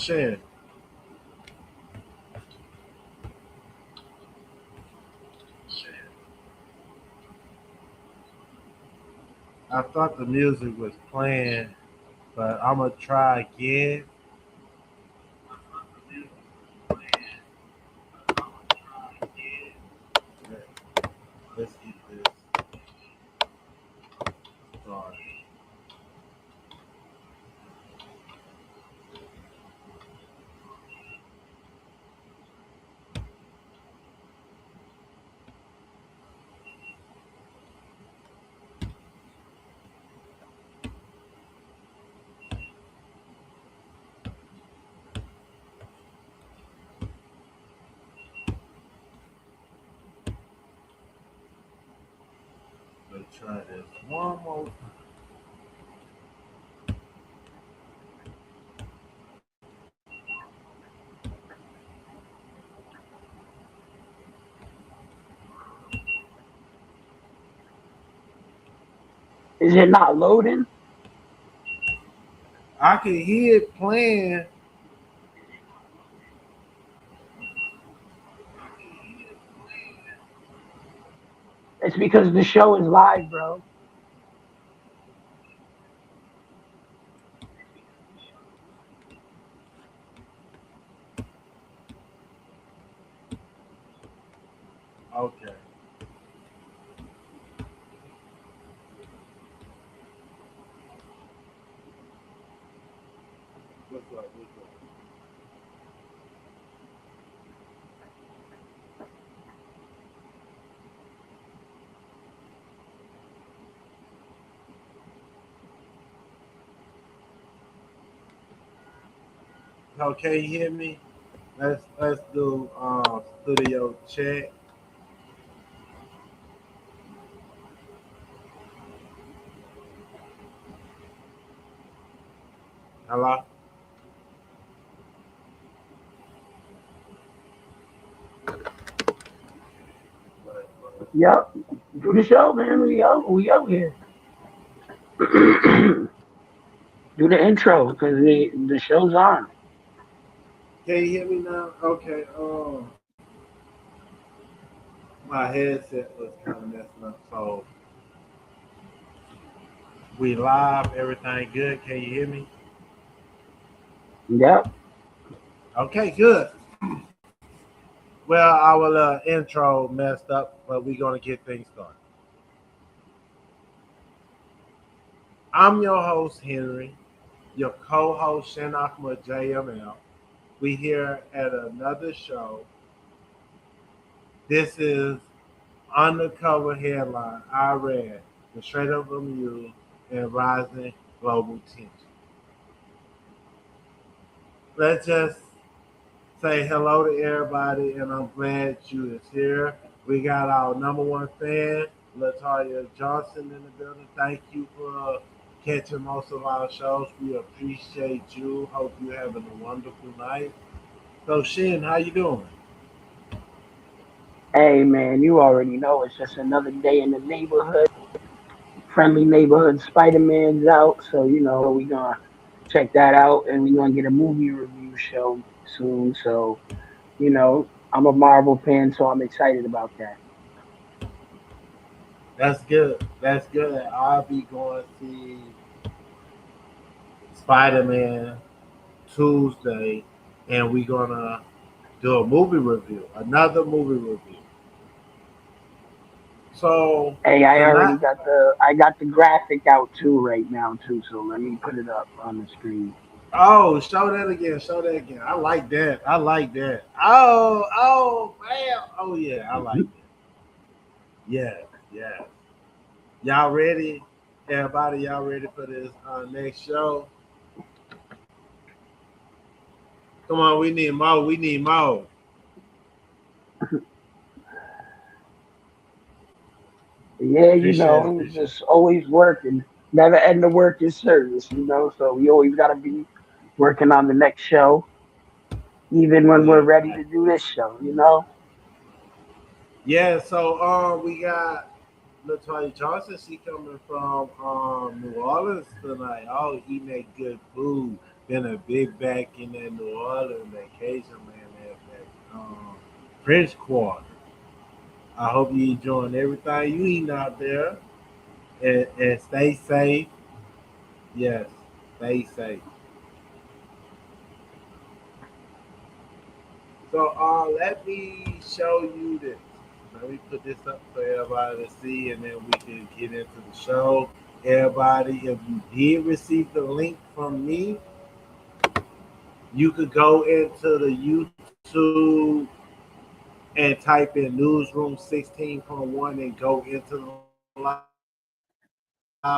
Shin, I thought the music was playing, but I'm gonna try again. Let's get this started. Let's try this one more time. Is it not loading? I can hear it playing. It's because the show is live, bro. Okay. What's up? What's up? Okay, you hear me? Let's do studio check. Hello. Yep. Do the show, man. We out here. Do the intro because the show's on. Can you hear me now? Okay. My headset was kind of messing up, so we live. Everything good? Can you hear me? Yep. Okay, good. Well, our intro messed up, but we're gonna get things started. I'm your host Henry, your co-host Shin Akuma JML. We here at another show. This is Undercover headline. I read the Strait of Hormuz and rising global tension. Let's just say hello to everybody, and I'm glad you is here. We got our number one fan, Latoya Johnson, in the building. Thank you for catching most of our shows. We appreciate you. Hope you're having a wonderful night. So, Shin, how you doing? Hey, man, you already know it's just another day in the neighborhood. Friendly neighborhood. Spider Man's out, so we gonna check that out, and we gonna get a movie review show soon. So I'm a Marvel fan, so I'm excited about that. That's good. That's good. I'll be going to see Spider-Man Tuesday, and we're gonna do a movie review, another movie review. So Hey, I tonight, already got the graphic out too right now too. So let me put it up on the screen. oh, show that again, show that again. I like that. I like that. Oh, man. Oh yeah, I like that. Yeah, yeah. Y'all ready? Everybody, y'all ready for this next show? Come on, we need more. We need more. Yeah, Appreciate it. Appreciate it. just always working. Never end the work is service. So we always gotta be working on the next show, even when we're Yeah. ready to do this show. Yeah, so we got Latoya Johnson. She coming from New Orleans tonight. Oh, eating that good food. Been a big back in that New Orleans vacation land that French Quarter. I hope you enjoying everything you eating out there and stay safe. Yes, stay safe. So let me show you this. Let me put this up for everybody to see, and then we can get into the show. Everybody, if you did receive the link from me, you could go into the YouTube and type in Newsroom 16.1 and go into the live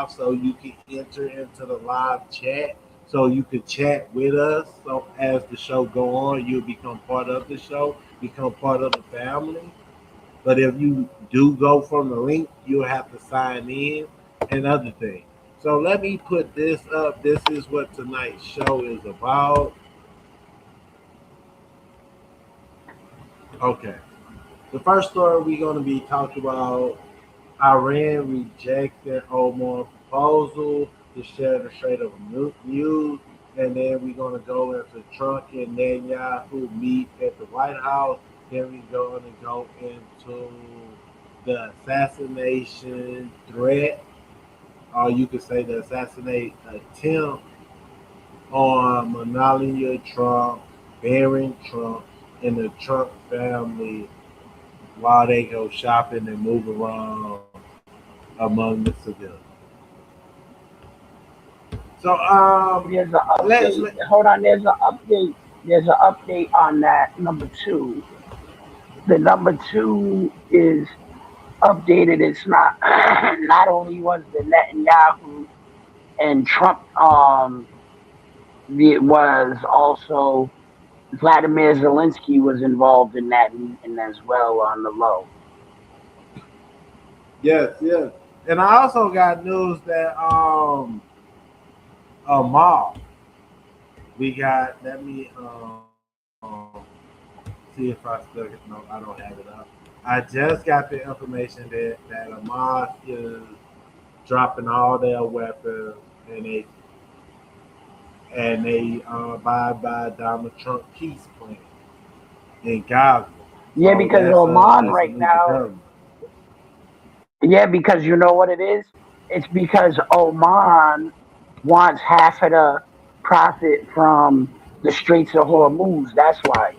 so you can enter into the live chat so you can chat with us. So as the show go on, you'll become part of the show, become part of the family. But if you do go from the link, you'll have to sign in and other things. So let me put this up. This is what tonight's show is about. Okay. The first story we're going to be talking about Iran rejected Oman proposal to share the Strait of Hormuz. And then we're going to go into Trump and Netanyahu meet at the White House. Then we're going to go into the assassination threat, or you could say the assassinate attempt on Melania Trump, Barron Trump, and the Trump family while they go shopping and move around among the civilians. So There's an let's update. Hold on, there's an update. There's an update on that number two. The number two is updated. It's not not only was the Netanyahu and Trump it was also Vladimir Zelensky was involved in that meeting as well on the low. yes, yes. And I also got news that a mall we got. Let me see if I still get. No, I don't have it up. I just got the information that Hamas is dropping all their weapons and they abide by Donald Trump peace plan in Gaza. Yeah, So because Oman that's a right new now. development. Yeah, because you know what it is. It's because Oman wants half of the profit from the Straits of Hormuz. That's why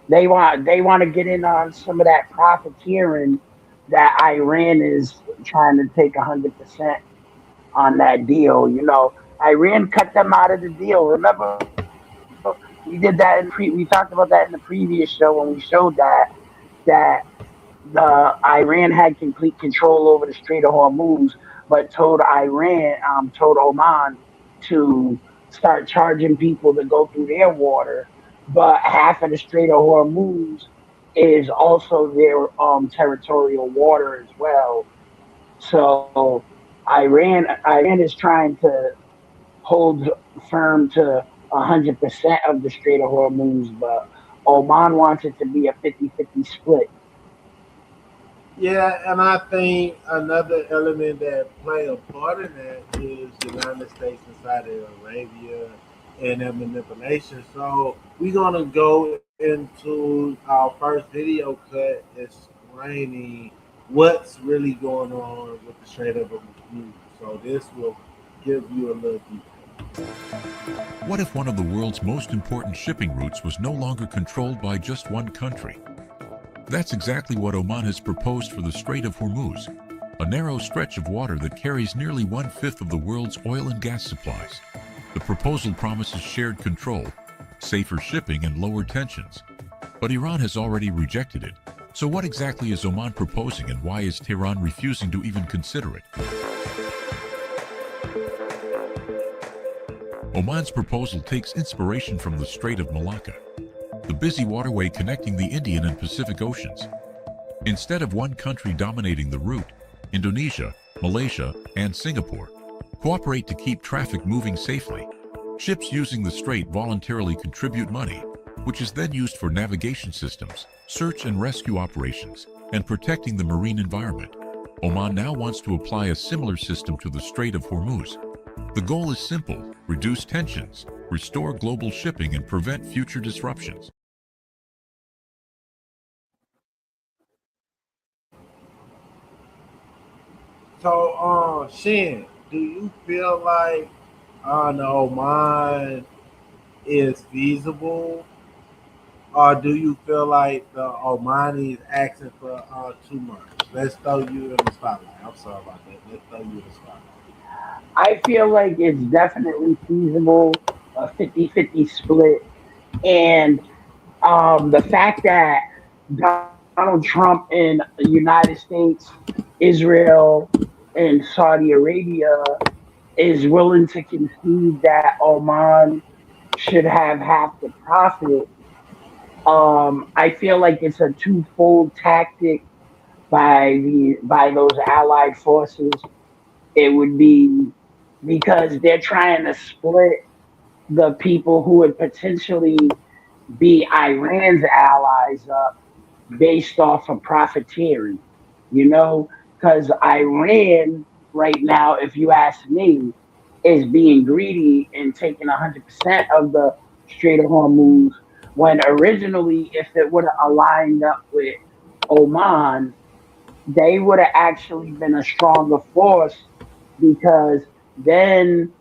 they want to get in on some of that profiteering that Iran is trying to take 100% on that deal. You know, Iran cut them out of the deal. Remember, we did that we talked about that in the previous show when we showed that the Iran had complete control over the Strait of Hormuz, but told Oman to start charging people to go through their water. But half of the Strait of Hormuz is also their territorial water as well. So Iran is trying to hold firm to 100% of the Strait of Hormuz, but Oman wants it to be a 50-50 split. Yeah, and I think another element that play a part in that is the United States and Saudi Arabia and their manipulation. So we're gonna go into our first video cut explaining what's really going on with the Strait of Hormuz. So this will give you a little detail. What if one of the world's most important shipping routes was no longer controlled by just one country? That's exactly what Oman has proposed for the Strait of Hormuz, a narrow stretch of water that carries nearly one-fifth of the world's oil and gas supplies. The proposal promises shared control, safer shipping, and lower tensions. But Iran has already rejected it. So what exactly is Oman proposing, and why is Tehran refusing to even consider it? Oman's proposal takes inspiration from the Strait of Malacca, the busy waterway connecting the Indian and Pacific Oceans. Instead of one country dominating the route, Indonesia, Malaysia, and Singapore cooperate to keep traffic moving safely. Ships using the strait voluntarily contribute money, which is then used for navigation systems, search and rescue operations, and protecting the marine environment. Oman now wants to apply a similar system to the Strait of Hormuz. The goal is simple: reduce tensions, restore global shipping, and prevent future disruptions. So, Shin, do you feel like the Oman is feasible, or do you feel like the Omani is asking for too much? Let's throw you in the spotlight. I'm sorry about that. Let's throw you in the spotlight. I feel like it's definitely feasible, a 50-50 split. And the fact that Donald Trump in the United States, Israel, and Saudi Arabia is willing to concede that Oman should have half the profit. I feel like it's a twofold tactic by those allied forces. It would be because they're trying to split the people who would potentially be Iran's allies up based off of profiteering, you know, because Iran right now, if you ask me, is being greedy and taking 100% of the Strait of Hormuz when originally, if it would have aligned up with Oman, they would have actually been a stronger force because then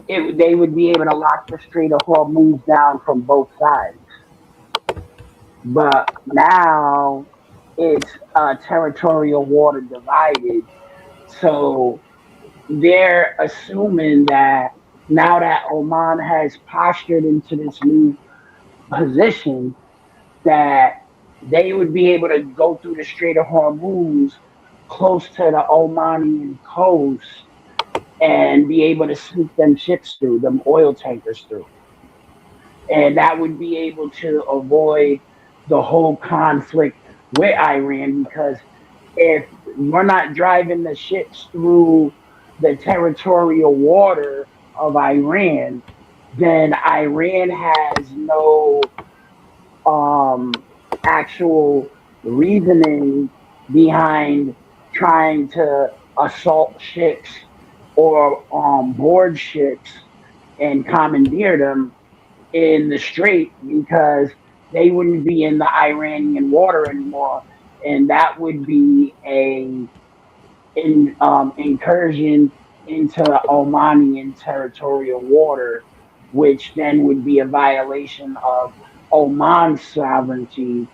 they would be able to lock the Strait of Hormuz down from both sides. But now it's territorial water divided. So they're assuming that now that Oman has postured into this new position, that they would be able to go through the Strait of Hormuz close to the Omanian coast and be able to sneak them ships through, them oil tankers through. And that would be able to avoid the whole conflict with Iran because if we're not driving the ships through the territorial water of Iran, then Iran has no um, actual reasoning behind trying to assault ships or board ships and commandeer them in the strait because they wouldn't be in the Iranian water anymore, and that would be a incursion into Omanian territorial water, which then would be a violation of Oman's sovereignty,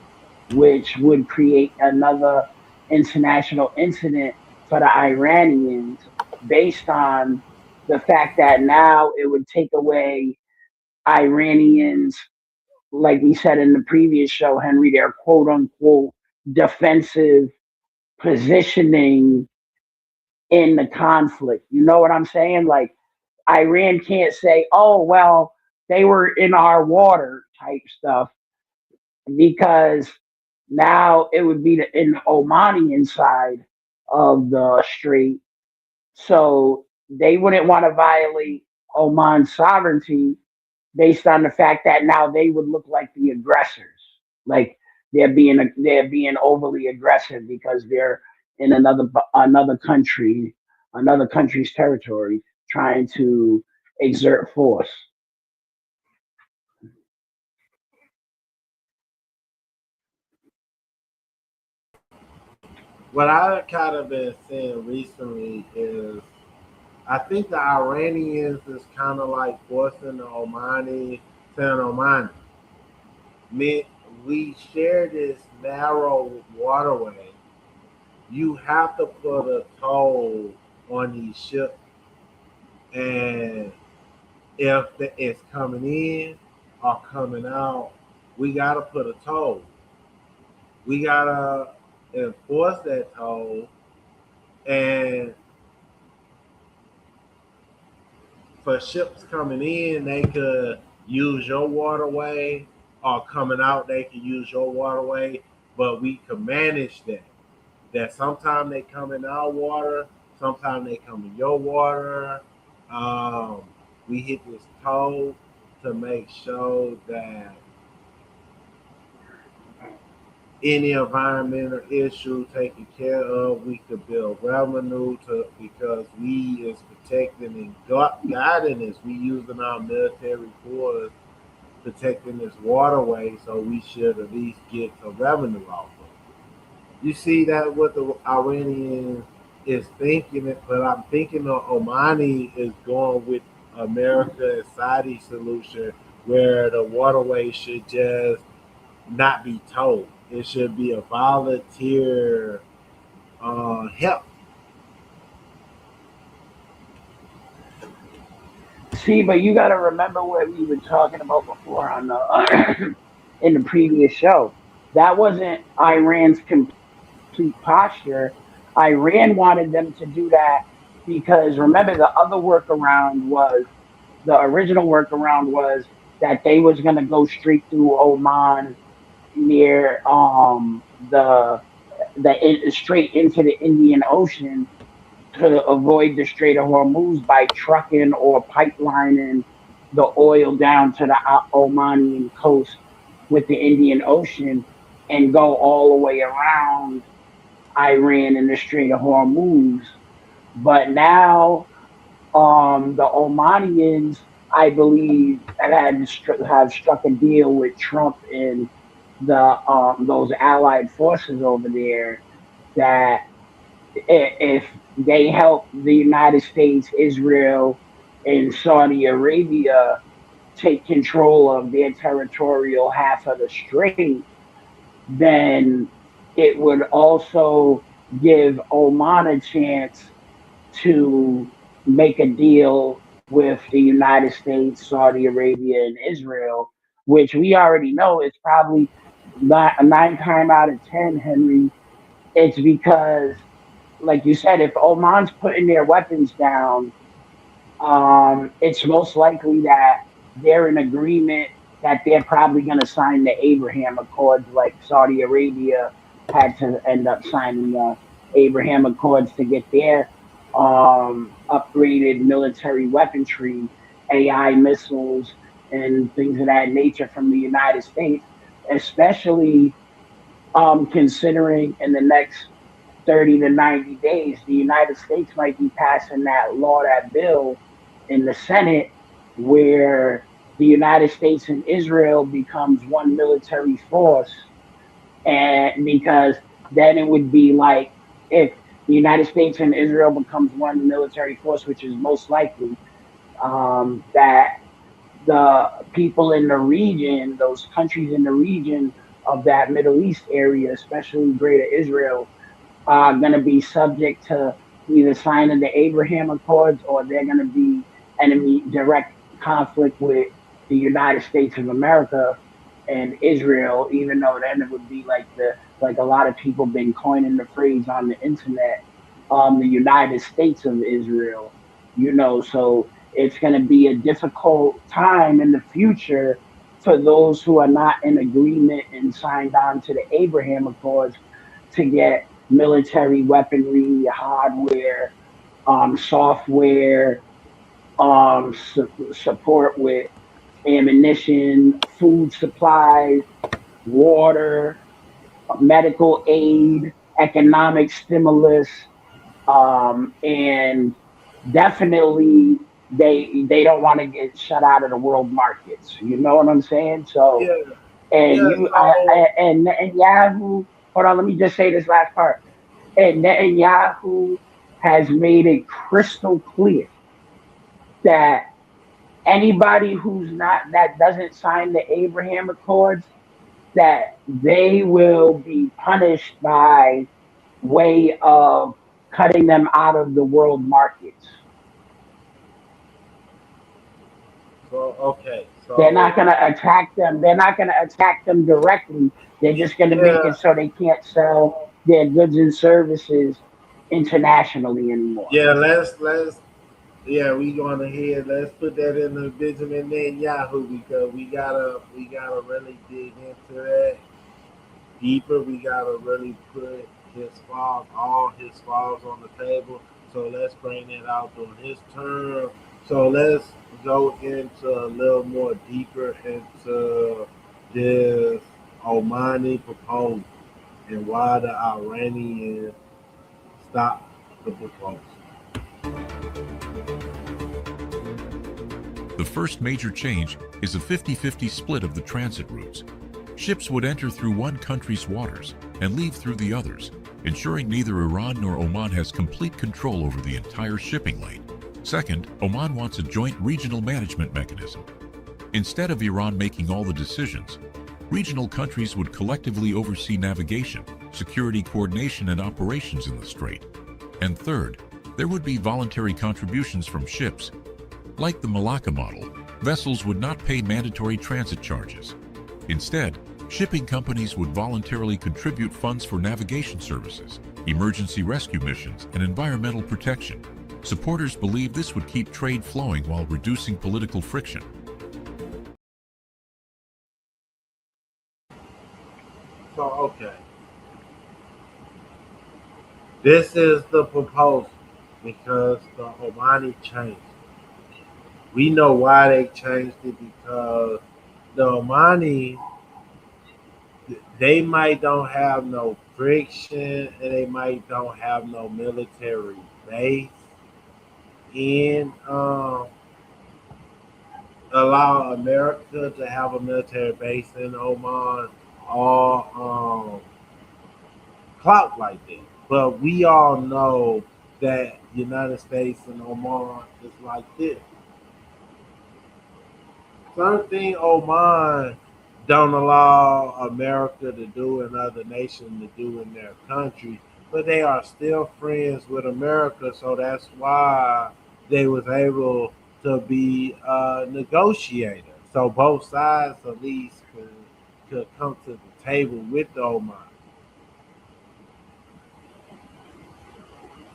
which would create another international incident for the Iranians based on the fact that now it would take away Iranians, like we said in the previous show, Henry, their quote unquote defensive positioning in the conflict. You know what I'm saying? Like Iran can't say, "Oh well, they were in our water" type stuff because now it would be in the Omani side of the strait, so they wouldn't want to violate Oman's sovereignty based on the fact that now they would look like the aggressors, like they're being overly aggressive because they're in another country's territory, trying to exert force. What I kind of been seeing recently is I think the Iranians is kind of like forcing the Omani, saying Omani, me, we share this narrow waterway. You have to put a toll on these ships, and if it's coming in or coming out, we gotta put a toll. We gotta enforce that toll, and for ships coming in, they could use your waterway, or coming out, they could use your waterway. But we can manage that. That sometimes they come in our water, sometimes they come in your water. Um, we hit this toll to make sure that any environmental issue taken care of. We could build revenue to because we is protecting and guiding this. We using our military force protecting this waterway, so we should at least get some revenue off of it. You see that what the Iranians is thinking it, but I'm thinking the Omani is going with America and Saudi solution where the waterway should just not be told. It should be a volunteer help. See, but you got to remember what we were talking about before on the in the previous show. That wasn't Iran's complete posture. Iran wanted them to do that because remember the other workaround was the original workaround was that they was gonna go straight through Oman near straight into the Indian Ocean to avoid the Strait of Hormuz by trucking or pipelining the oil down to the Omanian coast with the Indian Ocean and go all the way around Iran and the Strait of Hormuz. But now, the Omanians, I believe, have struck a deal with Trump and the those allied forces over there that if they help the United States, Israel, and Saudi Arabia take control of their territorial half of the strait, then it would also give Oman a chance to make a deal with the United States, Saudi Arabia, and Israel, which we already know is probably nine times out of 10, Henry. It's because, like you said, if Oman's putting their weapons down, it's most likely that they're in agreement that they're probably going to sign the Abraham Accords, like Saudi Arabia had to end up signing the Abraham Accords to get their upgraded military weaponry, AI missiles, and things of that nature from the United States, especially considering in the next 30 to 90 days, the United States might be passing that bill in the Senate where the United States and Israel becomes one military force. And because then it would be like if the United States and Israel becomes one military force, which is most likely, that the people in the region, those countries in the region of that Middle East area, especially Greater Israel, are going to be subject to either signing the Abraham Accords or they're going to be enemy direct conflict with the United States of America and Israel, even though then it would be like a lot of people been coining the phrase on the internet, the United States of Israel, so it's going to be a difficult time in the future for those who are not in agreement and signed on to the Abraham Accords to get military weaponry, hardware, software, support with ammunition, food supplies, water, medical aid, economic stimulus, and definitely they don't want to get shut out of the world markets. You know what I'm saying? So Yeah, and yeah. you So and Netanyahu. Hold on, let me just say this last part. And Netanyahu has made it crystal clear that anybody who's not that doesn't sign the Abraham Accords, that they will be punished by way of cutting them out of the world markets. okay. They're not So going to attack them. They're not going to attack them directly. They're just going to make yeah, it so they can't sell their goods and services internationally anymore. yeah. Let's yeah. We going ahead. Let's put that in the Benjamin Netanyahu because we gotta really dig into that deeper. We gotta really put his flaws, all his flaws on the table. So let's bring that out during his term. So let's go into a little more deeper into this Omani proposal. and why the Iranians stopped the proposal. The first major change is a 50-50 split of the transit routes. Ships would enter through one country's waters and leave through the others, ensuring neither Iran nor Oman has complete control over the entire shipping lane. Second, Oman wants a joint regional management mechanism. Instead of Iran making all the decisions, regional countries would collectively oversee navigation, security coordination, and operations in the strait. And third, there would be voluntary contributions from ships. Like the Malacca model, vessels would not pay mandatory transit charges. Instead, shipping companies would voluntarily contribute funds for navigation services, emergency rescue missions, and environmental protection. Supporters believe this would keep trade flowing while reducing political friction. So, okay. This is the proposal because the Omani changed it. We know why they changed it because the Omani, they might don't have no friction and they might don't have no military base in allow America to have a military base in Oman or clout like that. But we all know that United States and Oman is like this. Something Oman don't allow America to do and other nations to do in their country, but they are still friends with America, so that's why they was able to be a negotiator. So both sides at least could come to the table with the Oman.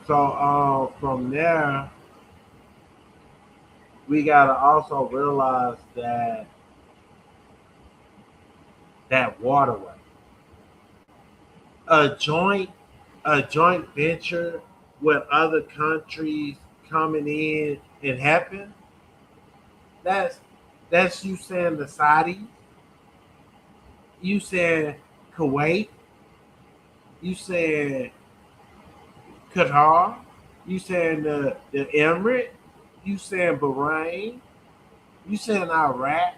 So from there, we gotta also realize that that waterway, a joint a joint venture with other countries coming in and happen. That's that's you saying the Saudis, you saying Kuwait, you saying Qatar, you saying the Emirates, you saying Bahrain, you saying Iraq,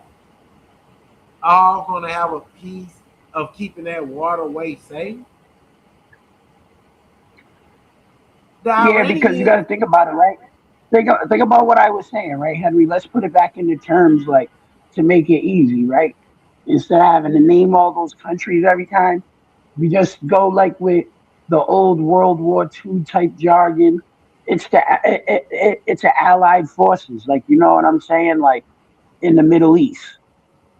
all gonna have a piece of keeping that waterway safe. The Yeah, because you Iranians, got to think about it, right? Think about what I was saying, right, Henry? Let's put it back into terms, like to make it easy, right? Instead of having to name all those countries every time, we just go like with the old World War II type jargon. It's the Allied forces, like you know what I'm saying, like in the Middle East.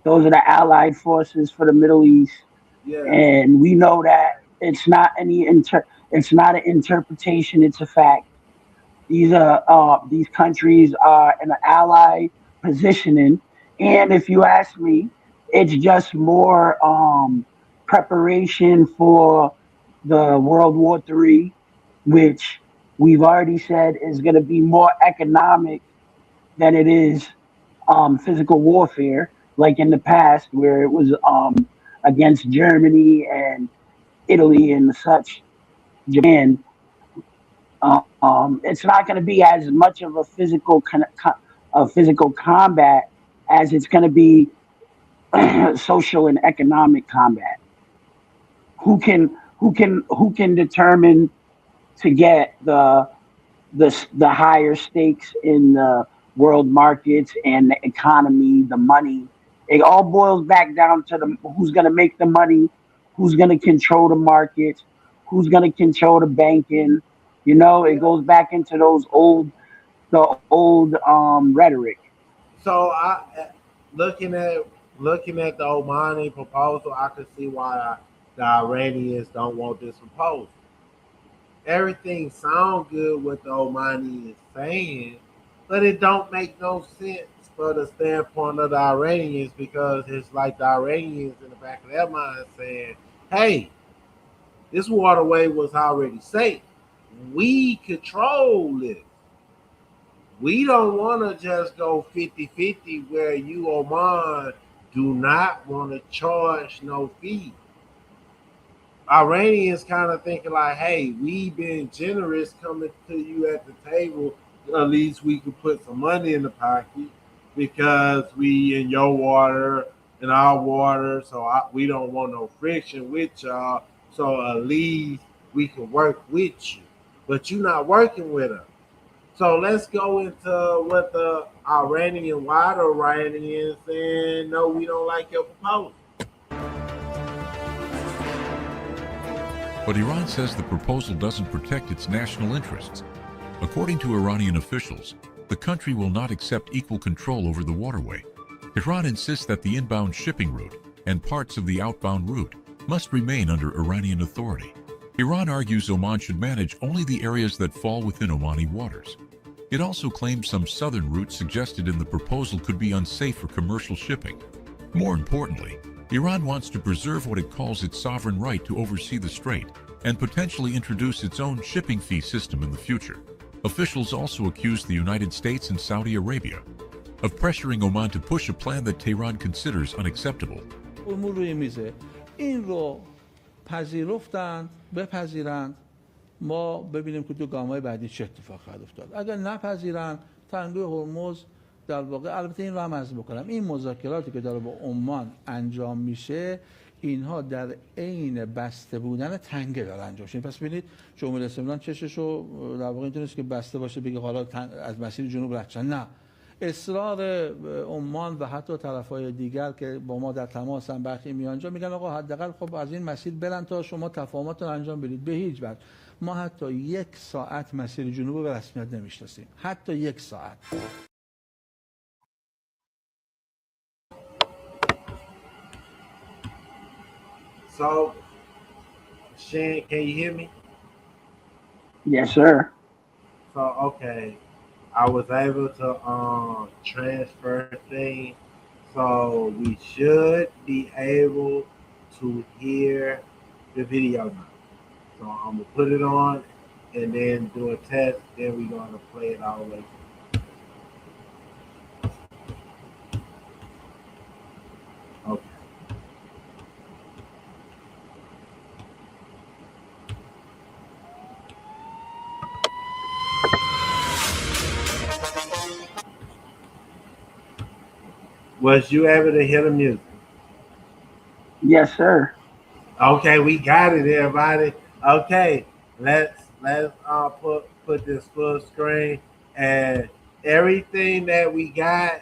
Those are the Allied forces for the Middle East, yeah. and we know that it's not an interpretation; it's a fact. These countries are in an ally positioning, and if you ask me, it's just more preparation for the World War III, which we've already said is going to be more economic than it is physical warfare, like in the past where it was against Germany and Italy and such, Japan. It's not going to be as much of a physical combat as it's going to be social and economic combat. Who can determine to get the higher stakes in the world markets and the economy, the money. It all boils back down to the who's going to make the money, who's going to control the markets, who's going to control the banking. You know, it goes back into the old rhetoric. So looking at looking at the Omani proposal, I can see why the Iranians don't want this proposal. Everything sounds good what the Omani is saying, but it don't make no sense for the standpoint of the Iranians because it's like the Iranians in the back of their mind saying, "Hey, this waterway was already safe. We control it. We don't want to just go 50-50 where you, Oman, do not want to charge no fee." Iranians kind of thinking like, hey, we been generous coming to you at the table. At least we could put some money in the pocket because we in your water and our water. So we don't want no friction with y'all. So at least we can work with you. But you're not working with us. So let's go into what the Iranian, why the Iranians saying, no, we don't like your proposal. But Iran says the proposal doesn't protect its national interests. According to Iranian officials, the country will not accept equal control over the waterway. Iran insists that the inbound shipping route and parts of the outbound route must remain under Iranian authority. Iran argues Oman should manage only the areas that fall within Omani waters. It also claims some southern routes suggested in the proposal could be unsafe for commercial shipping. More importantly, Iran wants to preserve what it calls its sovereign right to oversee the strait and potentially introduce its own shipping fee system in the future. Officials also accuse the United States and Saudi Arabia of pressuring Oman to push a plan that Tehran considers unacceptable. این رو پذیرفتند بپذیرند ما ببینیم که تو گام‌های بعدی چه اتفاق خواهد افتاد. اگر نپذیرند تنگه هرمز در واقع البته این رو هم عرض بکنم این مذاکراتی که داره با عمان انجام میشه اینها در عین بسته بودن تنگه داره انجام میشه. پس ببینید جمهوری اسلامی چششو در واقع اینطوریه که بسته باشه بگه حالا از مسیر جنوب رد شن. نه، اصرار عمان و حتی طرف‌های دیگر که با ما در تماس هم برخی میانجا میگن آقا حداقل خب از این مسیر برن تا شما تفاهمات رو انجام بدید. به هیچ وجه ما حتی 1 ساعت مسیر جنوب رو به رسمیت نمیشناسیم. حتی 1 ساعت. So, Shin, can you hear me? Yes, sir. So, okay, I was able to transfer things, so we should be able to hear the video now. So I'm gonna put it on and then do a test. Then we're gonna play it all the way. Okay. Was you able to hear the music? Yes, sir. Okay, we got it, everybody. Okay, let's put this full screen and everything that we got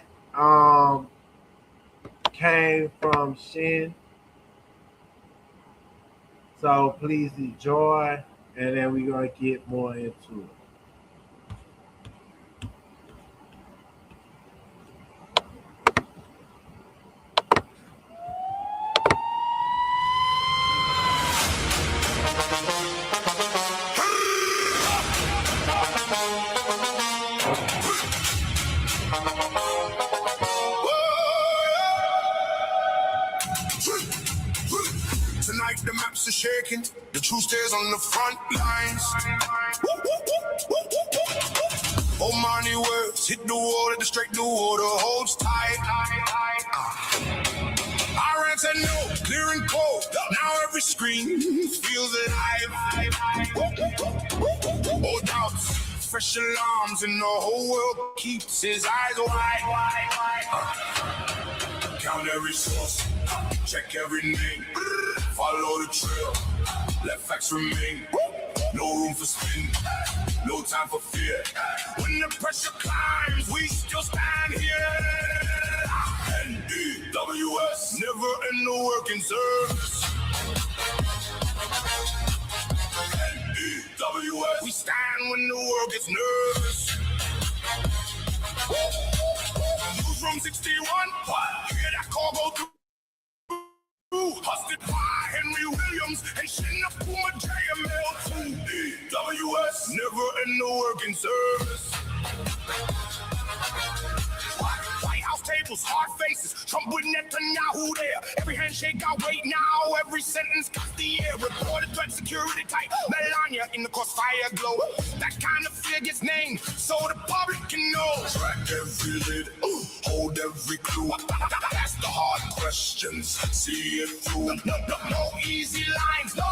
came from Shin. So please enjoy, and then we're gonna get more into it. Tonight the maps are shaking, the truth stays on the front lines. Omani words hit the water, the straight the water holds tight. Iran said no, clear and cold. Now every screen feels alive. Oh doubts, fresh alarms, and the whole world keeps his eyes wide. Count every source, check every name, follow the trail, let facts remain. No room for spin, no time for fear. When the pressure climbs, we still stand here. NEWS, never end the working service. NEWS, we stand when the world gets nervous. Newsroom 61, hear that call go through. Hosted by Henry Williams and Shin, Akuma, JML2. NEWS, never end the working service. White House tables, hard faces, Trump with Netanyahu there. Every handshake got weight now, every sentence got the air. Reported threat, security tight, Melania in the crossfire glow. That kind of fear gets named, so the public can know. Track every lid, hold every clue. Ask the hard questions, see it through. No easy lines, no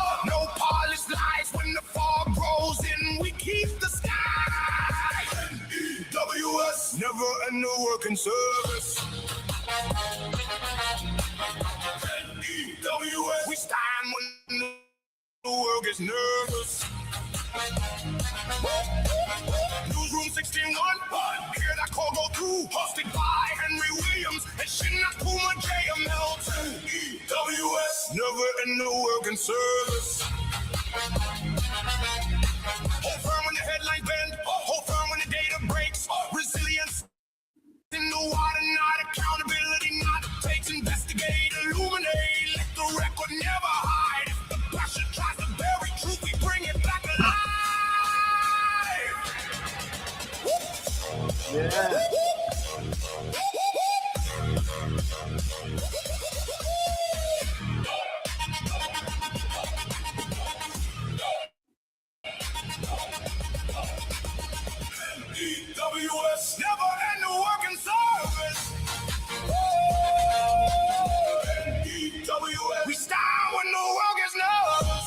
working service. NEWS, we stand when the world gets nervous. Newsroom 16-1, hear that call go through. Hosted by Henry Williams and Shin, Akuma, JML2. EWS, never in the working service. Hold firm when the headlines bend, hold firm when the data breaks. Resilience in the water, not accountability, not takes. Investigate, illuminate, let the record never hide. If the pressure tries to bury truth, we bring it back alive. Yeah. EWS, never end the working service. EWS, we stand when the world gets nervous.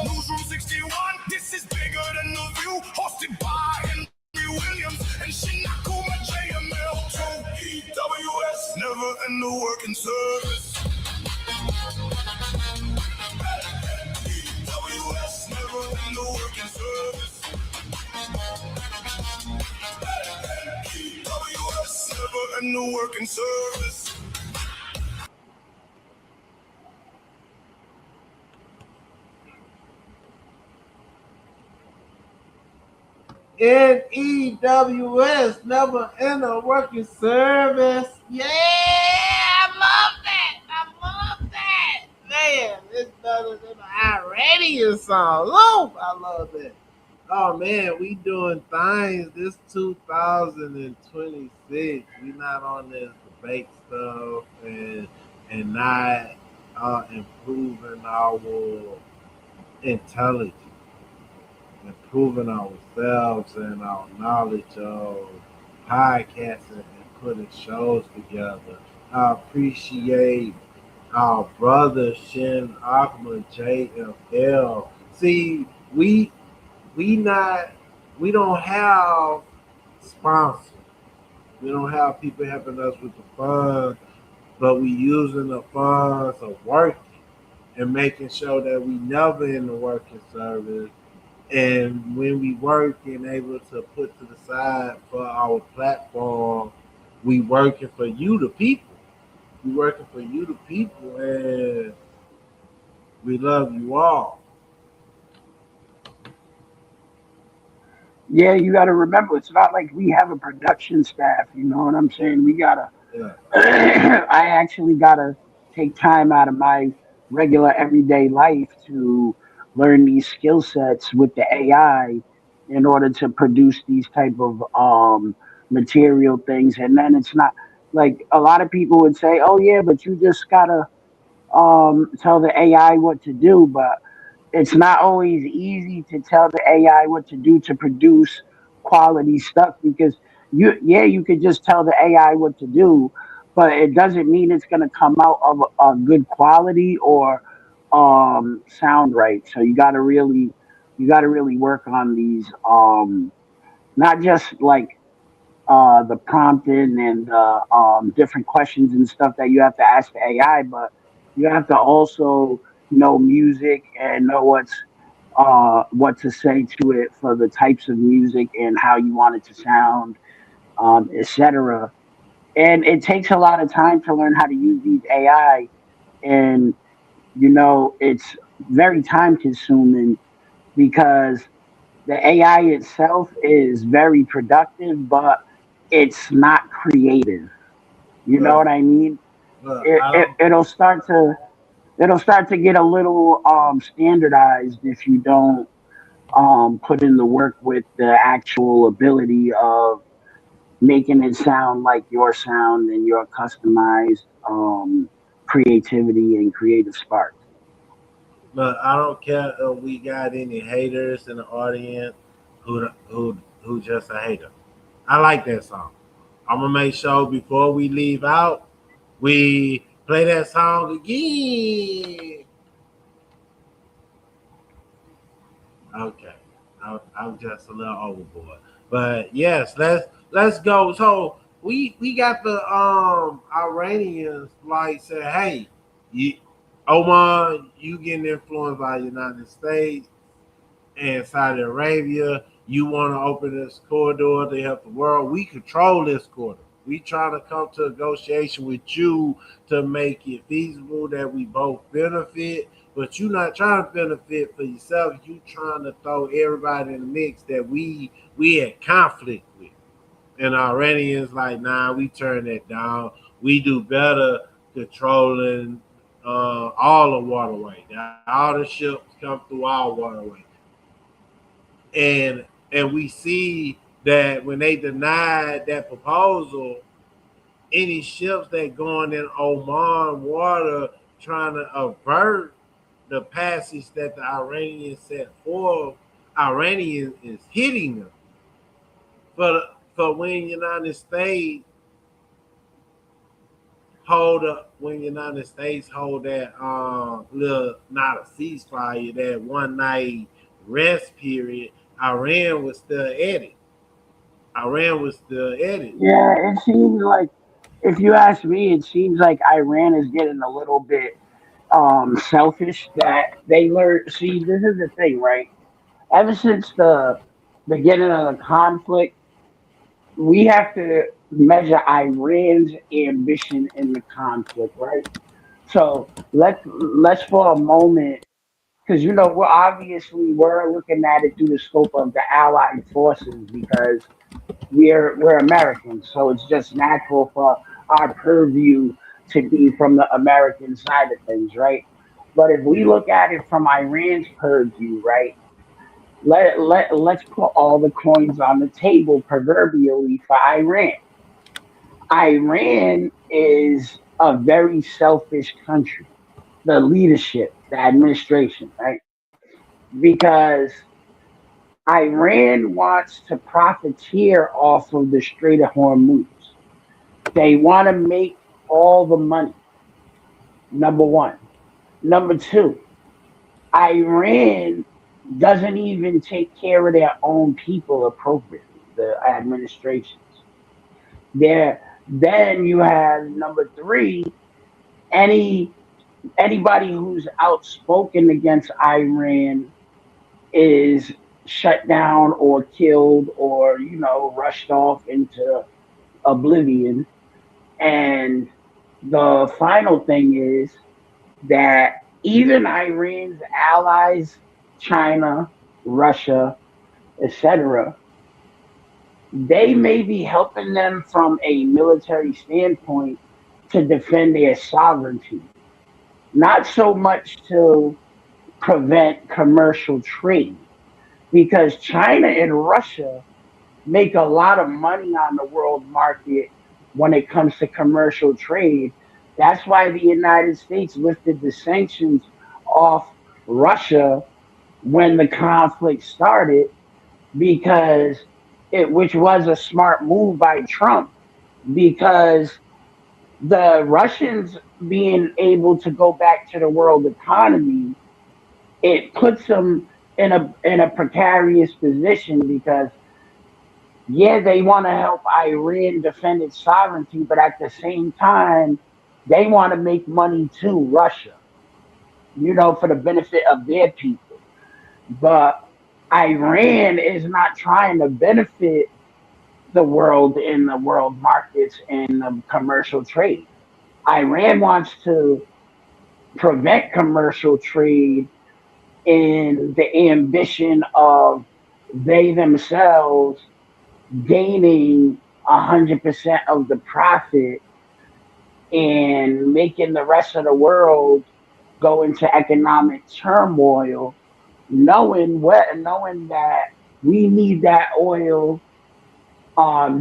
Newsroom 61, this is bigger than the view. Hosted by Henry Williams and Shin, Akuma, JML2. EWS, never end the working service. EWS, never end the working service. EWS, never end the working service. NEWS, never in a working service. Yeah, I love that. I love that. Man, it's better than an Iranian song. Woo, I love that. Oh man, we doing things. This 2026. We not on this debate stuff and not improving our intelligence, improving ourselves and our knowledge of podcasting and putting shows together. I appreciate our brother Shin, Akuma, JFL. See, we don't have sponsors. We don't have people helping us with the funds, but we using the funds of working and making sure that we never in the working service. And when we work and able to put to the side for our platform, we working for you, the people. We working for you, the people, and we love you all. Yeah, you got to remember, it's not like we have a production staff. You know what I'm saying? We gotta. Yeah. I actually gotta take time out of my regular everyday life to learn these skill sets with the AI in order to produce these type of material things. And then it's not like a lot of people would say, "Oh yeah, but you just gotta tell the AI what to do," but it's not always easy to tell the AI what to do to produce quality stuff because you could just tell the AI what to do, but it doesn't mean it's going to come out of a good quality or sound right. So you got to really work on these not just like the prompting and the different questions and stuff that you have to ask the AI, but you have to also know music and know what to say to it for the types of music and how you want it to sound, etc. And it takes a lot of time to learn how to use these AI, and it's very time consuming because the AI itself is very productive, but it's not creative. You know Look, what I mean? look, It, I it don't. it'll start to get a little standardized if you don't put in the work with the actual ability of making it sound like your sound and your customized creativity and creative spark. Look, I don't care if we got any haters in the audience who just a hater. I like that song. I'm gonna make sure before we leave out, we play that song again. Okay, I'm just a little overboard. But yes, let's go. So we got the Iranians like say, hey, you, Oman, you getting influenced by the United States and Saudi Arabia. You want to open this corridor to help the world. We control this corridor. We trying to come to a negotiation with you to make it feasible that we both benefit. But you not trying to benefit for yourself. You trying to throw everybody in the mix that we had conflict with. And Iranians like, nah, we turn that down. We do better controlling all the waterway. All the ships come through our waterway, and we see that when they denied that proposal, any ships that going in Oman water trying to avert the passage that the Iranians set forth, Iranians is hitting them. For when United States hold that little not a ceasefire, that one night rest period, Iran was still at it. Iran was still at it. Yeah, it seems like, if you ask me, it seems like Iran is getting a little bit selfish. That they learn. See, this is the thing, right? Ever since the beginning of the conflict, we have to measure Iran's ambition in the conflict, right? So let's for a moment, because we're looking at it through the scope of the Allied forces, because we're Americans, so it's just natural for our purview to be from the American side of things, right? But if we look at it from Iran's purview, right? Let's put all the coins on the table proverbially for Iran. Iran is a very selfish country, the leadership, the administration, right? Because Iran wants to profiteer off of the Strait of Hormuz. They want to make all the money, number one. Number two, Iran doesn't even take care of their own people appropriately, the administrations. There, then you have number three, any anybody who's outspoken against Iran is shut down or killed or rushed off into oblivion. And the final thing is that even Iran's allies, China, Russia, etc., they may be helping them from a military standpoint to defend their sovereignty, not so much to prevent commercial trade, because China and Russia make a lot of money on the world market when it comes to commercial trade. That's why the United States lifted the sanctions off Russia when the conflict started, because which was a smart move by Trump, because the Russians being able to go back to the world economy, it puts them in a precarious position, because yeah, they want to help Iran defend its sovereignty, but at the same time, they want to make money too, Russia, for the benefit of their people. But Iran is not trying to benefit the world in the world markets and the commercial trade. Iran wants to prevent commercial trade in the ambition of they themselves gaining 100% of the profit and making the rest of the world go into economic turmoil, knowing that we need that oil,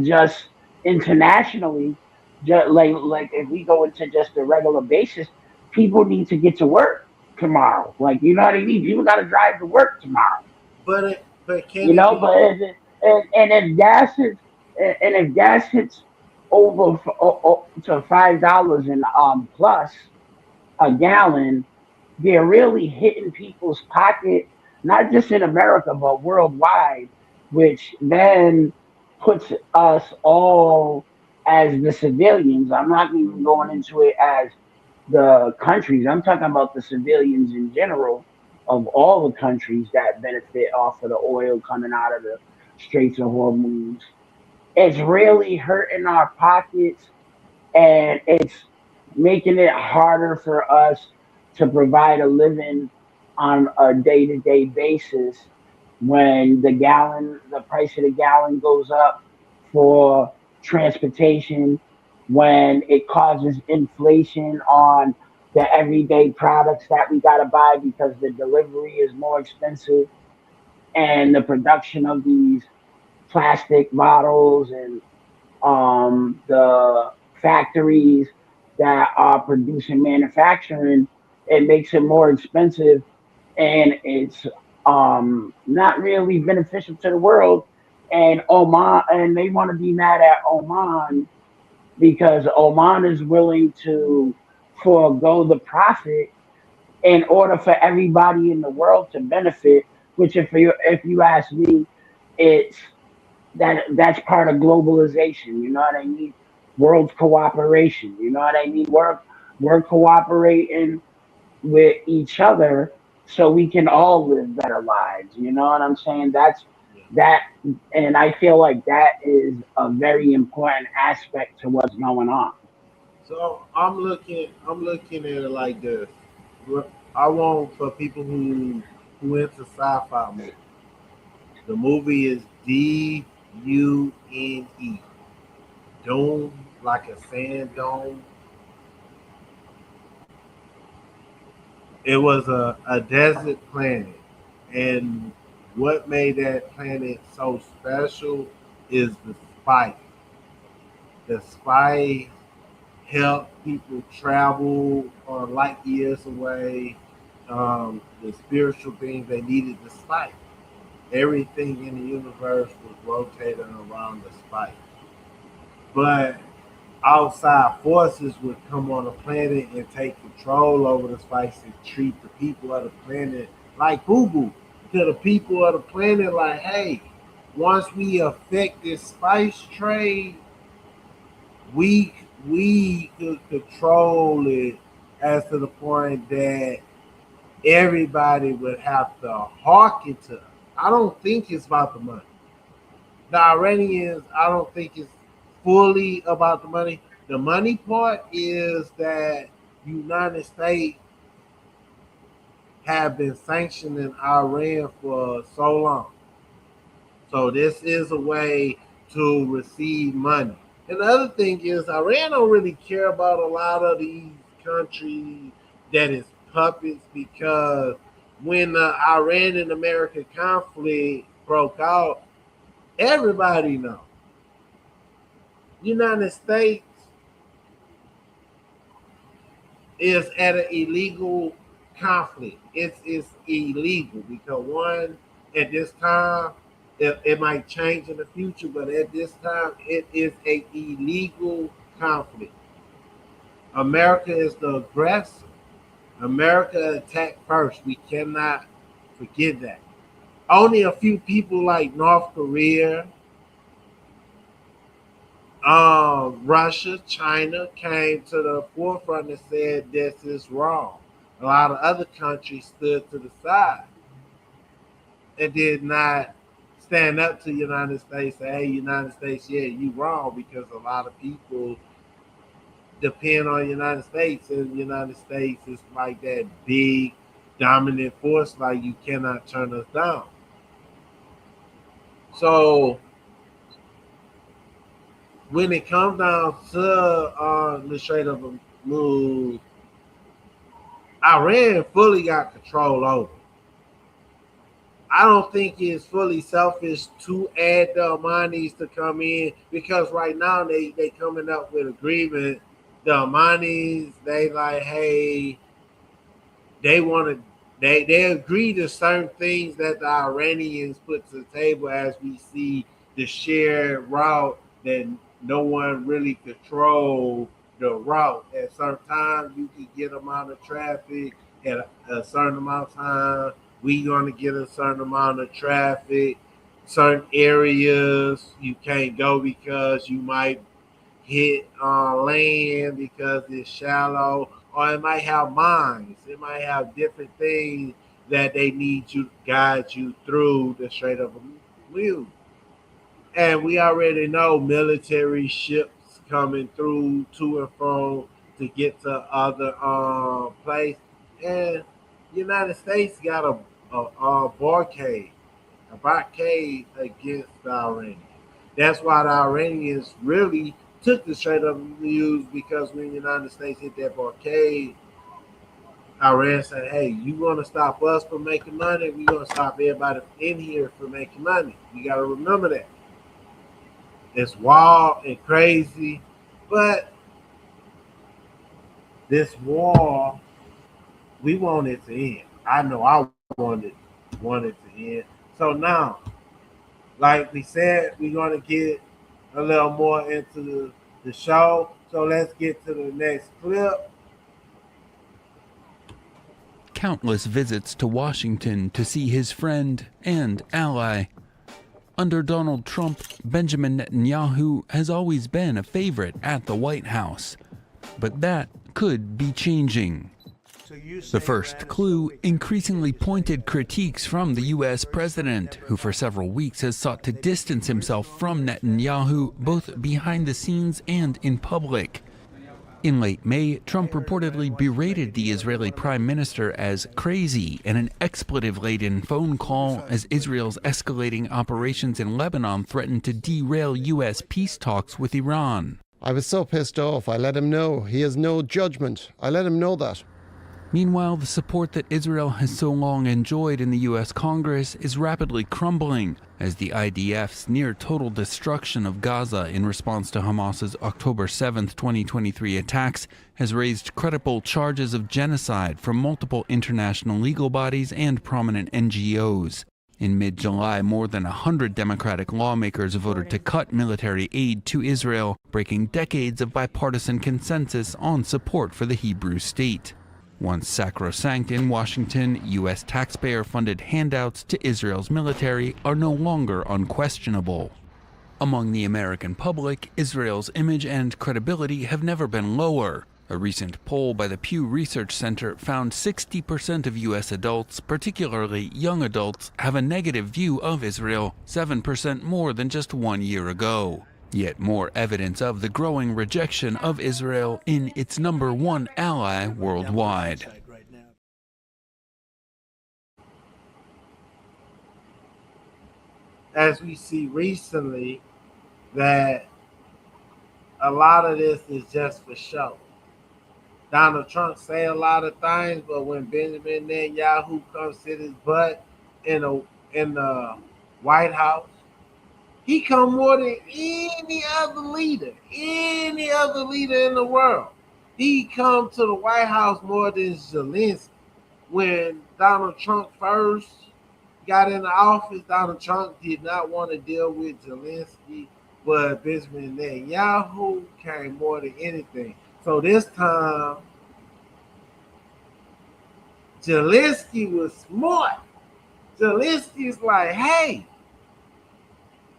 just internationally, just like if we go into just a regular basis, people need to get to work tomorrow. Like, you know what I mean? People got to drive to work tomorrow. But can You it know, be? but and if gas hits over to $5 and plus a gallon, they're really hitting people's pocket, not just in America but worldwide. Which then puts us all as the civilians. I'm not even going into it as the countries. I'm talking about the civilians in general of all the countries that benefit off of the oil coming out of the Straits of Hormuz. It's really hurting our pockets, and it's making it harder for us to provide a living on a day-to-day basis when the price of the gallon goes up for transportation, when it causes inflation on the everyday products that we got to buy because the delivery is more expensive, and the production of these plastic bottles and the factories that are producing manufacturing, it makes it more expensive, and it's not really beneficial to the world. And Oman, and they want to be mad at Oman because Oman is willing to forego the profit in order for everybody in the world to benefit. Which, if you ask me, it's that's part of globalization. You know what I mean? World cooperation. You know what I mean? We're cooperating with each other so we can all live better lives. You know what I'm saying? That, and I feel like that is a very important aspect to what's going on. So I'm looking at it like this. I want for people who into sci-fi movies. The movie is Dune. Dome, like a sand dome. It was a desert planet. And what made that planet so special is the spice. The spice helped people travel light years away. The spiritual things they needed the spice. Everything in the universe was rotating around the spice. But outside forces would come on the planet and take control over the spice and treat the people of the planet like boo boo. To the people of the planet, like, hey, once we affect this spice trade, we we could control it as to the point that everybody would have to hearken to us. I don't think it's about the money. The Iranians, I don't think it's fully about the money. The money part is that United States have been sanctioning Iran for so long. So this is a way to receive money. And the other thing is Iran don't really care about a lot of these countries that is puppets because when the Iran and America conflict broke out, everybody know. United States is at an illegal conflict. It's illegal because one, at this time, it might change in the future, but at this time, it is a illegal conflict. America is the aggressor. America attacked first. We cannot forget that. Only a few people like North Korea, Russia, China came to the forefront and said this is wrong. A lot of other countries stood to the side and did not stand up to the United States. Say, hey, United States, yeah, you wrong because a lot of people depend on the United States, and the United States is like that big dominant force. Like you cannot turn us down. So when it comes down to the Strait of Hormuz, Iran fully got control over. I don't think it's fully selfish to add the Omanis to come in because right now they coming up with agreement. The Omanis, they like, hey, they want to they agree to certain things that the Iranians put to the table as we see the shared route that no one really control the route. At certain times you can get them out of traffic at a certain amount of time. We gonna get a certain amount of traffic. certain areas you can't go because you might hit land because it's shallow, or it might have mines. It might have different things that they need you to guide you through the Strait of Hormuz. And we already know military ships coming through to and from to get to other place. And United States got a blockade against the Iranians. That's why the Iranians really took the Strait of Hormuz, because when the United States hit that blockade, Iran said, "Hey, you want to stop us from making money? We're going to stop everybody in here from making money." You got to remember that. It's wild and crazy, but this war, we want it to end. I know I want it to end. So now, like we said, we're going to get a little more into the show. So let's get to the next clip. Countless visits to Washington to see his friend and ally. Under Donald Trump, Benjamin Netanyahu has always been a favorite at the White House. But that could be changing. The first clue, increasingly pointed critiques from the U.S. president, who for several weeks has sought to distance himself from Netanyahu, both behind the scenes and in public. In late May, Trump reportedly berated the Israeli prime minister as crazy in an expletive-laden phone call as Israel's escalating operations in Lebanon threatened to derail U.S. peace talks with Iran. I was so pissed off. I let him know. He has no judgment. I let him know that. Meanwhile, the support that Israel has so long enjoyed in the U.S. Congress is rapidly crumbling as the IDF's near-total destruction of Gaza in response to Hamas's October 7, 2023 attacks has raised credible charges of genocide from multiple international legal bodies and prominent NGOs. In mid-July, more than 100 Democratic lawmakers voted to cut military aid to Israel, breaking decades of bipartisan consensus on support for the Hebrew state. Once sacrosanct in Washington, U.S. taxpayer-funded handouts to Israel's military are no longer unquestionable. Among the American public, Israel's image and credibility have never been lower. A recent poll by the Pew Research Center found 60% of U.S. adults, particularly young adults, have a negative view of Israel, 7% more than just 1 year ago. Yet more evidence of the growing rejection of Israel in its number one ally worldwide. As we see recently, that a lot of this is just for show. Donald Trump say a lot of things, but when Benjamin Netanyahu comes sit his butt in the White House, he come more than any other leader in the world. He come to the White House more than Zelensky. When Donald Trump first got into office, Donald Trump did not want to deal with Zelensky, but Benjamin Netanyahu came more than anything. So this time, Zelensky was smart. Zelensky's like, hey,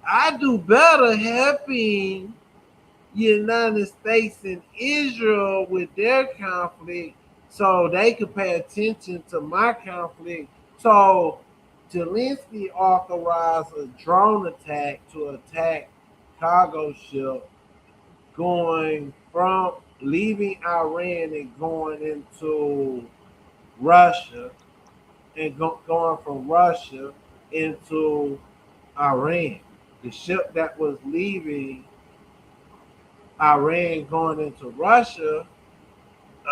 I do better helping United States and Israel with their conflict so they could pay attention to my conflict. So Zelensky authorized a drone attack to attack cargo ship going from leaving Iran and going into Russia and going from Russia into Iran. The ship that was leaving Iran going into Russia,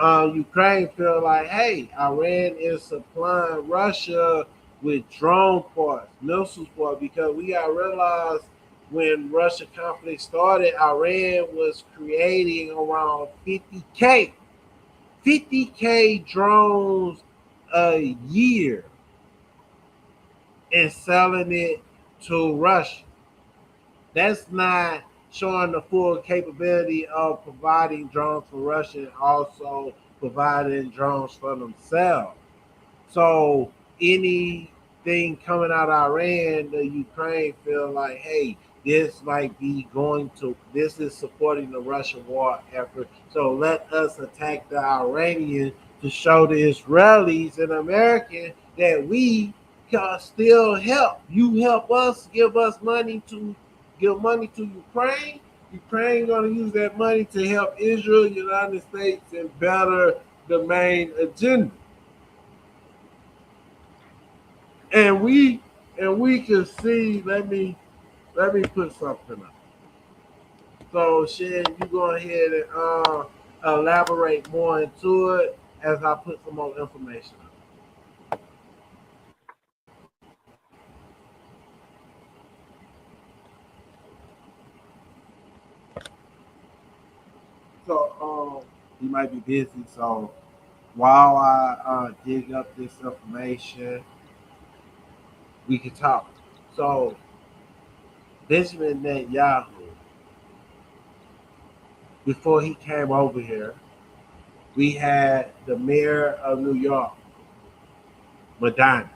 Ukraine feel like, hey, Iran is supplying Russia with drone parts, missiles parts, because we got to realize when Russia conflict started, Iran was creating around 50K drones a year and selling it to Russia. That's not showing the full capability of providing drones for Russia and also providing drones for themselves. So any thing coming out of Iran, the Ukraine feel like, hey, this might be going to, this is supporting the Russian war effort. So let us attack the Iranians to show the Israelis and Americans that we can still help. You help us, give us money to give money to Ukraine. Ukraine going to use that money to help Israel, United States, and better the main agenda. And we can see. Let me put something up. So, Shin, you go ahead and elaborate more into it as I put some more information up. So, you might be busy. So, while I dig up this information, we can talk. So, Benjamin Netanyahu, before he came over here, we had the mayor of New York, Madonna.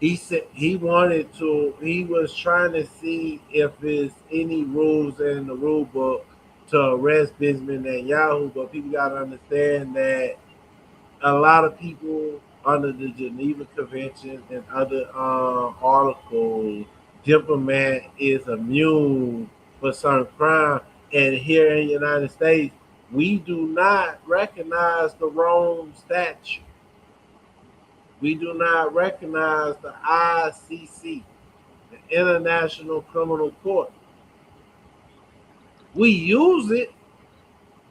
He said he wanted to, he was trying to see if there's any rules in the rule book to arrest Benjamin Netanyahu, but people got to understand that a lot of people under the Geneva Convention and other articles, diplomat is immune for certain crime. And here in the United States, we do not recognize the Rome Statute. We do not recognize the ICC, the International Criminal Court. We use it.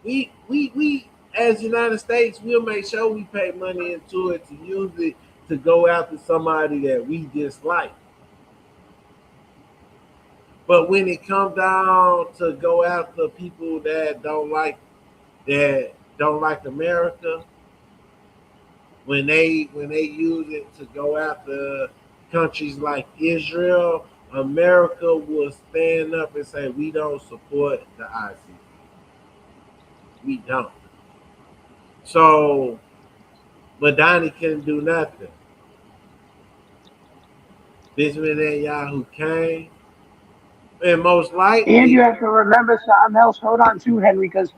We as United States, we'll make sure we pay money into it to use it to go after somebody that we dislike. But when it comes down to go after people that don't like America, when they use it to go after countries like Israel, America will stand up and say we don't support the ICC. We don't. So Madani couldn't do nothing. Benjamin Netanyahu came, and most likely. And you have to remember something else. Hold on too, Henry, because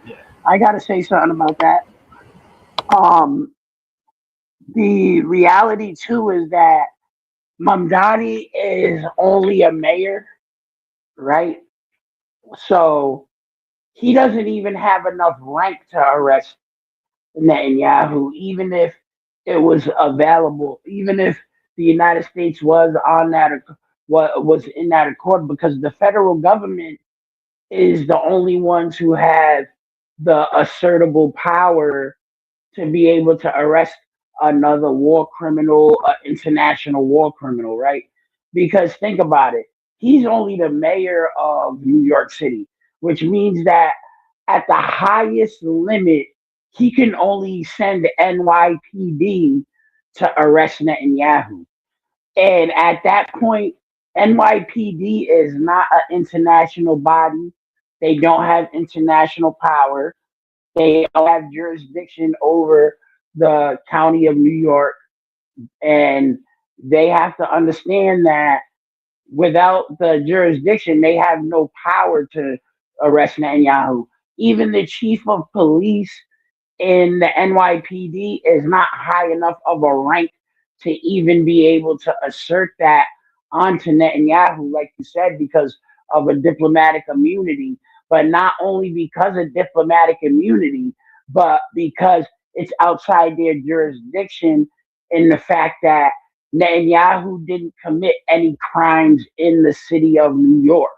I got to say something about that. The reality too is that Mamdani is only a mayor, right? So he doesn't even have enough rank to arrest Netanyahu, even if it was available, even if the United States was on that, what was in that accord, because the federal government is the only ones who have the assertable power to be able to arrest another war criminal, international war criminal, right? Because think about it, he's only the mayor of New York City, which means that at the highest limit, he can only send NYPD to arrest Netanyahu. And at that point, NYPD is not an international body. They don't have international power. They don't have jurisdiction over the county of New York. And they have to understand that without the jurisdiction, they have no power to arrest Netanyahu. Even the chief of police in the NYPD is not high enough of a rank to even be able to assert that onto Netanyahu, like you said, because of a diplomatic immunity. But not only because of diplomatic immunity, but because it's outside their jurisdiction in the fact that Netanyahu didn't commit any crimes in the city of New York.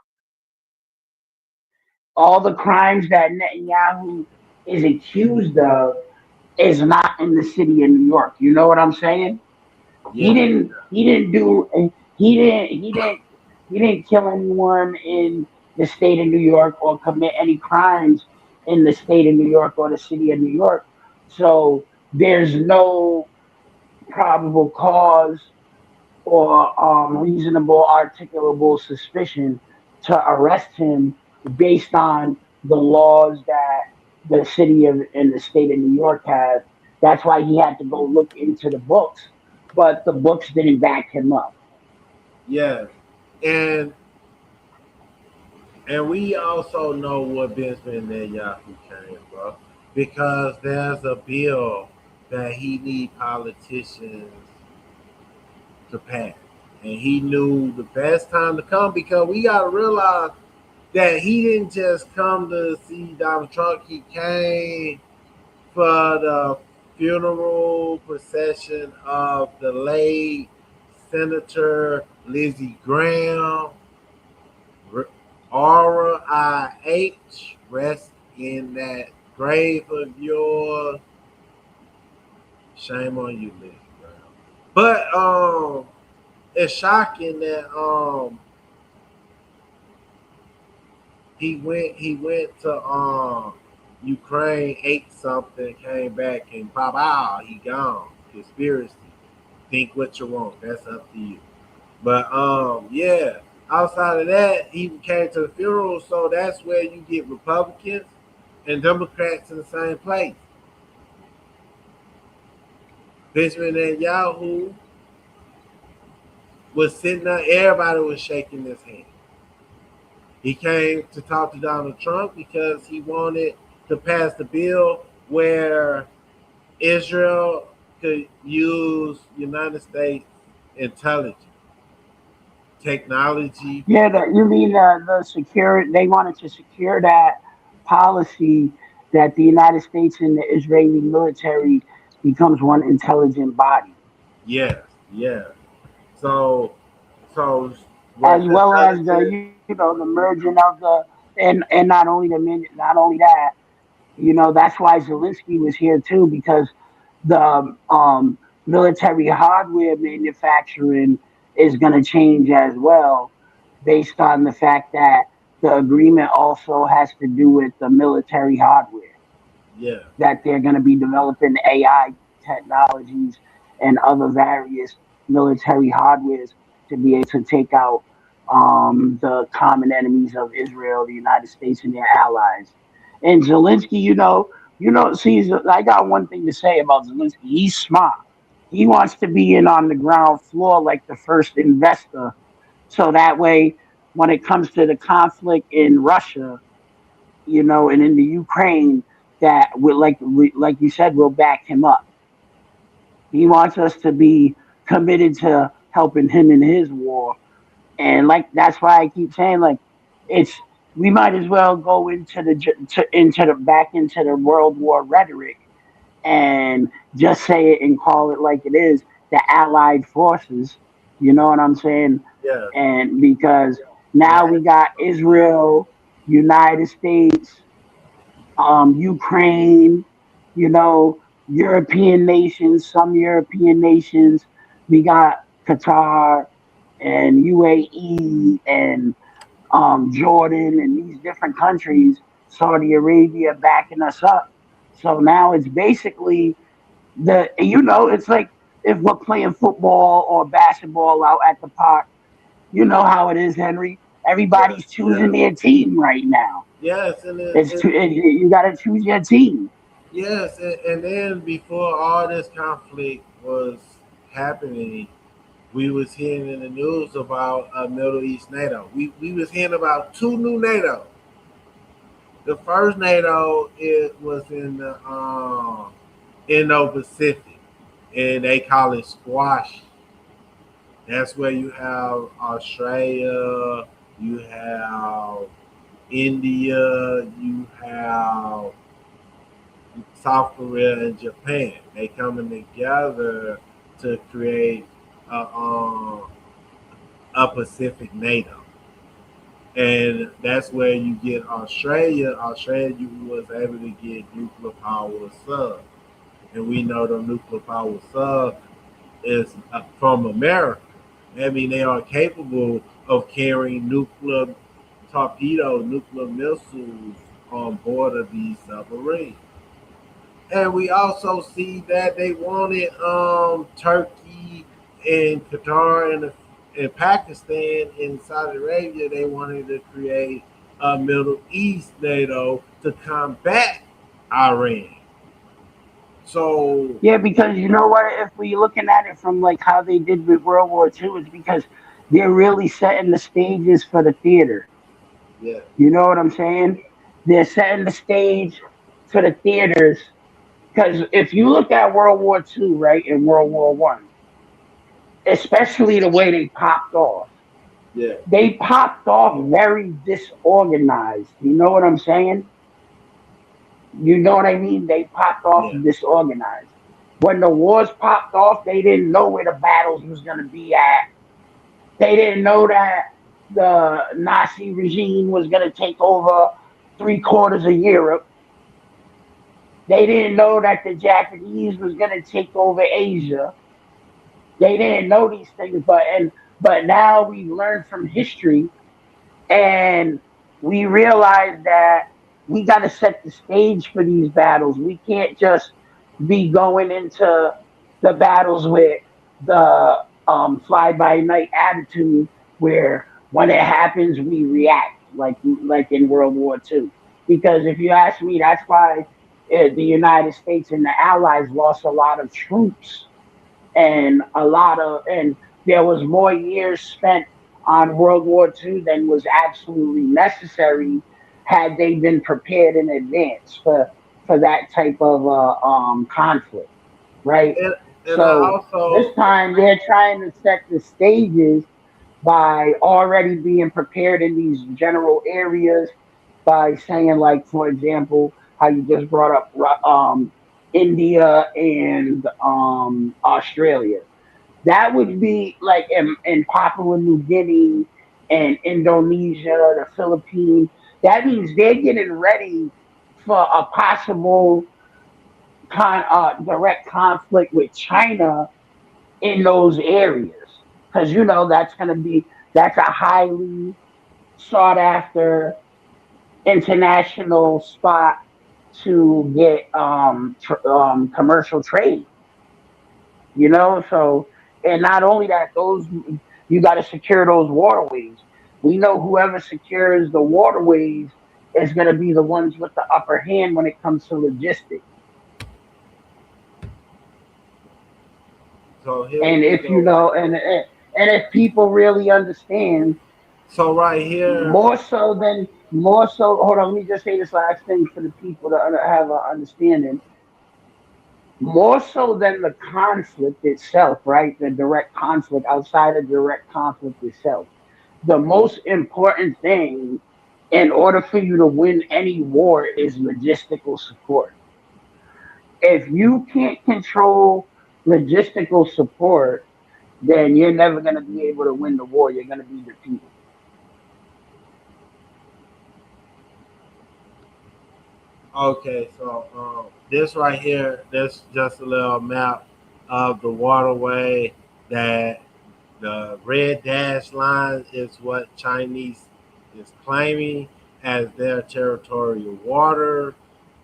All the crimes that Netanyahu is accused of is not in the city of New York. You know what I'm saying? Yeah. He didn't kill anyone in the state of New York or commit any crimes in the state of New York or the city of New York. So there's no probable cause or reasonable articulable suspicion to arrest him based on the laws that the city of and the state of New York have. That's why he had to go look into the books but the books didn't back him up. Yes, and we also know what Benjamin Netanyahu came from because there's a bill that he need politicians to pass, and he knew the best time to come because we got to realize that he didn't just come to see Donald Trump. He came for the funeral procession of the late Senator Lizzie Graham. RIH, rest in that grave of yours. Shame on you, Lizzie Graham. But it's shocking that he went to Ukraine, ate something, came back, and pop out, he gone. Conspiracy. Think what you want. That's up to you. But yeah. Outside of that, he came to the funeral, so that's where you get Republicans and Democrats in the same place. Benjamin Netanyahu was sitting there, everybody was shaking his hand. He came to talk to Donald Trump because he wanted to pass the bill where Israel could use United States intelligence, technology. Yeah, you mean the secure? They wanted to secure that policy that the United States and the Israeli military becomes one intelligent body, Yes, yes. So, so as what the well as the intelligence? the merging of the and not only that, that's why Zelensky was here too, because the military hardware manufacturing is going to change as well, based on the fact that the agreement also has to do with the military hardware, Yeah, that they're going to be developing AI technologies and other various military hardwares to be able to take out the common enemies of Israel, the United States, and their allies. And Zelensky, see, I got one thing to say about Zelensky. He's smart. He wants to be in on the ground floor like the first investor, so that way, when it comes to the conflict in Russia, and in the Ukraine, that will, like you said, will back him up. He wants us to be committed to helping him in his war, and like that's why I keep saying, like, it's we might as well go into into the World War rhetoric and just say it and call it like it is, the Allied forces. You know what I'm saying? yeah. And because now The we got Israel, United States, Ukraine, European nations, some European nations. We got Qatar and UAE and Jordan and these different countries, Saudi Arabia backing us up. So now it's basically it's like if we're playing football or basketball out at the park. You know how it is, Henry. yes, Everybody's choosing yes, their team right now. yes, and You got to choose your team. yes, and then before all this conflict was happening, we was hearing in the news about Middle East NATO. We was hearing about two new NATO. The first NATO it was in the Indo-Pacific, and they call it squash. That's where you have Australia, you have India, you have South Korea and Japan. They coming together to create a Pacific NATO. And that's where you get Australia. Australia you was able to get nuclear power sub. And we know the nuclear power sub is from America. I mean, they are capable of carrying nuclear torpedoes, nuclear missiles on board of these submarines. And we also see that they wanted Turkey and Qatar and Pakistan and Saudi Arabia. They wanted to create a Middle East NATO to combat Iran. So Yeah, because you know what? If we looking at it from like how they did with World War II, it's because they're really setting the stages for the theater. yeah, You know what I'm saying? They're setting the stage for the theaters. Because if you look at World War II, right, and World War One, especially the way yeah, they popped off very disorganized. You know what I'm saying? You know what I mean? They popped off yeah. disorganized. When the wars popped off, they didn't know where the battles was gonna be at. They didn't know that the Nazi regime was gonna take over 3/4 of Europe. They didn't know that the Japanese was gonna take over Asia. They didn't know these things, but now we learn from history and we realize that we got to set the stage for these battles. We can't just be going into the battles with the fly by night attitude, where when it happens we react like in World War II. Because if you ask me, that's why the United States and the Allies lost a lot of troops and there was more years spent on World War II than was absolutely necessary had they been prepared in advance for that type of conflict, right? And I So this also time they're trying to set the stages by already being prepared in these general areas by saying, like, for example, how you just brought up India and Australia. That would be like in Papua New Guinea and Indonesia, the Philippines. That means they're getting ready for a possible direct conflict with China in those areas. Because you know that's a highly sought after international spot to get commercial trade. You know, so and not only that, those you got to secure those waterways. We know whoever secures the waterways is going to be the ones with the upper hand when it comes to logistics. so here And we if you go. know, and if people really understand So right here, more so. Hold on, let me just say this last thing for the people to have an understanding. More so than the conflict itself, right? The direct conflict outside of direct conflict itself. The most important thing in order for you to win any war is logistical support. If you can't control logistical support, then you're never going to be able to win the war. You're going to be defeated. okay, so this right here, this just a little map of the waterway that the red dash line is what Chinese is claiming as their territorial water,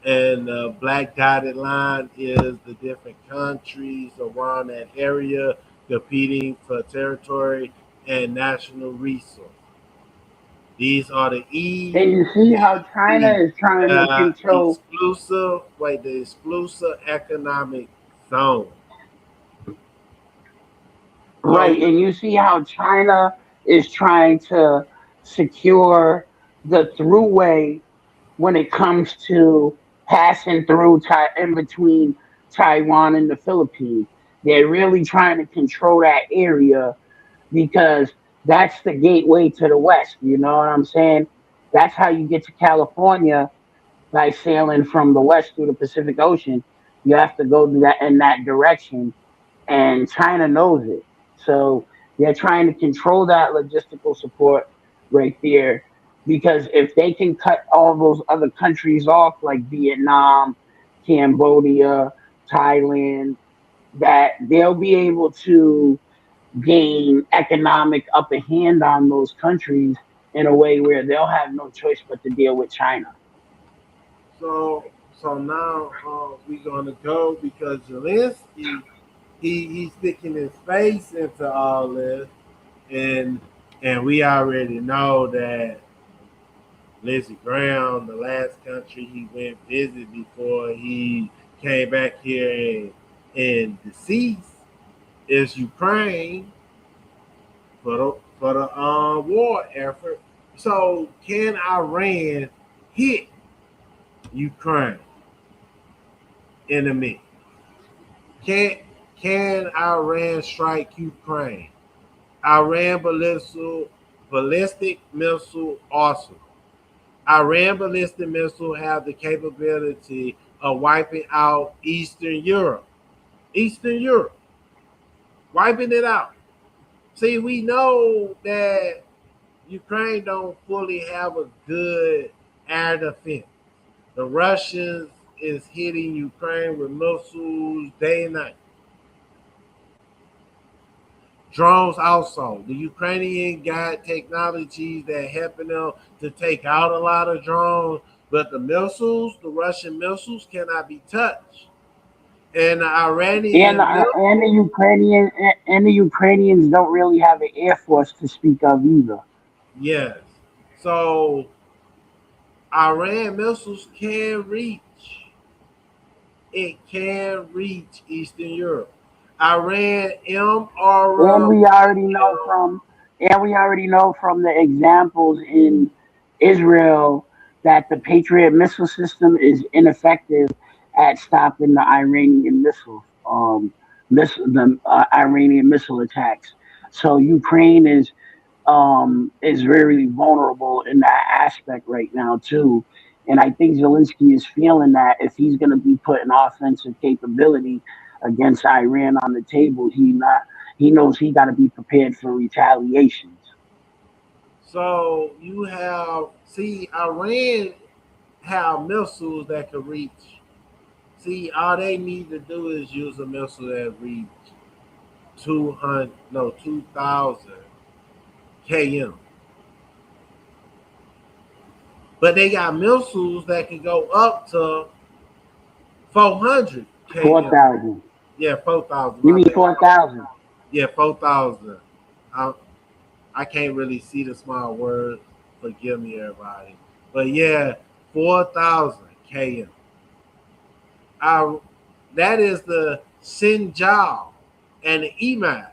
and the black dotted line is the different countries around that area competing for territory and national resource. These are the And you see how China is trying to control, the exclusive economic zone. right? So And you see how China is trying to secure the throughway when it comes to passing through in between Taiwan and the Philippines. They're really trying to control that area because that's the gateway to the West. You know what I'm saying? That's how you get to California by sailing from the West through the Pacific Ocean. You have to go that in that direction, and China knows it. So they're trying to control that logistical support right there because if they can cut all those other countries off, like Vietnam, Cambodia, Thailand, that they'll be able to gain economic upper hand on those countries in a way where they'll have no choice but to deal with China. so so now we're gonna go because Zelensky he's sticking his face into all this, and we already know that Lindsey Graham, the last country he went visit before he came back here and deceased is Ukraine for the war effort. So can Iran hit Ukraine in the mix? Can can Iran strike Ukraine? Iran ballistic missile arsenal. Iran ballistic missile have the capability of wiping out Eastern Europe. Eastern Europe, wiping it out. See, we know that Ukraine don't fully have a good air defense. The Russians is hitting Ukraine with missiles day and night. Drones also. The Ukrainian got technologies that helping them to take out a lot of drones, but the missiles, the Russian missiles, cannot be touched. And the And Iranian the, and the missiles, Ukrainian and the Ukrainians don't really have an air force to speak of either. yes. So Iran missiles can reach. It can reach Eastern Europe. Iran And MRM. we already know from and we already know from the examples in Israel that the Patriot missile system is ineffective at stopping the Iranian Iranian missile attacks. So Ukraine is very vulnerable in that aspect right now too. And I think Zelensky is feeling that if he's going to be putting offensive capability against Iran on the table, he knows he got to be prepared for retaliations. So you have see Iran have missiles that can reach. See, all they need to do is use a missile that reach 200, no 2,000 km. But they got missiles that can go up to 400 Four km. thousand. Yeah, 4,000. You My mean bad. 4,000? Yeah, 4,000. I, I can't really see the small words. Forgive me, everybody. But yeah, 4,000 km. I, that is the Sinjar and the Emad.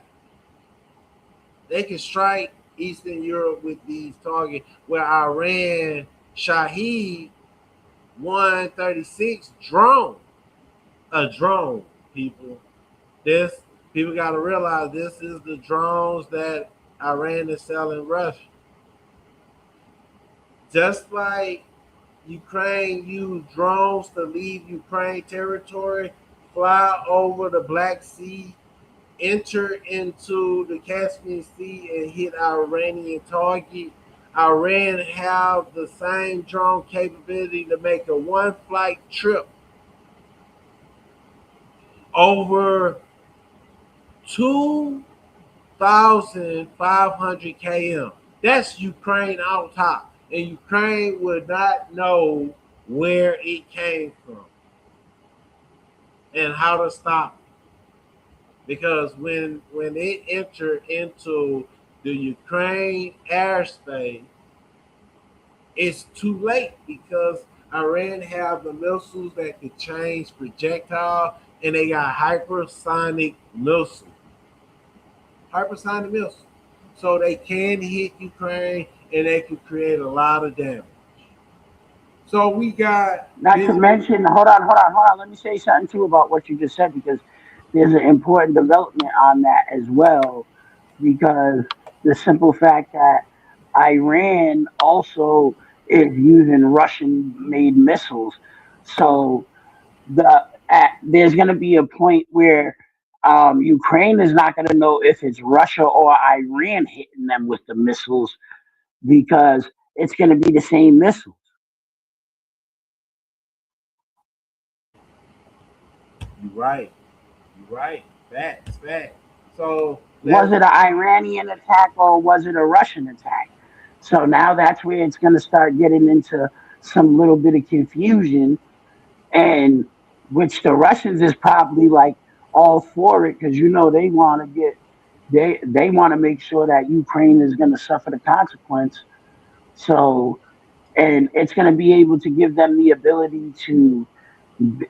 They can strike Eastern Europe with these targets where Iran Shahid 136 drone. A drone, people. This people gotta realize this is the drones that Iran is selling Russia. Just like Ukraine used drones to leave Ukraine territory, fly over the Black Sea, enter into the Caspian Sea and hit Iranian target. Iran have the same drone capability to make a one flight trip over 2,500 km. That's Ukraine out top. And Ukraine would not know where it came from and how to stop it. Because when it entered into the Ukraine airspace, it's too late because Iran have the missiles that can change projectile and they got hypersonic missiles. So they can hit Ukraine and they can create a lot of damage. So we got Not to this. mention, hold on. Let me say something too about what you just said because there's an important development on that as well. Because the simple fact that Iran also is using Russian-made missiles, so there's going to be a point where Ukraine is not going to know if it's Russia or Iran hitting them with the missiles because it's going to be the same missiles. You're right. You're right. Facts. Facts. So Was let's it an Iranian attack or was it a Russian attack? So now that's where it's going to start getting into some little bit of confusion, and which the Russians is probably like all for it because they want to they want to make sure that Ukraine is going to suffer the consequence. So and it's going to be able to give them the ability to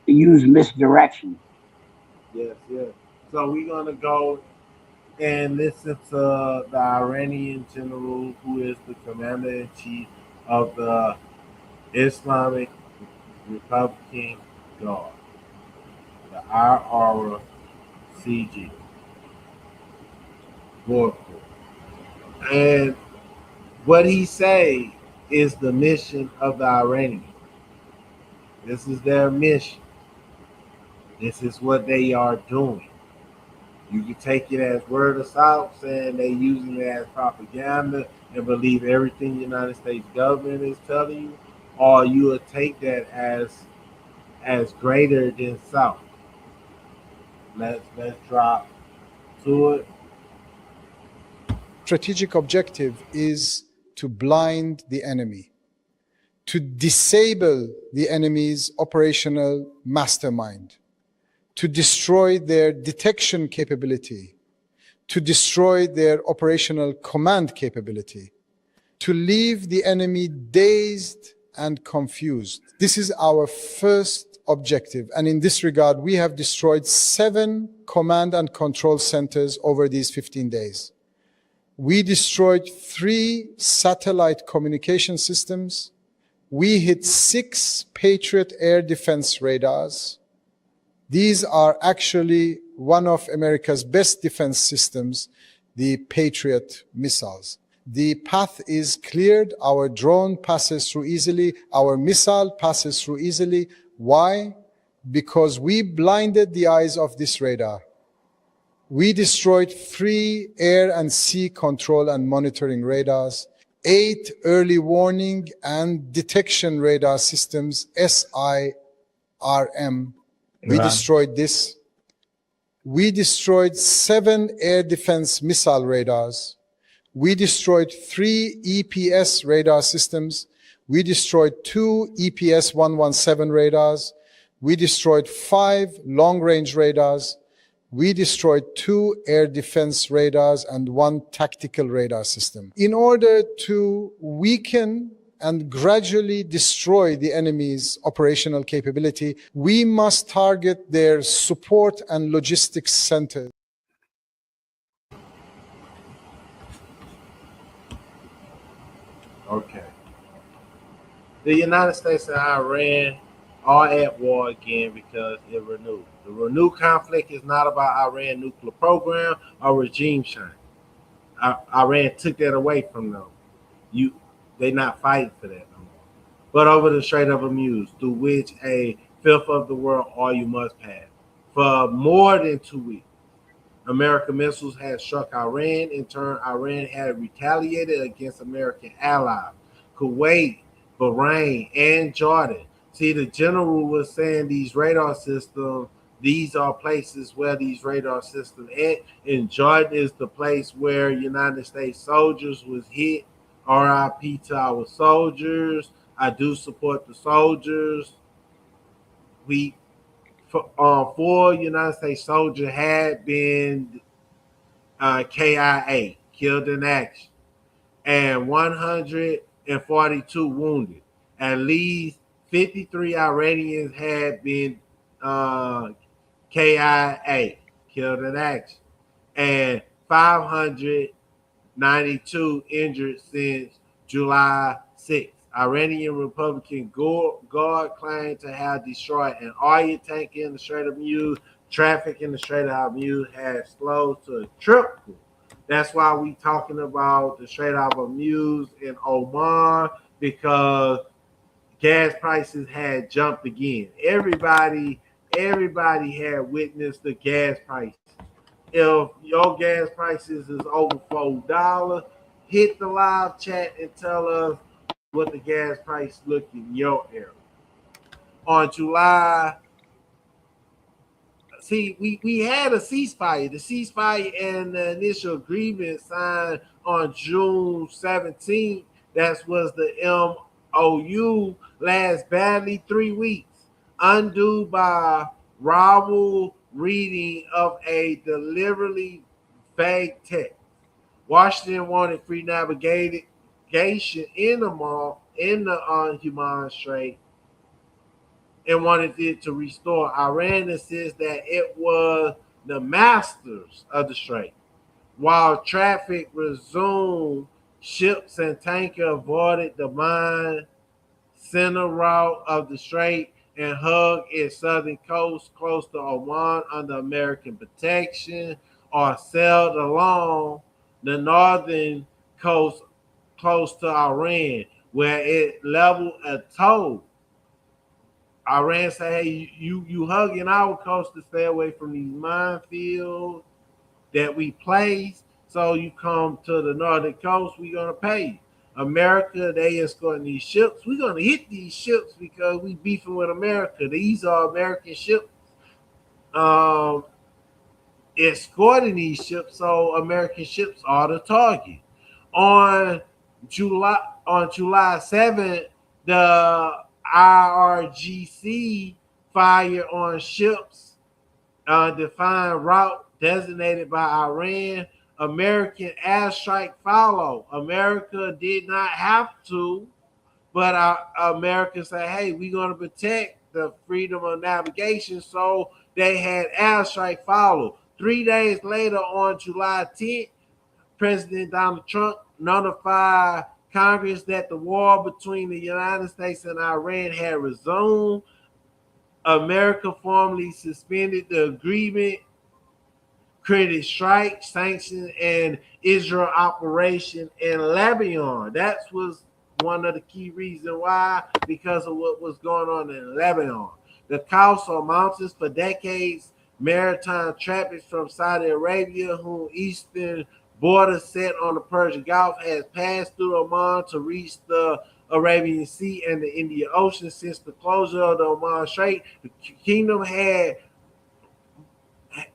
use misdirection. Yes, yes. So we're gonna go and listen to the Iranian general who is the commander in chief of the Islamic Republican Guard, the IRCG, War Corps. And what he say is the mission of the Iranians. This is their mission. This is what they are doing. You can take it as word of south, saying they using it as propaganda and believe everything the United States government is telling you, or you will take that as greater than South. Let's drop to it. Strategic objective is to blind the enemy, to disable the enemy's operational mastermind, to destroy their detection capability, to destroy their operational command capability, to leave the enemy dazed and confused. This is our first objective. And in this regard, we have destroyed 7 command and control centers over these 15 days. We destroyed 3 satellite communication systems. We hit 6 Patriot air defense radars. These are actually one of America's best defense systems, the Patriot missiles. The path is cleared. Our drone passes through easily. Our missile passes through easily. Why? Because we blinded the eyes of this radar. We destroyed 3 air and sea control and monitoring radars, 8 early warning and detection radar systems, SIRM. We destroyed this. We destroyed 7 air defense missile radars. We destroyed 3 EPS radar systems. We destroyed 2 EPS 117 radars. We destroyed 5 long-range radars. We destroyed 2 air defense radars and 1 tactical radar system. In order to weaken and gradually destroy the enemy's operational capability, we must target their support and logistics centers. Okay. The United States and Iran are at war again because it renewed. The renewed conflict is not about Iran nuclear program or regime change. Iran took that away from them. They not fighting for that no more. But over the Strait of Hormuz, through which a fifth of the world oil must pass. For more than 2 weeks, American missiles had struck Iran. In turn, Iran had retaliated against American allies, Kuwait, Bahrain, and Jordan. See, the general was saying these radar systems, these are places where these radar systems and Jordan is the place where United States soldiers was hit. RIP to our soldiers. I do support the soldiers. We 4 United States soldiers had been KIA, killed in action, and 142 wounded. At least 53 Iranians had been KIA, killed in action, and 592 injured since July 6th. Iranian Republican Guard claimed to have destroyed an oil tank in the Strait of Hormuz. Traffic in the Strait of Hormuz has slowed to a triple. That's why we talking about the Strait of Hormuz in Oman, because gas prices had jumped again. Everybody had witnessed the gas prices. If your gas prices is over $4, hit the live chat and tell us what the gas price look in your area. On July, we had a ceasefire. The ceasefire and the initial agreement signed on June 17th. That was the MOU. Last barely 3 weeks. Undue by rival reading of a deliberately vague text. Washington wanted free navigation in the Human Strait. and wanted it to restore. Iran insists that it was the masters of the strait. While traffic resumed, ships and tankers avoided the mine center route of the strait and hugged its southern coast close to Oman under American protection, or sailed along the northern coast close to Iran, where it leveled a tow. Iran said, "Hey, you hugging our coast to stay away from these minefields that we place. So you come to the northern coast, we're gonna pay you." America, they escorting these ships. We're gonna hit these ships because we beefing with America. These are American ships um, escorting these ships, so American ships are the target. On July on July 7th, the IRGC fired on ships defined route designated by Iran. American airstrike followed. America did not have to, but America said, "Hey, we're going to protect the freedom of navigation." So they had airstrike follow. 3 days later, on July 10th, President Donald Trump notified Congress that the war between the United States and Iran had resumed. America formally suspended the agreement, created strike, sanctions, and Israel operation in Lebanon. That was one of the key reasons why, because of what was going on in Lebanon. The cost of mountains for decades, maritime traffic from Saudi Arabia, whose eastern border set on the Persian Gulf, has passed through Oman to reach the Arabian Sea and the Indian Ocean. Since the closure of the Oman Strait, the kingdom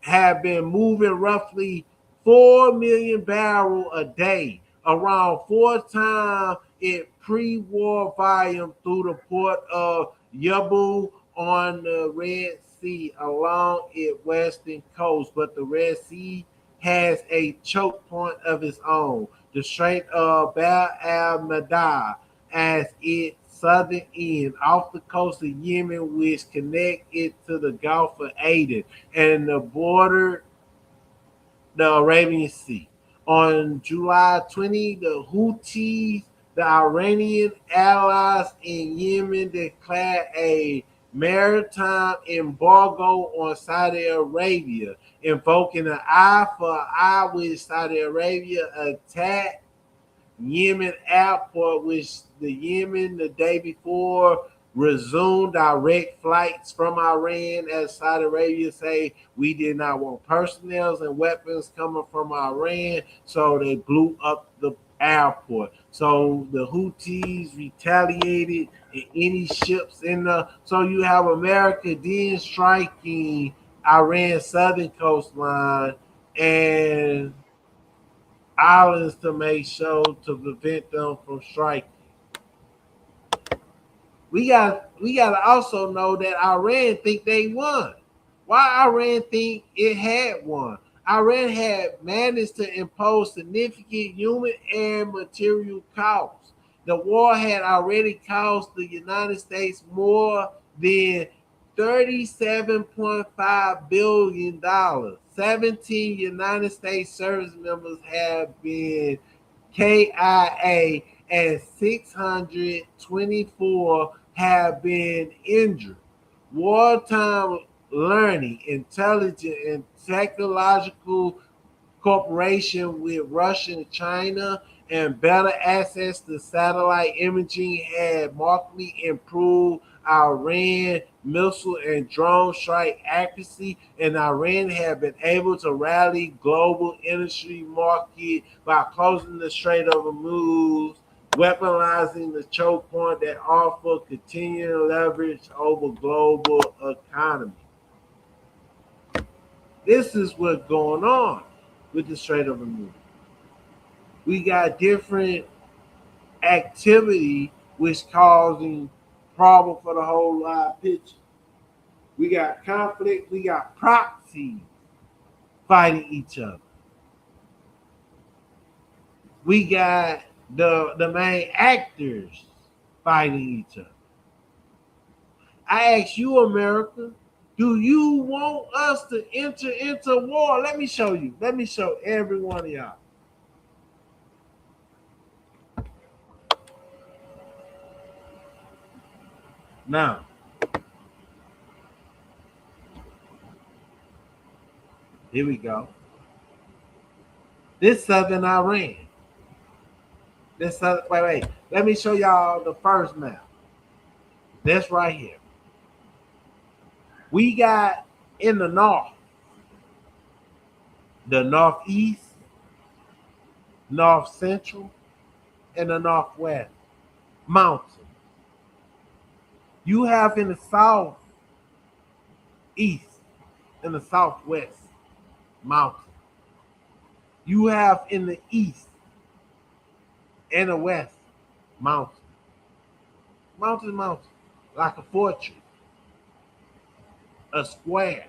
have been moving roughly 4 million barrels a day, around 4 times its pre-war volume, through the port of Yabu on the Red Sea along its western coast. But the Red Sea has a choke point of its own, the Strait of Bab al-Mandab, as its southern end, off the coast of Yemen, which connect it to the Gulf of Aden and the border the Arabian Sea. On July 20, the Houthis, the Iranian allies in Yemen, declared a maritime embargo on Saudi Arabia, invoking an eye for an eye, with Saudi Arabia attacked Yemen airport, which the Yemen the day before resumed direct flights from Iran, as Saudi Arabia say we did not want personnel and weapons coming from Iran, so they blew up the airport. So the Houthis retaliated, and any ships in the, so you have America then striking Iran's southern coastline and islands to make sure to prevent them from striking. We got to also know that Iran think they won. Why Iran think it had won? Iran had managed to impose significant human and material costs. The war had already cost the United States more than $37.5 billion. 17 United States service members have been KIA and 624 have been injured. Wartime learning, intelligence, and technological cooperation with Russia and China, and better access to satellite imaging had markedly improved Iran missile and drone strike accuracy, and Iran have been able to rally global industry market by closing the Strait of Hormuz, weaponizing the choke point that offer continuing leverage over global economy. This is what's going on with the Strait of Hormuz. We got different activity which causing problem for the whole live picture. We got conflict, we got proxies fighting each other. We got the main actors fighting each other. I ask you, America, do you want us to enter into war? Let me show you. Let me show every one of y'all. Now, here we go. This southern Iran. Wait. Let me show y'all the first map. This right here. We got in the north, the northeast, north central, and the northwest mountains. You have in the south east and the southwest mountains. You have in the east and the west mountains. Mountains, like a fortress, a square.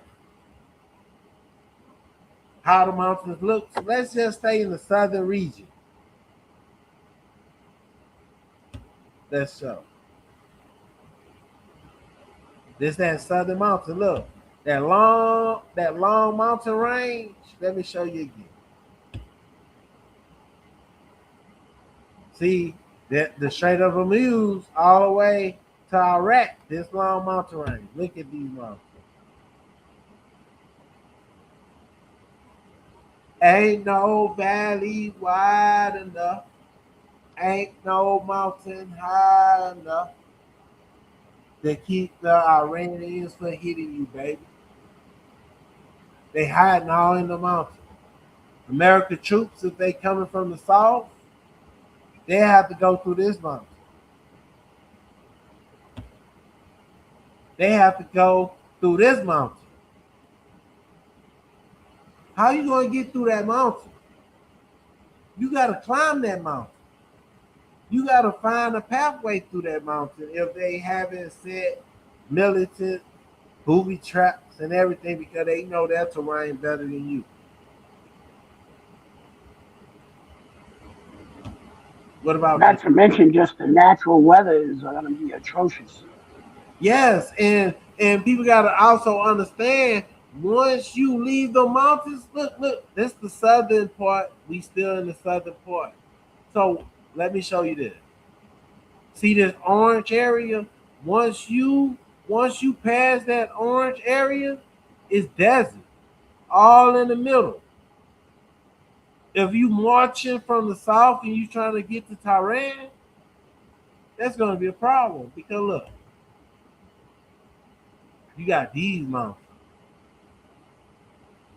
How the mountains look. So let's just stay in the southern region. Let's show. This that southern mountain. Look, that long mountain range. Let me show you again. See that the Strait of Hormuz all the way to Iraq. This long mountain range. Look at these mountains. Ain't no valley wide enough. Ain't no mountain high enough to keep the Iranians from hitting you, baby. They hiding all in the mountains. American troops, if they coming from the south, they have to go through this mountain. They have to go through this mountain. How you going to get through that mountain? You got to climb that mountain. You got to find a pathway through that mountain if they haven't set militant booby traps and everything, because they know that terrain better than you. What about not to mention just the natural weather is going to be atrocious. Yes, and people got to also understand, once you leave the mountains, look, this is the southern part. We still in the southern part. So let me show you this. See this orange area? Once you pass that orange area, it's desert, all in the middle. If you marching from the south and you trying to get to Tehran, that's going to be a problem, because look, you got these mountains.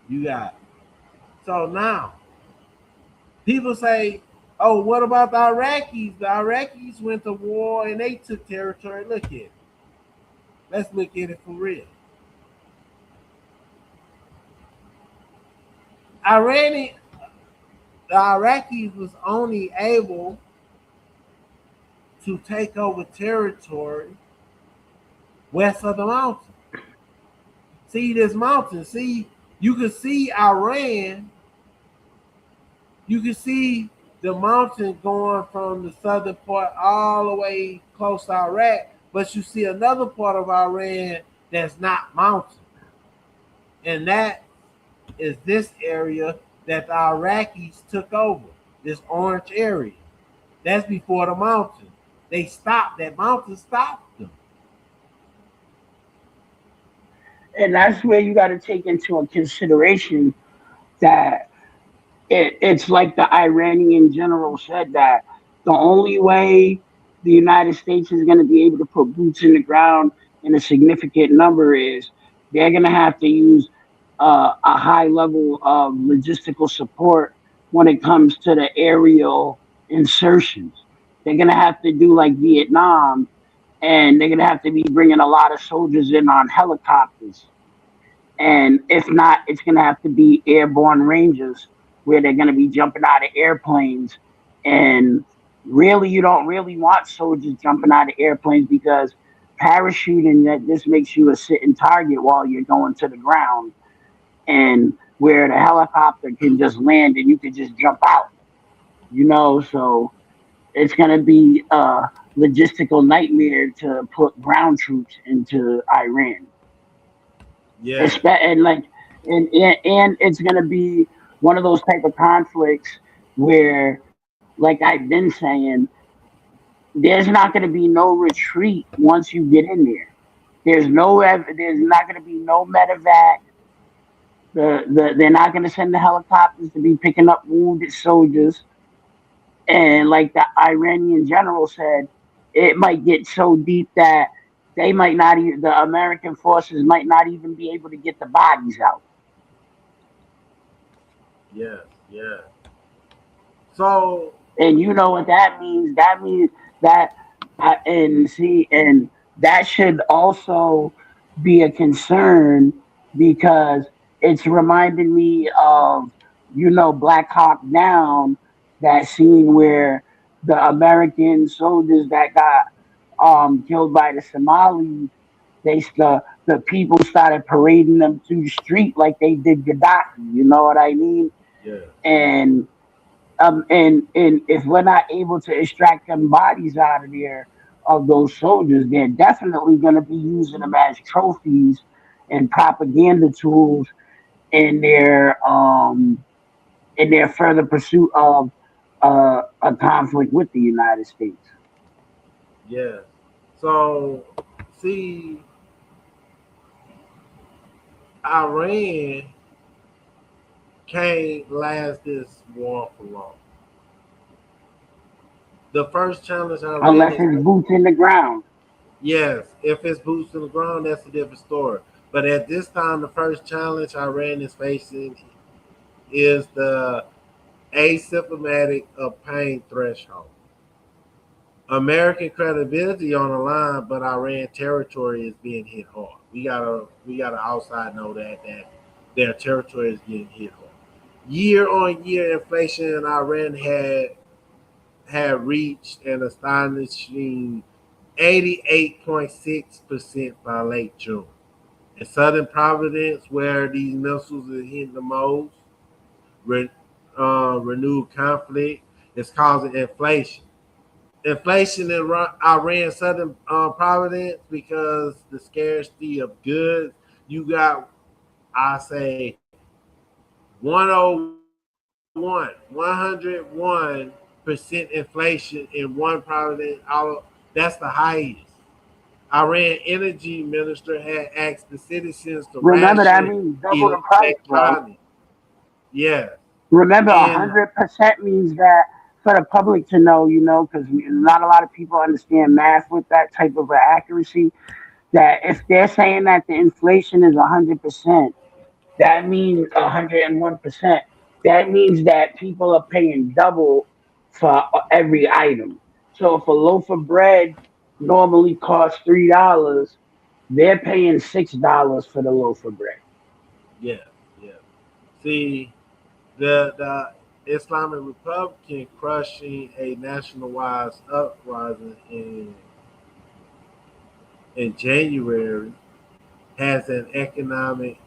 You got. So now, people say, oh, what about the Iraqis? The Iraqis went to war and they took territory. Look at it. Let's look at it for real. The Iraqis was only able to take over territory west of the mountain. See this mountain. See, you can see Iran. You can see the mountain going from the southern part all the way close to Iraq, but you see another part of Iran that's not mountain. And that is this area that the Iraqis took over, this orange area. That's before the mountain. They stopped, that mountain stopped them. And that's where you got to take into a consideration that it's like the Iranian general said, that the only way the United States is going to be able to put boots in the ground in a significant number is they're going to have to use a high level of logistical support when it comes to the aerial insertions. They're going to have to do like Vietnam, and they're going to have to be bringing a lot of soldiers in on helicopters. And if not, it's going to have to be airborne rangers where they're going to be jumping out of airplanes. And really, you don't really want soldiers jumping out of airplanes, because parachuting, that this makes you a sitting target while you're going to the ground, and where the helicopter can just land and you can just jump out, so it's going to be a logistical nightmare to put ground troops into Iran. Yeah. And like, and it's going to be one of those type of conflicts where, like I've been saying, there's not going to be no retreat once you get in there. There's not going to be no medevac. They're not going to send the helicopters to be picking up wounded soldiers. And like the Iranian general said, it might get so deep that they might not even, the American forces might not even be able to get the bodies out. Yeah. Yeah. So And you know what that means? That means that, and that should also be a concern because it's reminding me of, Black Hawk Down, that scene where the American soldiers that got killed by the Somalis, the people started parading them through the street like they did Gaddafi. You know what I mean? yeah. And and if we're not able to extract them bodies out of there of those soldiers, they're definitely going to be using them as trophies and propaganda tools in their further pursuit of a conflict with the United States. Yeah. So see, Iran can't last this war for long. The first challenge Iran Unless is, it's boots in the ground. yes, if it's boots on the ground, that's a different story. But at this time, the first challenge Iran is facing is the asymptomatic of pain threshold. American credibility on the line, but Iran territory is being hit hard. We gotta outside know that their territory is getting hit hard. Year on year inflation in Iran had reached an astonishing 88.6% by late June. In southern Providence, where these missiles are hitting the most, renewed conflict is causing inflation. Inflation in Iran, southern Providence, because the scarcity of goods. You got, I say, 101% inflation in one Providence. That's the highest. Iran energy minister had asked the citizens to Remember that ration means double the price, bro. electronics. Yeah, Remember, and 100% means that for the public to know, because not a lot of people understand math with that type of accuracy. That if they're saying that the inflation is 100%, that means 101%. That means that people are paying double for every item. So if a loaf of bread normally costs $3, they're paying $6 for the loaf of bread. yeah, yeah. See, the Islamic Republic crushing a nationwide uprising in January has an economic.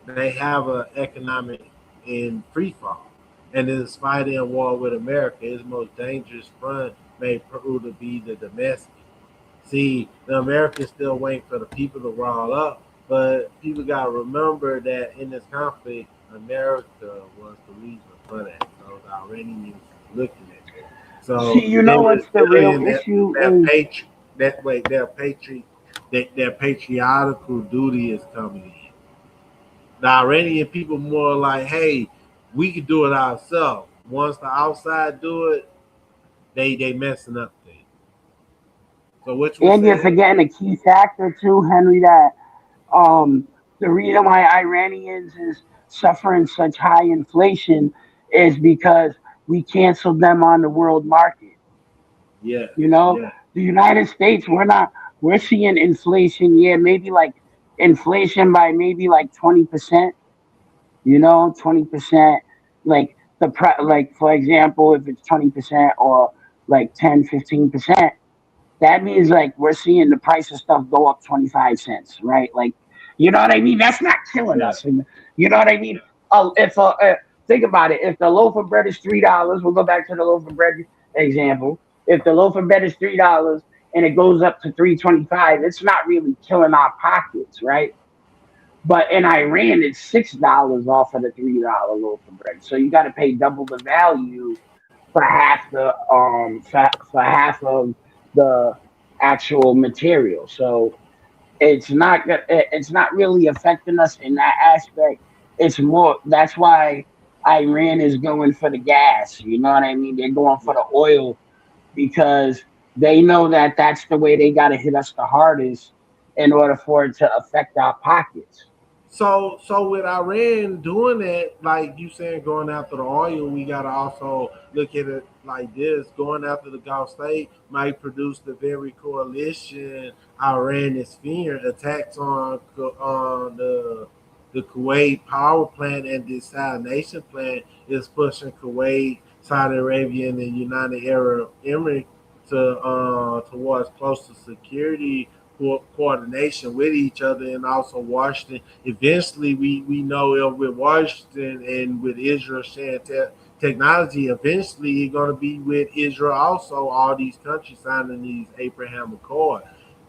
They have an economic in free fall, and is fighting a war with America. Its most dangerous front may prove to be the domestic. See, the Americans still waiting for the people to roll up, but people got to remember that in this conflict, America was the reason for that. So the Iranians looking at it. So See, you they know were what's the real feeling that issue their is patri- that way their patriotical duty is coming in. The Iranian people more like, hey, we can do it ourselves. Once the outside do it, they messing up things. So what you were and you're saying? forgetting a key factor too, Henry, that um the reason why Iranians is suffering such high inflation is because we canceled them on the world market. Yes, You know, yes, the United States, we're seeing inflation, yeah, maybe like inflation by maybe like 20%, 20%, like like for example, if it's 20% or like 10, 15%, that means like we're seeing the price of stuff go up 25 cents, right? Like, you know what I mean? That's not killing yeah, us. And you know what I mean? If think about it, if the loaf of bread is $3, we'll go back to the loaf of bread. example, if the loaf of bread is $3 and it goes up to 3.25, it's not really killing our pockets, right? But in Iran, it's $6 off of the $3 loaf of bread. So you got to pay double the value for half the for half of the actual material. So it's not really affecting us in that aspect. It's more that's why Iran is going for the gas. You know what I mean? They're going for the oil because they know that that's the way they got to hit us the hardest in order for it to affect our pockets. So with Iran doing that, like you saying, going after the oil, we gotta also look at it like this: going after the Gulf state might produce the very coalition Iran is fearing. Attacks on the Kuwait power plant and desalination plant is pushing Kuwait, Saudi Arabia, and the United Arab Emirates towards closer security coordination with each other, and also Washington. Eventually, we know with Washington and with Israel sharing technology, eventually it's going to be with Israel also, all these countries signing these Abraham Accord.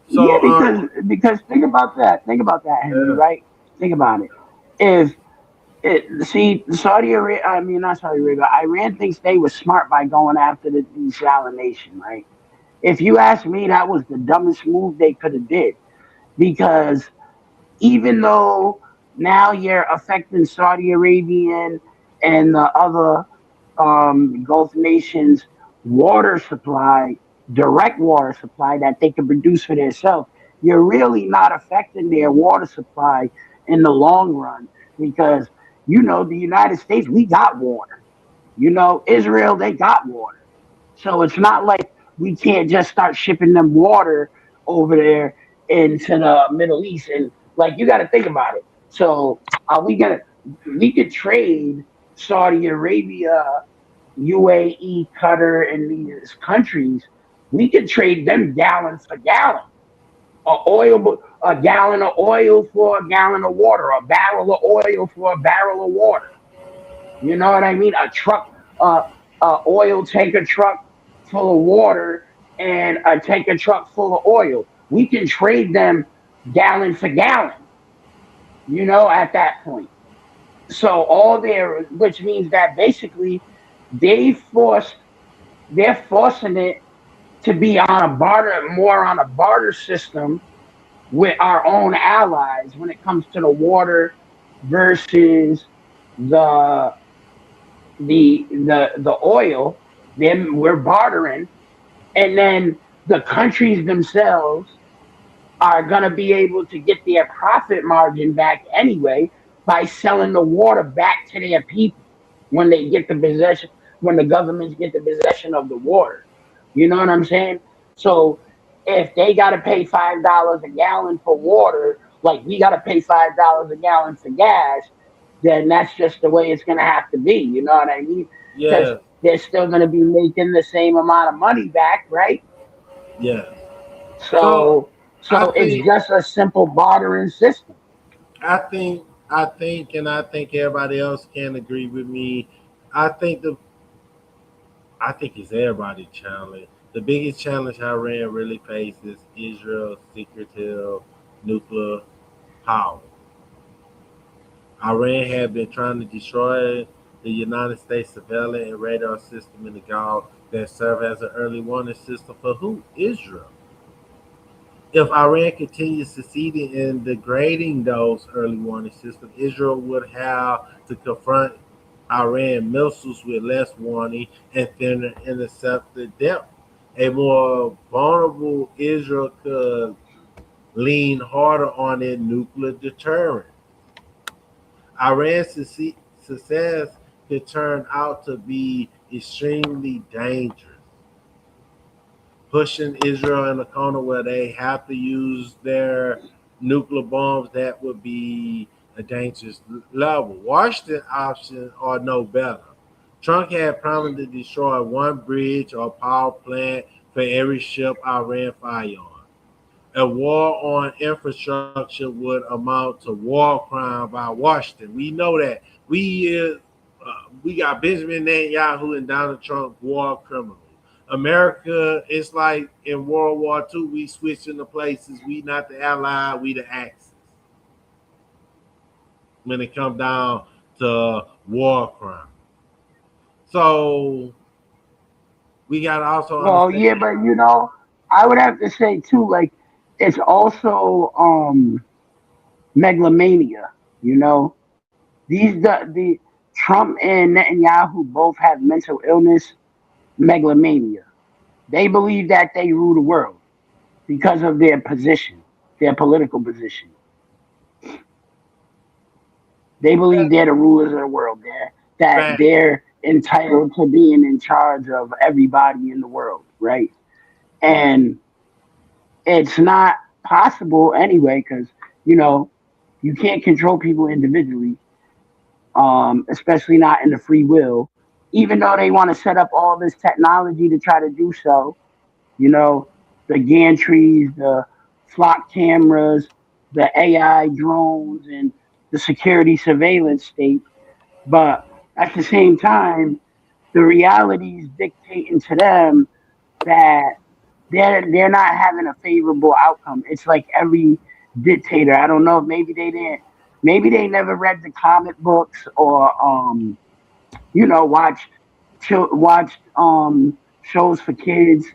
Yeah, So, because think about that. Think about that, Henry. yeah, Right? Think about it. If see Saudi Arabia, I mean not Saudi Arabia, Iran thinks they were smart by going after the desalination, right? If you ask me, that was the dumbest move they could have did because even though now you're affecting Saudi Arabian and the other Gulf nations' water supply, direct water supply that they can produce for themselves, you're really not affecting their water supply in the long run because the United States, we got water. Israel, they got water. So it's not like we can't just start shipping them water over there into the Middle East. And like you got to think about it. So are we gonna? We could trade Saudi Arabia, UAE, Qatar, and these countries. We could trade them gallon for gallon. A gallon of oil for a gallon of water. A barrel of oil for a barrel of water. You know what I mean? A oil tanker truck full of water and a tanker truck full of oil. We can trade them gallon for gallon, at that point. So which means that basically they forced, they're forcing it to be more on a barter system with our own allies when it comes to the water versus the the oil. Then we're bartering, and then the countries themselves are going to be able to get their profit margin back anyway by selling the water back to their people when they get the possession, when the governments get the possession of the water. You know what I'm saying? So if they got to pay $5 a gallon for water, like we got to pay $5 a gallon for gas, then that's just the way it's going to have to be. You know what I mean? Because yeah, they're still going to be making the same amount of money back, right? yeah. So So I it's think, just a simple bartering system. and I think everybody else can agree with me. I think the I think it's everybody's challenge. The biggest challenge Iran really faces Israel's secretive nuclear power. Iran had been trying to destroy the United States surveillance and radar system in the Gulf that served as an early warning system for who? Israel. If Iran continues succeeding in degrading those early warning systems, Israel would have to confront Iran missiles with less warning and thinner intercepted depth. A more vulnerable Israel could lean harder on its nuclear deterrent. Iran's success could turn out to be extremely dangerous, pushing Israel in a corner where they have to use their nuclear bombs. That would be a dangerous level. Washington options are no better. Trump had promised to destroy one bridge or power plant for every ship Iran fire on. A war on infrastructure would amount to war crime by Washington. We know that. We got Benjamin Netanyahu and Donald Trump war criminals. America, it's like in World War II, we switching the places. We not the ally, we the axis. When it come down to war crime. So we gotta also Well, understand. yeah, but I would have to say too, like it's also megalomania. You know, the Trump and Netanyahu both have mental illness, megalomania. They believe that they rule the world because of their position, their political position. They believe they're the rulers of the world. That Fact. they're entitled to being in charge of everybody in the world, right? And it's not possible anyway because you know you can't control people individually, especially not in the free will. Even though they want to set up all this technology to try to do so, you know, the gantries, the flock cameras, the AI drones, and the security surveillance state. But at the same time, the reality is dictating to them that they're not having a favorable outcome. It's like every dictator. I don't know. Maybe they didn't. Maybe they never read the comic books or watched shows for kids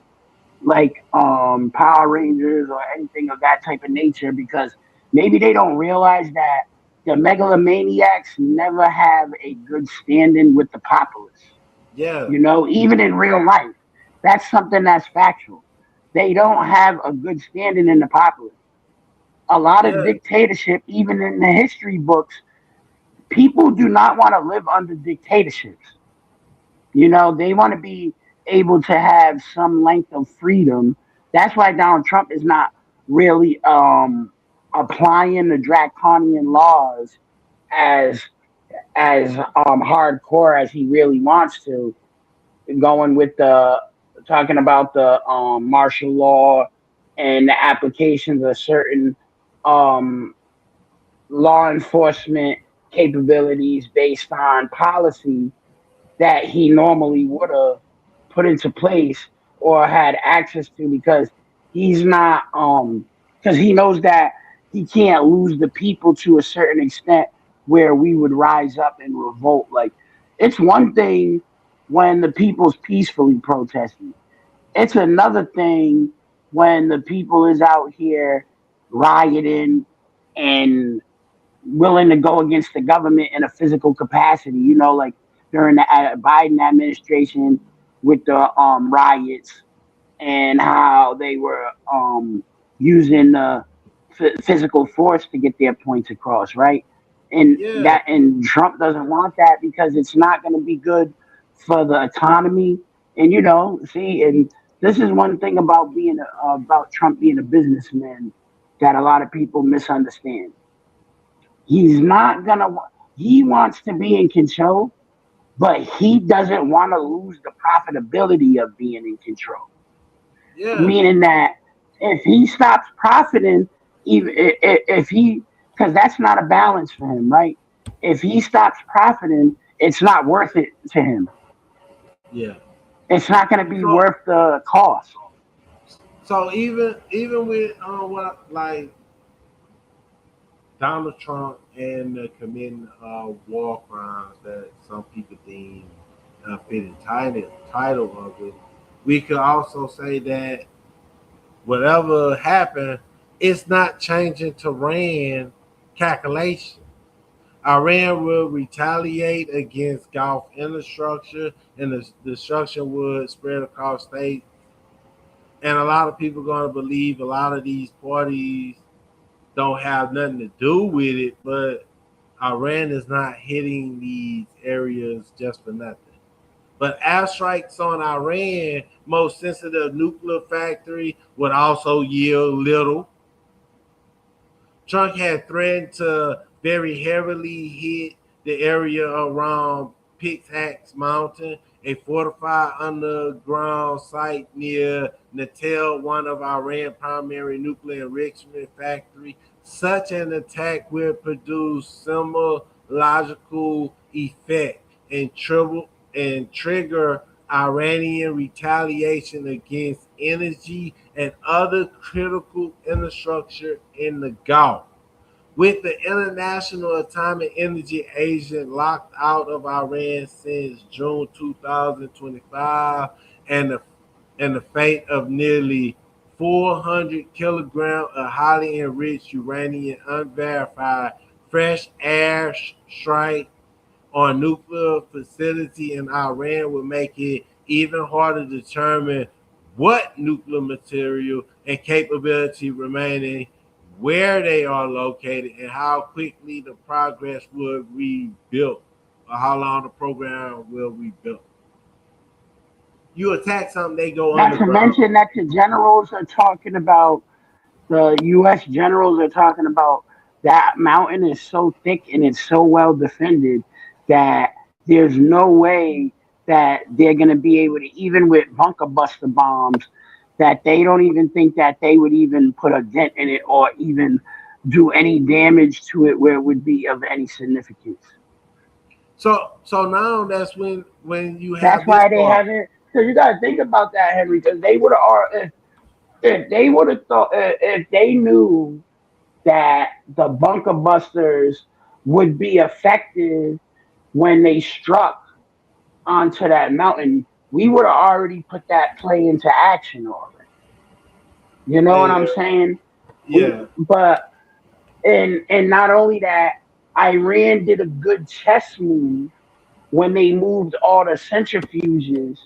like Power Rangers or anything of that type of nature because maybe they don't realize that the megalomaniacs never have a good standing with the populace. Yeah. Even in real life, that's something that's factual. They don't have a good standing in the populace. A lot of Yeah. dictatorship, even in the history books, people do not want to live under dictatorships. They want to be able to have some length of freedom. That's why Donald Trump is not really applying the draconian laws as hardcore as he really wants to, going with the talking about the martial law and the applications of certain um, law enforcement capabilities based on policy that he normally would have put into place or had access to because he's not because he knows that he can't lose the people to a certain extent where we would rise up and revolt. Like it's one thing when the people's peacefully protesting. It's another thing when the people is out here rioting and willing to go against the government in a physical capacity. Like during the Biden administration with the riots and how they were using physical force to get their points across, right? Yeah. And Trump doesn't want that because it's not going to be good for the economy. And see, and this is one thing about about Trump being a businessman that a lot of people misunderstand. He's not gonna. He wants to be in control, but he doesn't want to lose the profitability of being in control. Yeah. Meaning that if he stops profiting, even if he, because that's not a balance for him, right? If he stops profiting, it's not worth it to him. Yeah. It's not going to be So worth the cost. even with what like Donald Trump and the committing war crimes that some people deem fit title of it, we could also say that whatever happened, it's not changing Tehran calculation. Iran will retaliate against Gulf infrastructure, and the destruction would spread across states. And a lot of people are going to believe a lot of these parties don't have nothing to do with it, but Iran is not hitting these areas just for nothing. But airstrikes on Iran, most sensitive nuclear factory, would also yield little. Trump had threatened to very heavily hit the area around Pickaxe Mountain, a fortified underground site near Natal, one of Iran's primary nuclear enrichment factory. Such an attack will produce similar logical effect and trigger Iranian retaliation against energy and other critical infrastructure in the Gulf. With the International Atomic Energy Agency locked out of Iran since June 2025, and the fate of nearly 400 kilograms of highly enriched uranium unverified fresh air strike on nuclear facility in Iran would make it even harder to determine what nuclear material and capability remaining, where they are located, and how quickly the progress will rebuild, or how long the program will rebuild. You attack something, they go Not to underground. mention that the generals are talking about, the U.S. generals are talking about that mountain is so thick and it's so well defended that there's no way that they're going to be able to, even with bunker buster bombs, that they don't even think that they would even put a dent in it or even do any damage to it where it would be of any significance. So now that's when you have That's this why they part. haven't. Because you got to think about that, Henry. Because they would have, if they would have thought, if they knew that the bunker busters would be effective when they struck onto that mountain, we would have already put that play into action already. You know what I'm And saying? yeah, But and not only that, Iran did a good chess move when they moved all the centrifuges,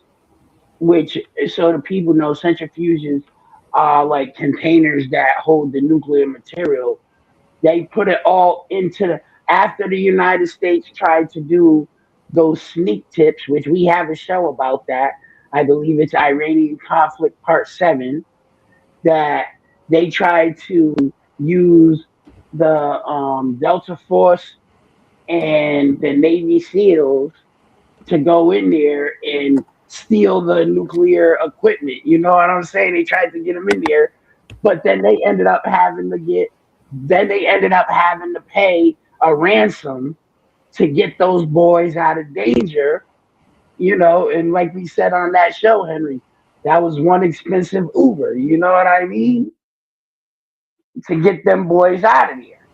which, so the people know, centrifuges are like containers that hold the nuclear material. They put it all into after the United States tried to do those sneak tips, which we have a show about that. I believe it's Iranian Conflict Part 7, that they tried to use the Delta Force and the Navy SEALs to go in there and steal the nuclear equipment. You know what I'm saying? They tried to get them in there, but then they ended up having to pay a ransom to get those boys out of danger. You know, and like we said on that show, Henry, that was one expensive Uber. You know what I mean? To get them boys out of there.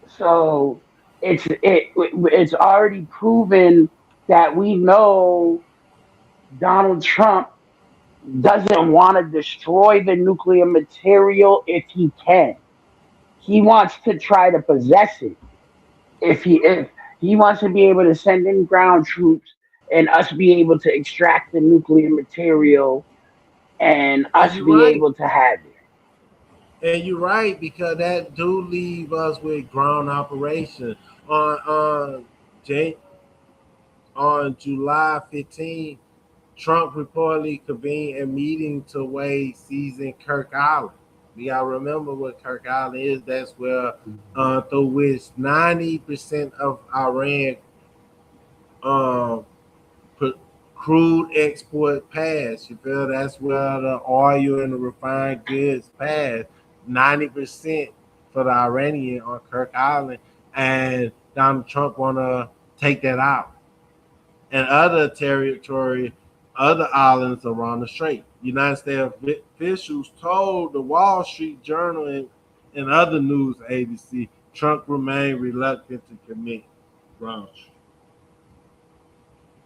So it's already proven that we know Donald Trump doesn't want to destroy the nuclear material if he can. He wants to try to possess it. If he wants to be able to send in ground troops and us be able to extract the nuclear material and and us you're be right. able to have it. And you're right, because that do leave us with ground operation on Jan- on July 15th. Trump reportedly convened a meeting to weigh seizing Kirk Island. We gotta remember what Kirk Island is. That's where through which 90% of Iran um, crude export pass. You feel that's where the oil and the refined goods pass. 90% for the Iranian on Kirk Island, and Donald Trump wanna take that out and other territory, other islands around the strait. United States officials told the Wall Street Journal and other news agencies Trump remained reluctant to commit ground.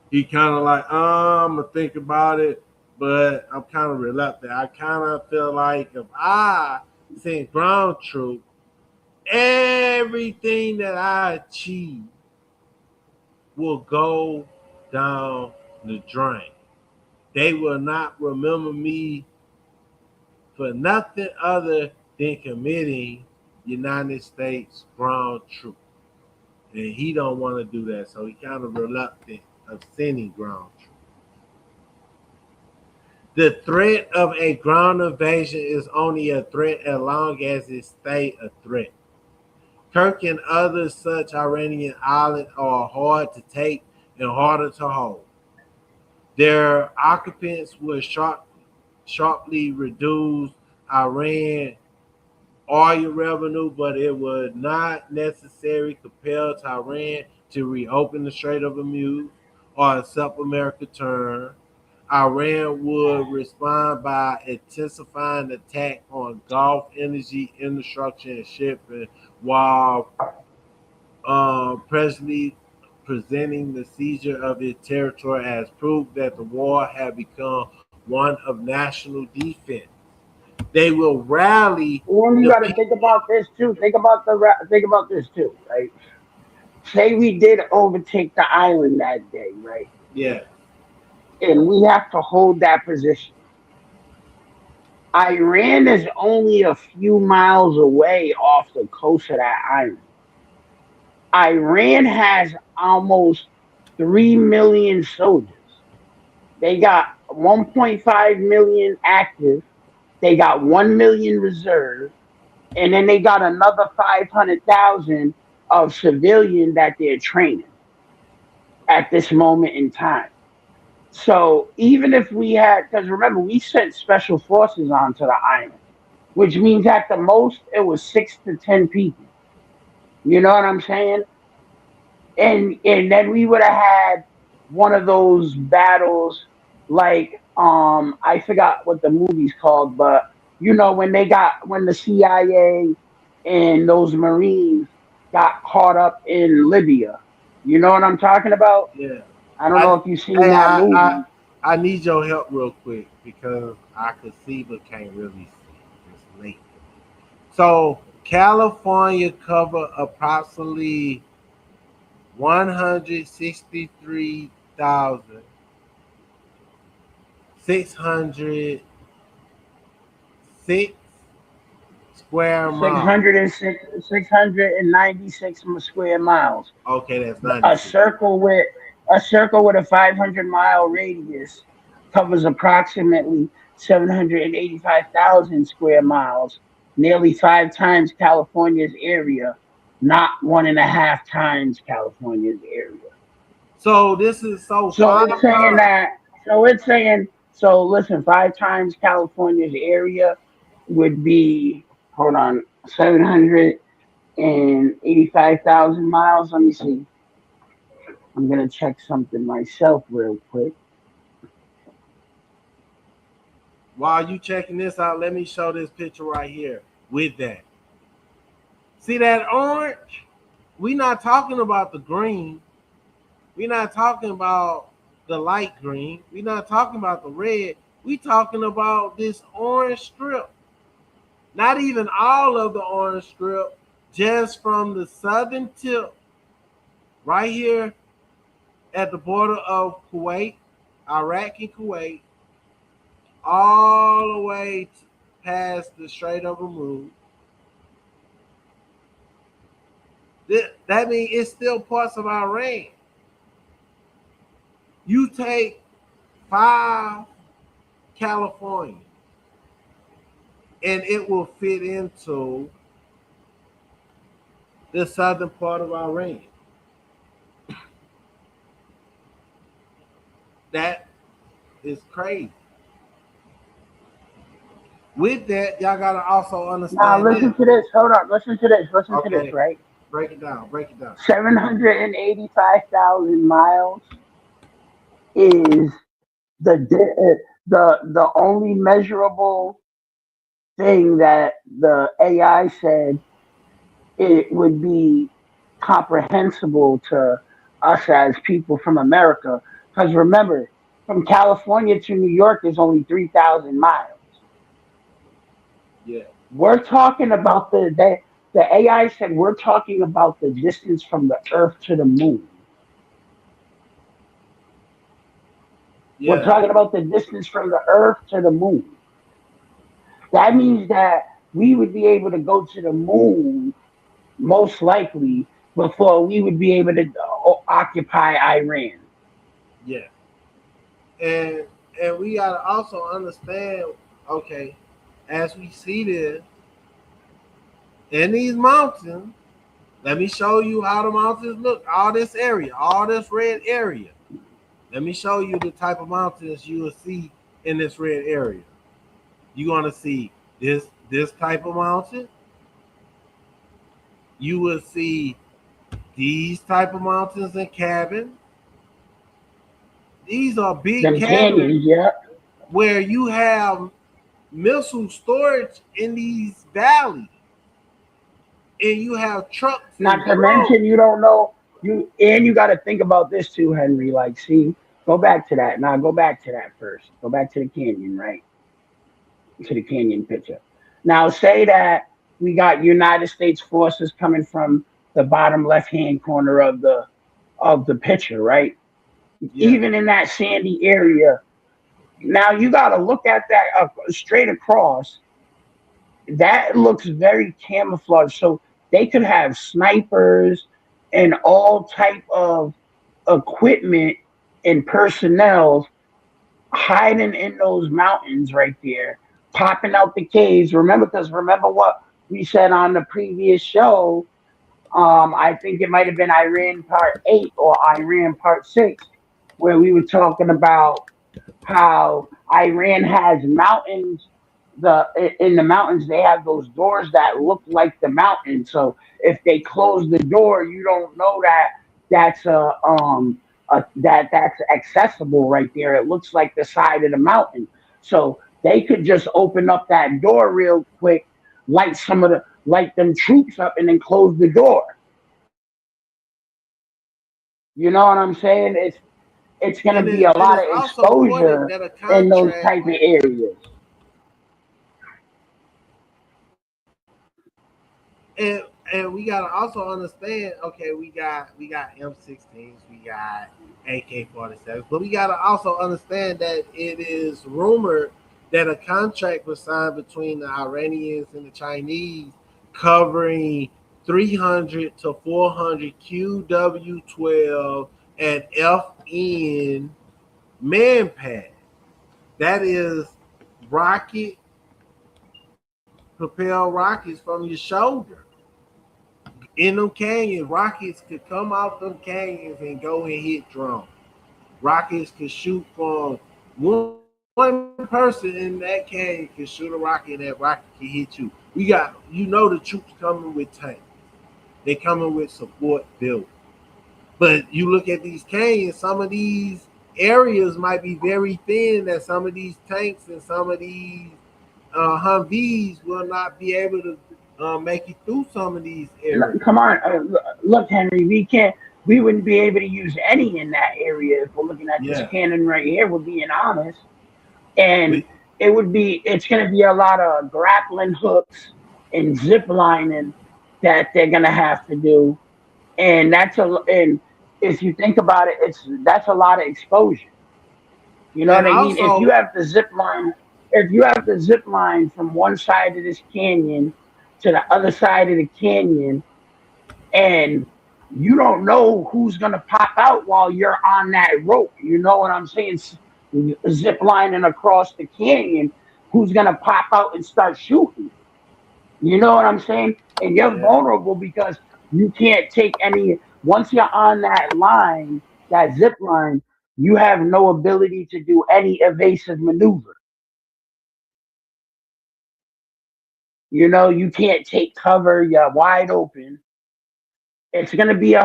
He kind of like, I'm gonna think about it, but I'm kind of reluctant. I kind of feel like if I send ground troops, everything that I achieve will go down the drain. They will not remember me for nothing other than committing United States ground troops. And he don't want to do that, so he kind of reluctant of sending ground troops. The threat of a ground invasion is only a threat as long as it stays a threat. Kirk and other such Iranian islands are hard to take and harder to hold. Their occupants will sharply reduce Iran oil revenue, but it would not necessarily compel Tehran to reopen the Strait of Hormuz or a South America turn. Iran would respond by intensifying attack on Gulf energy infrastructure and shipping, while presently presenting the seizure of its territory as proof that the war had become one of national defense. They will rally And you the got to people. think about this too. Think about this too, right? Say we did overtake the island that day, right? Yeah, And we have to hold that position. Iran is only a few miles away off the coast of that island. Iran has almost 3 million soldiers. They got 1.5 million active. They got 1 million reserve. And then they got another 500,000 of civilian that they're training at this moment in time. So even if we had, because remember, we sent special forces onto the island, which means at the most it was 6 to 10 people. You know what I'm saying? And then we would have had one of those battles like I forgot what the movie's called, but you know when the CIA and those Marines got caught up in Libya. You know what I'm talking about? yeah. I don't know I if you've seen hey, that movie. I need your help real quick because I could see but can't really see. It's late. So California cover approximately 163,606 square Six miles. hundred and six 696 square miles. Okay, that's A 96. circle with a circle with a 500-mile radius covers approximately 785,000 square miles, nearly 5 times California's area, not 1.5 times California's area. So this is so So five it's saying times. that. So it's saying. So listen, 5 times California's area would be. Hold on, 785,000 miles. Let me see. I'm gonna check something myself real quick. While you checking this out, let me show this picture right here with that. See that orange? We not talking about the green. We not talking about the light green. We not talking about the red. We talking about this orange strip. Not even all of the orange strip, just from the southern tip right here at the border of Kuwait, Iraq and Kuwait, all the way past the Strait of Hormuz. That means it's still parts of Iran. You take 5 California, and it will fit into the southern part of Iran. That is crazy. With that, y'all gotta also Now understand listen this. to this. Hold on. Listen to this. Listen to this. Okay, Right. break it down. Break it down. 785,000 miles is the only measurable thing that the AI said it would be comprehensible to us as people from America. Because remember, from California to New York is only 3,000 miles. Yeah, We're talking about the AI said we're talking about the distance from the Earth to the moon. We're yeah, talking about the distance from the Earth to the moon. That means that we would be able to go to the moon most likely before we would be able to occupy Iran. yeah. And and we gotta also understand, okay, as we see this in these mountains, let me show you how the mountains look. All this area, all this red area. Let me show you the type of mountains you will see in this red area. You're gonna see this type of mountain. You will see these type of mountains and cabins. these are big Them canyons, yeah. where you have missile storage in these valleys, and you have trucks and Not to drones. mention, you don't know you got to think about this too, Henry. Like, see, go back to that. Now, go back to that first. Go back to the canyon, right? To the canyon picture. Now, say that we got United States forces coming from the bottom left hand corner of the picture, right? Yeah, Even in that sandy area. Now you got to look at that straight across. That looks very camouflaged. So they could have snipers and all type of equipment and personnel hiding in those mountains right there, popping out the caves. Remember what we said on the previous show. I think it might have been Iran Part 8 or Iran Part 6, where we were talking about how Iran has mountains. In the mountains they have those doors that look like the mountain. So if they close the door, you don't know that that's that's accessible right there. It looks like the side of the mountain. So they could just open up that door real quick, light them troops up, and then close the door. You know what I'm saying? It's going to be a and lot it's of also important exposure that a in those contract, type of areas. and we gotta also understand. Okay, we got M16s, we got AK-47s, but we gotta also understand that it is rumored that a contract was signed between the Iranians and the Chinese covering 300 to 400 QW-12 and FN man pad. That is rocket propel rockets from your shoulder. In them canyons, rockets could come out them canyons and go and hit drones. Rockets could shoot from one person in that canyon can shoot a rocket and that rocket can hit you. We got the troops coming with tanks. They coming with support buildings. But you look at these canyons, some of these areas might be very thin that some of these tanks and some of these Humvees will not be able to make it through some of these areas. Come on, look, Henry. We wouldn't be able to use any in that area if we're looking at this Yeah. cannon right here. We're being honest, and We, it's going to be a lot of grappling hooks and zip lining that they're going to have to do, and and if you think about it, that's a lot of exposure. You know and what I mean? also, If you have to zip line from one side of this canyon to the other side of the canyon, and you don't know who's gonna pop out while you're on that rope. You know what I'm saying? Zip lining across the canyon, who's gonna pop out and start shooting? You know what I'm saying? And you're yeah, vulnerable because you can't take any. Once you're on that line, that zip line, you have no ability to do any evasive maneuver. You know, you can't take cover. You're wide open. It's going to be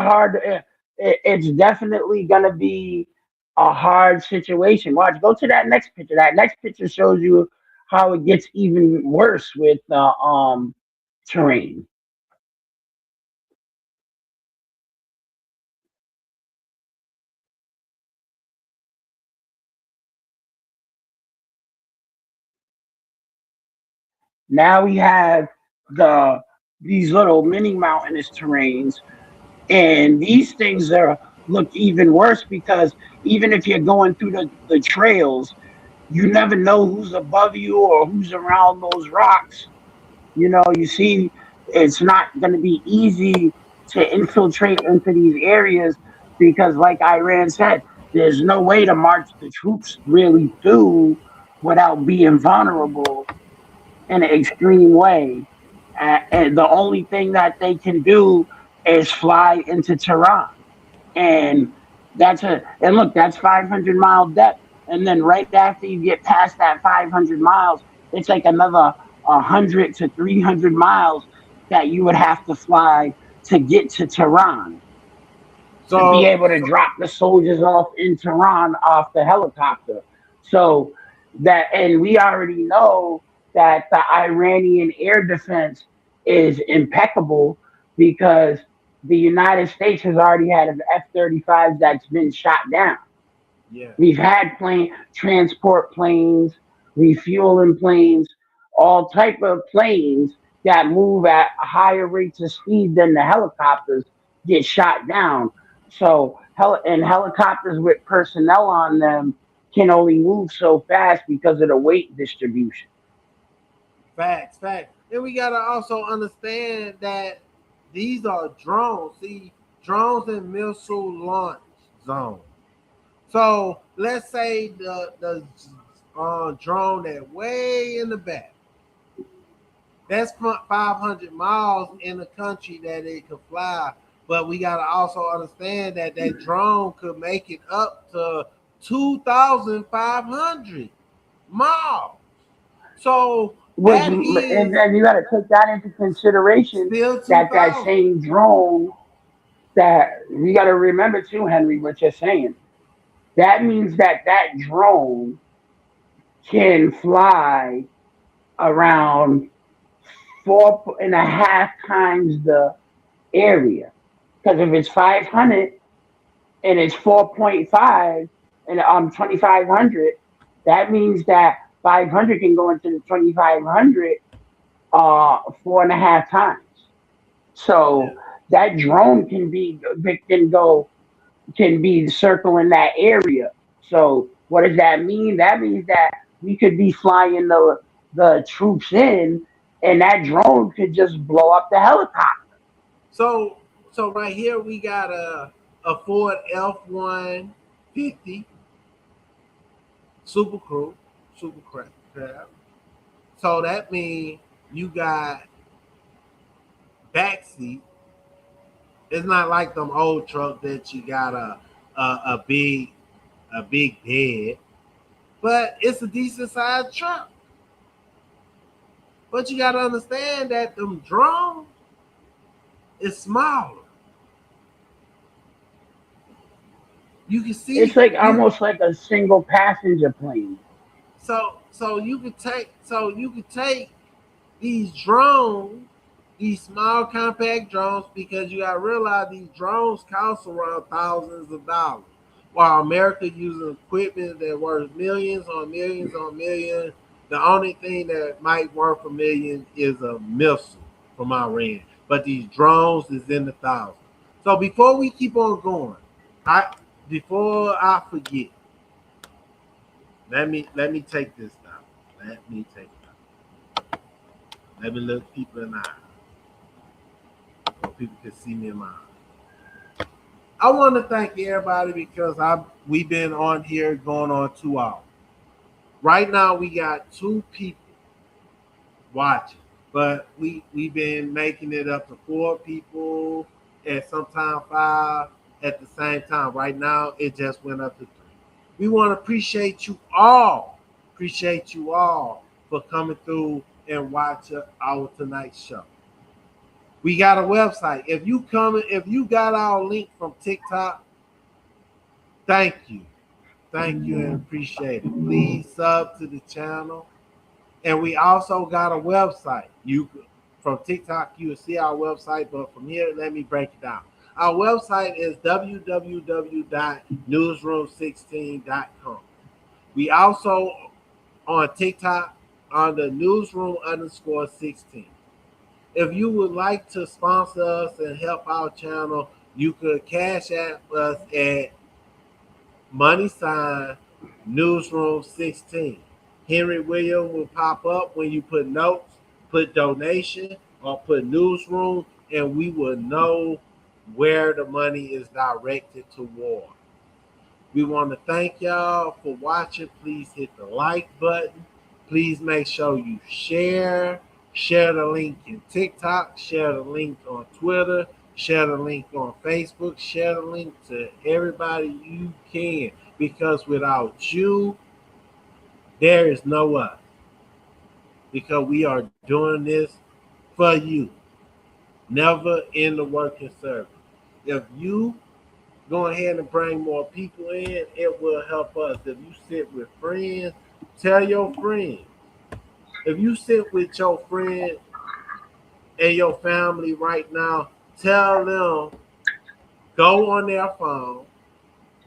it's definitely going to be a hard situation. Watch, go to that next picture. That next picture shows you how it gets even worse with the terrain. Now we have the these little mini mountainous terrains, and these things are look even worse because even if you're going through the trails, you never know who's above you or who's around those rocks. You know, you see, it's not going to be easy to infiltrate into these areas because, like Iran said, there's no way to march the troops really through without being vulnerable in an extreme way. And the only thing that they can do is fly into Tehran. And and look, that's 500-mile depth. And then right after you get past that 500 miles, it's like another 100 to 300 miles that you would have to fly to get to Tehran. to be So, able to drop the soldiers off in Tehran off the helicopter. So that, and we already know that the Iranian air defense is impeccable because the United States has already had an F-35 that's been shot down. yeah, We've had transport planes, refueling planes, all type of planes that move at higher rates of speed than the helicopters get shot down. So and helicopters with personnel on them can only move so fast because of the weight distribution. facts, facts. And we gotta also understand that these are drones. See, drones and missile launch zones. So let's say the drone that way in the back. That's 500 miles in a country that it could fly. But we got to also understand that that drone could make it up to 2,500 miles. So Which, that and is then you got to take that into consideration still that that 2,000. same drone, that you got to remember too, Henry, what you're saying. That means that that drone can fly around 4.5 times the area. Because if it's 500 and it's 4.5 and 2,500, that means that 500 can go into the 2,500 4.5 times. Yeah. So that drone can be circling that area. So what does that mean? That means that we could be flying the troops in, and that drone could just blow up the helicopter. So so right here we got a Ford F-150 Super Crew, Super Crab. So that means you got backseat. It's not like them old trucks that you got a big bed, but it's a decent sized truck. But you got to understand that them drone is smaller. You can It's see like you almost like a single passenger plane. so you could take these drones, these small compact drones, because you gotta realize these drones cost around thousands of dollars. While America using equipment that worth millions on millions on millions, the only thing that might worth a million is a missile from Iran. But these drones is in the thousands. So before we keep on going, I before I forget, let me take this down. Let me take it down. Let me look people in the eye. So people can see me in my eyes. I want to thank everybody because we've been on here going on 2 hours. Right now we got 2 people watching, but we've been making it up to 4 people and sometimes 5 at the same time. Right now it just went up to 3. We want to appreciate you all for coming through and watch our tonight's show. We got a website. If you got our link from TikTok, thank you. Thank you and appreciate it. Please sub to the channel. And we also got a website. You from TikTok, you will see our website, but from here, let me break it down. Our website is www.newsroom16.com. We also on TikTok under newsroom_16. If you would like to sponsor us and help our channel, you could cash at us at money sign newsroom 16. Henry William will pop up when you put notes, put donation, or put newsroom, and we will know where the money is directed toward. We want to thank y'all for watching. Please hit the like button. Please make sure you share. Share the link in TikTok. Share the link on Twitter. Share the link on Facebook. Share the link to everybody you can. Because without you, there is no us. Because we are doing this for you. Never in the working service. If you go ahead and bring more people in. It will help us. If you sit with friends, tell your friends. If you sit with your friends and your family right now, tell them go on their phone.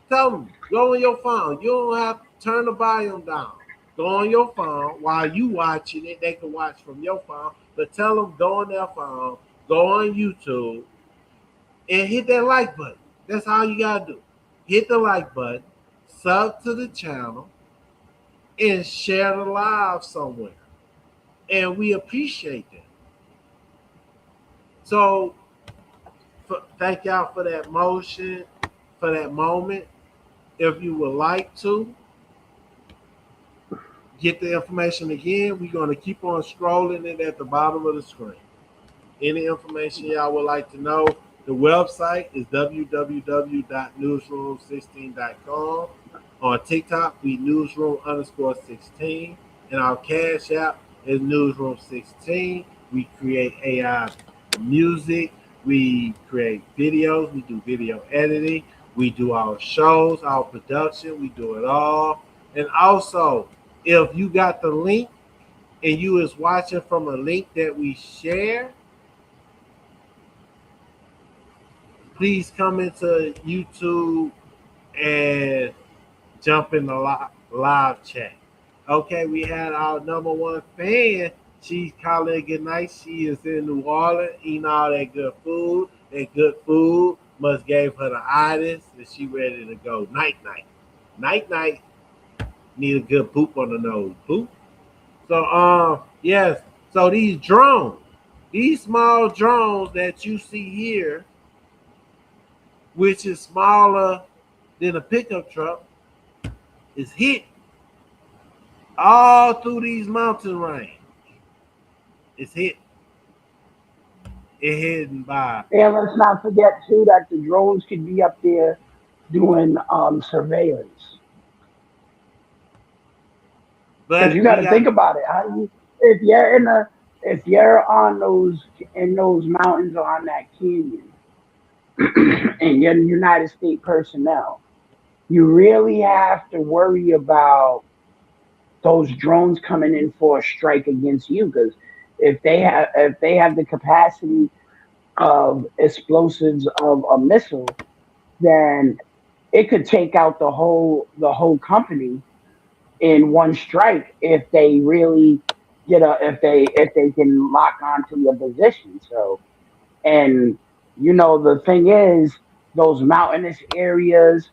Tell them go on your phone. You don't have to turn the volume down. Go on your phone while you watching it. They can watch from your phone, but tell them go on their phone, go on YouTube, and hit that like button. That's all you gotta do. Hit the like button, sub to the channel, and share the live somewhere. And we appreciate that. So thank y'all for that motion, for that moment. If you would like to get the information again, we're going to keep on scrolling it at the bottom of the screen. Any information y'all would like to know, the website is www.newsroom16.com. On TikTok, we newsroom_16. And our Cash App is newsroom16. We create AI music. We create videos. We do video editing. We do our shows, our production. We do it all. And also, if you got the link and you is watching from a link that we share, please come into YouTube and jump in the live chat. Okay, we had our number one fan. She's calling it good night. She is in New Orleans eating all that good food. That good food must gave her the itis, and she ready to go night-night. Night-night. Need a good poop on the nose. Poop. So, yes. So these drones, these small drones that you see here, which is smaller than a pickup truck, is hit all through these mountain range. It's hit. It hidden by. And let's not forget too that the drones could be up there doing surveillance. Because you got to think about it. How do you, if you're on those mountains or on that canyon, and you're United States personnel, you really have to worry about those drones coming in for a strike against you. Because if they have the capacity of explosives of a missile, then it could take out the whole company in one strike if they really if they can lock onto your position. So, and the thing is, those mountainous areas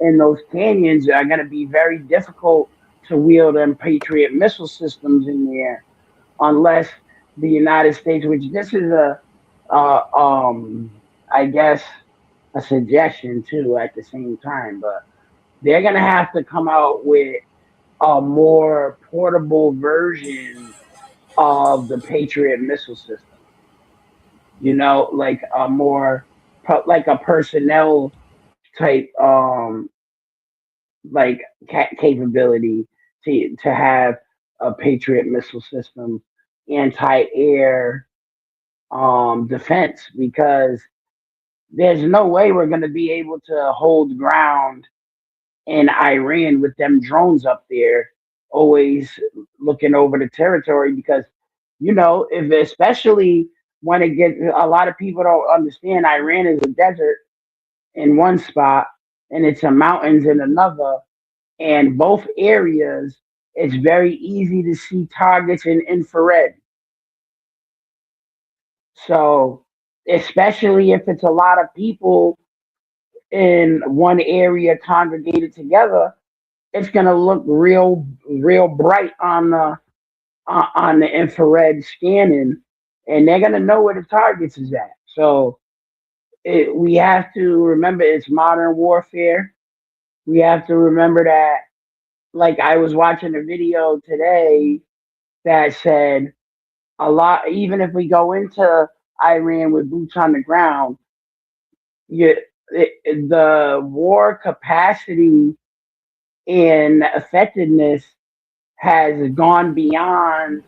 and those canyons are going to be very difficult to wield them Patriot missile systems in there unless the United States, which this is I guess a suggestion too at the same time, but they're going to have to come out with a more portable version of the Patriot missile system. Like a more like a personnel type like capability to have a Patriot missile system, anti-air defense, because there's no way we're going to be able to hold ground in Iran with them drones up there always looking over the territory, because if especially when it gets, a lot of people don't understand, Iran is a desert in one spot and it's a mountains in another, and both areas it's very easy to see targets in infrared. So especially if it's a lot of people in one area congregated together, it's going to look real bright on the infrared scanning, and they're going to know where the targets is at. So we have to remember it's modern warfare. We have to remember that, like I was watching a video today that said a lot, even if we go into Iran with boots on the ground, the war capacity and effectiveness has gone beyond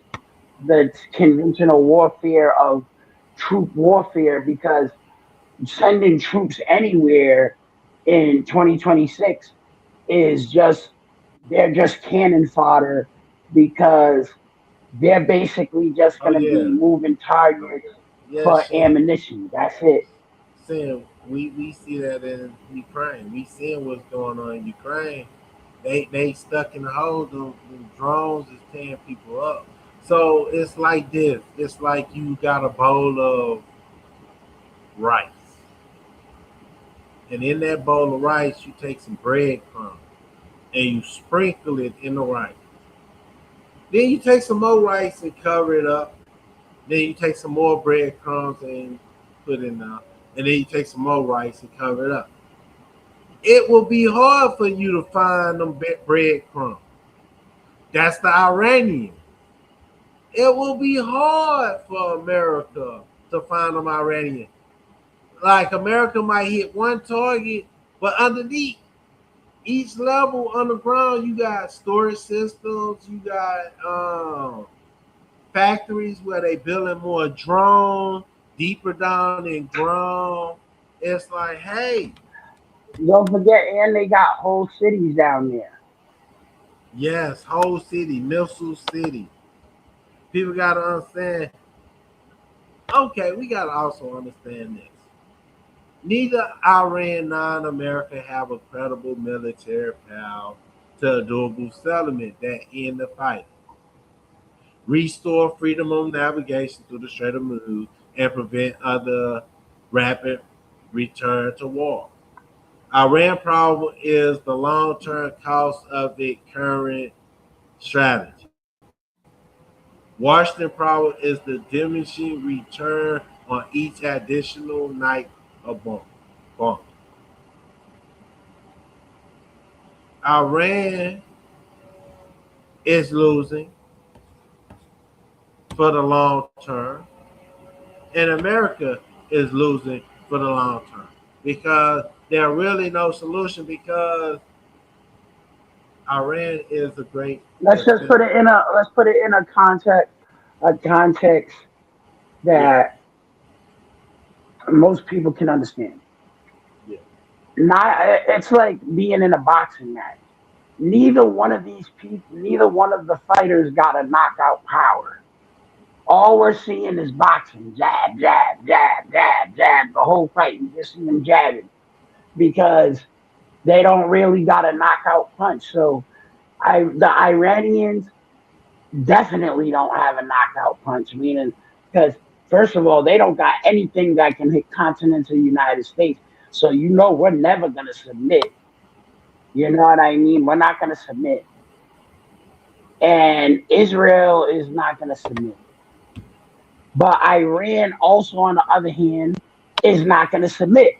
the conventional warfare of troop warfare, because sending troops anywhere in 2026 is they're just cannon fodder because they're basically just Oh going to be yeah, moving targets yes, for Shin. ammunition. That's it. Seeing we see that in Ukraine. We seeing what's going on in Ukraine. They stuck in the hole. The drones is tearing people up. So it's like this. It's like you got a bowl of rice, and in that bowl of rice, you take some breadcrumbs and you sprinkle it in the rice. Then you take some more rice and cover it up. Then you take some more breadcrumbs and put in there. And then you take some more rice and cover it up. It will be hard for you to find them breadcrumbs. That's the Iranian. It will be hard for America to find them Iranian. Like America might hit one target, but underneath each level underground, you got storage systems, you got factories where they building more drones deeper down in ground. It's like, hey, Don't forget, and they got whole cities down there. yes, whole city, missile city. People gotta understand. Okay, we gotta also understand this. Neither Iran nor America have a credible military power to a doable settlement that end the fight, restore freedom of navigation through the Strait of Hormuz, and prevent other rapid return to war. Iran problem is the long-term cost of its current strategy. Washington problem is the diminishing return on each additional night of bomb. Iran is losing for the long term, and America is losing for the long term because there really no solution because Iran is a great. Let's put it in a context Yeah, that most people can understand. yeah, Not it's like being in a boxing match. Neither one of the fighters got a knockout power. All we're seeing is boxing, jab, jab, jab, jab, jab, the whole fight. You just see them jabbing because they don't really got a knockout punch. So the Iranians definitely don't have a knockout punch, meaning because first of all, they don't got anything that can hit continental United States. So we're never gonna submit. You know what I mean? We're not gonna submit. And Israel is not gonna submit. But Iran also on the other hand is not gonna submit.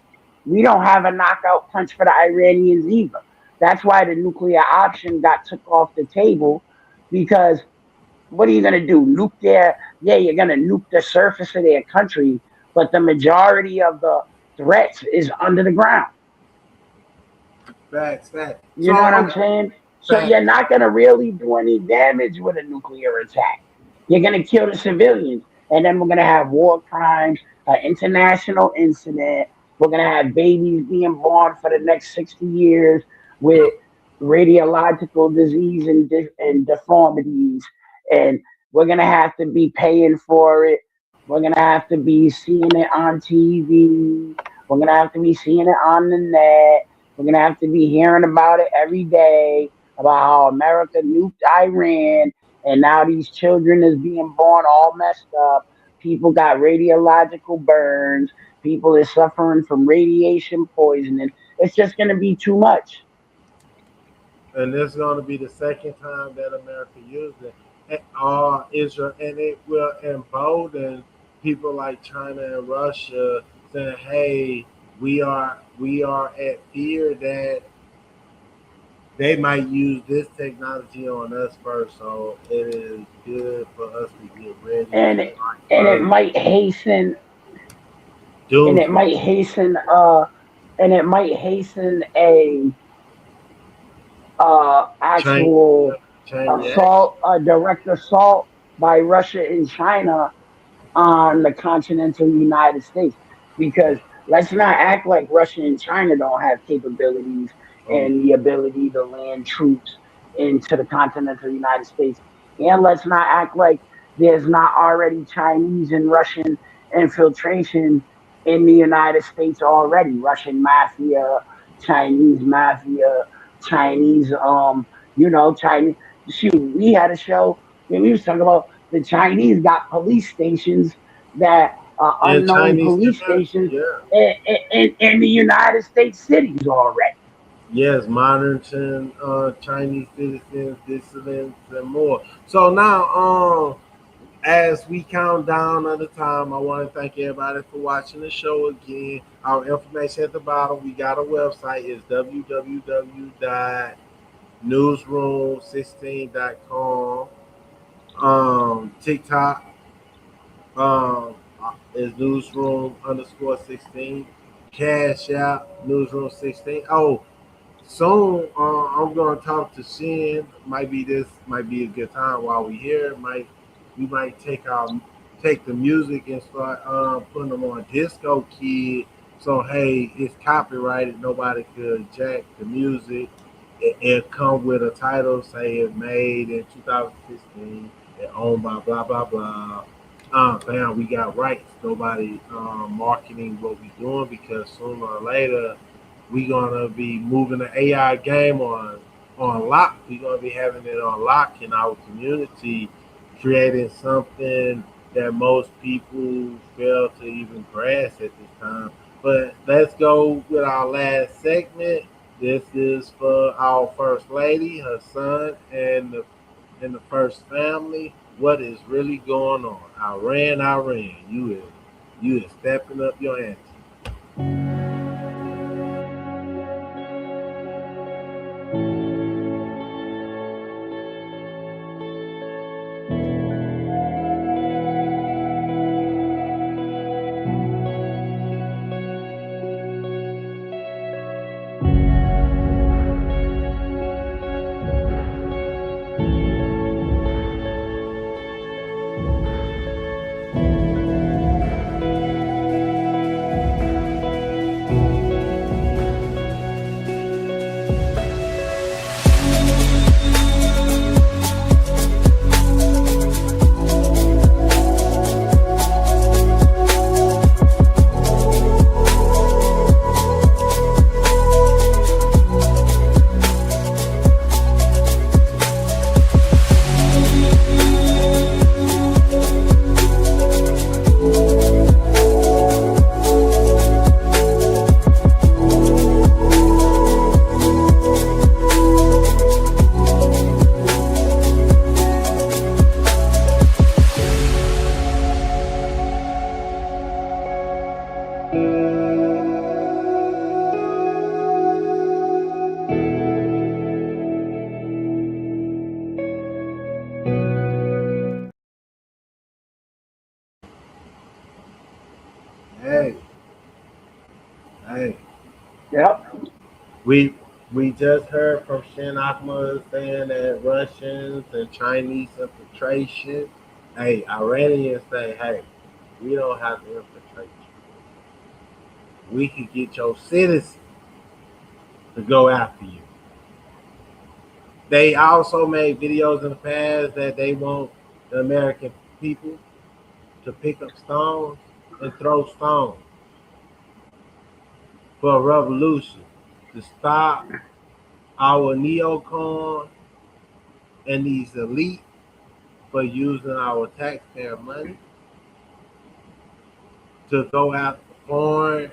We don't have a knockout punch for the Iranians either. That's why the nuclear option got took off the table because what are you going to do? You're going to nuke the surface of their country, but the majority of the threats is under the ground. facts. You So know what I'm okay, saying? So you're facts. not going to really do any damage with a nuclear attack. You're going to kill the civilians. And then we're going to have war crimes, an international incident. We're going to have babies being born for the next 60 years with radiological disease and deformities. And we're going to have to be paying for it. We're going to have to be seeing it on TV. We're going to have to be seeing it on the net. We're going to have to be hearing about it every day about how America nuked Iran and now these children is being born all messed up. People got radiological burns. People is suffering from radiation poisoning. It's just going to be too much. And this is going to be the second time that America used it. Israel, and it will embolden people like China and Russia saying, "Hey, we are at fear that they might use this technology on us first, so it is good for us to get ready And and it, fight and it first." might hasten and it Doomsday. might hasten and it might hasten a Chain, actual chain reaction. a direct assault by Russia and China on the continental United States because let's not act like Russia and China don't have capabilities Oh, and the ability to land troops into the continental United States. And let's not act like there's not already Chinese and Russian infiltration in the United States already. Russian mafia, Chinese mafia, Chinese Chinese shoot. We had a show when we was talking about the Chinese got police stations that are and unknown Chinese police citizens, stations yeah. in the United States cities already. Yes, monitoring Chinese citizens, dissidents, and more. So now, as we count down on the time, I want to thank everybody for watching the show again. Our information at the bottom. We got a website. It's www.newsroom16.com. TikTok is newsroom underscore 16. Cash out newsroom 16. Oh, soon, I'm gonna talk to Shin. Might be a good time while we here. We might take the music and start putting them on Disco Kid. So hey, it's copyrighted. Nobody could jack the music. It come with a title, say it made in 2016, and owned by blah blah blah. Bam, we got rights. Nobody marketing what we doing because sooner or later we gonna be moving the AI game on lock. We gonna be having it on lock in our community, creating something that most people fail to even grasp at this time. But let's go with our last segment. This is for our first lady, her son, and the first family. What is really going on? Iran, you is stepping up your ante. Hey, hey. Yep. We we just heard from Shin Akuma saying that Russians and Chinese infiltration. Hey, Iranians say, hey, we don't have to infiltrate you. We can get your citizens to go after you. They also made videos in the past that they want the American people to pick up stones and throw stones for a revolution to stop our neocon and these elite for using our taxpayer money to go after foreign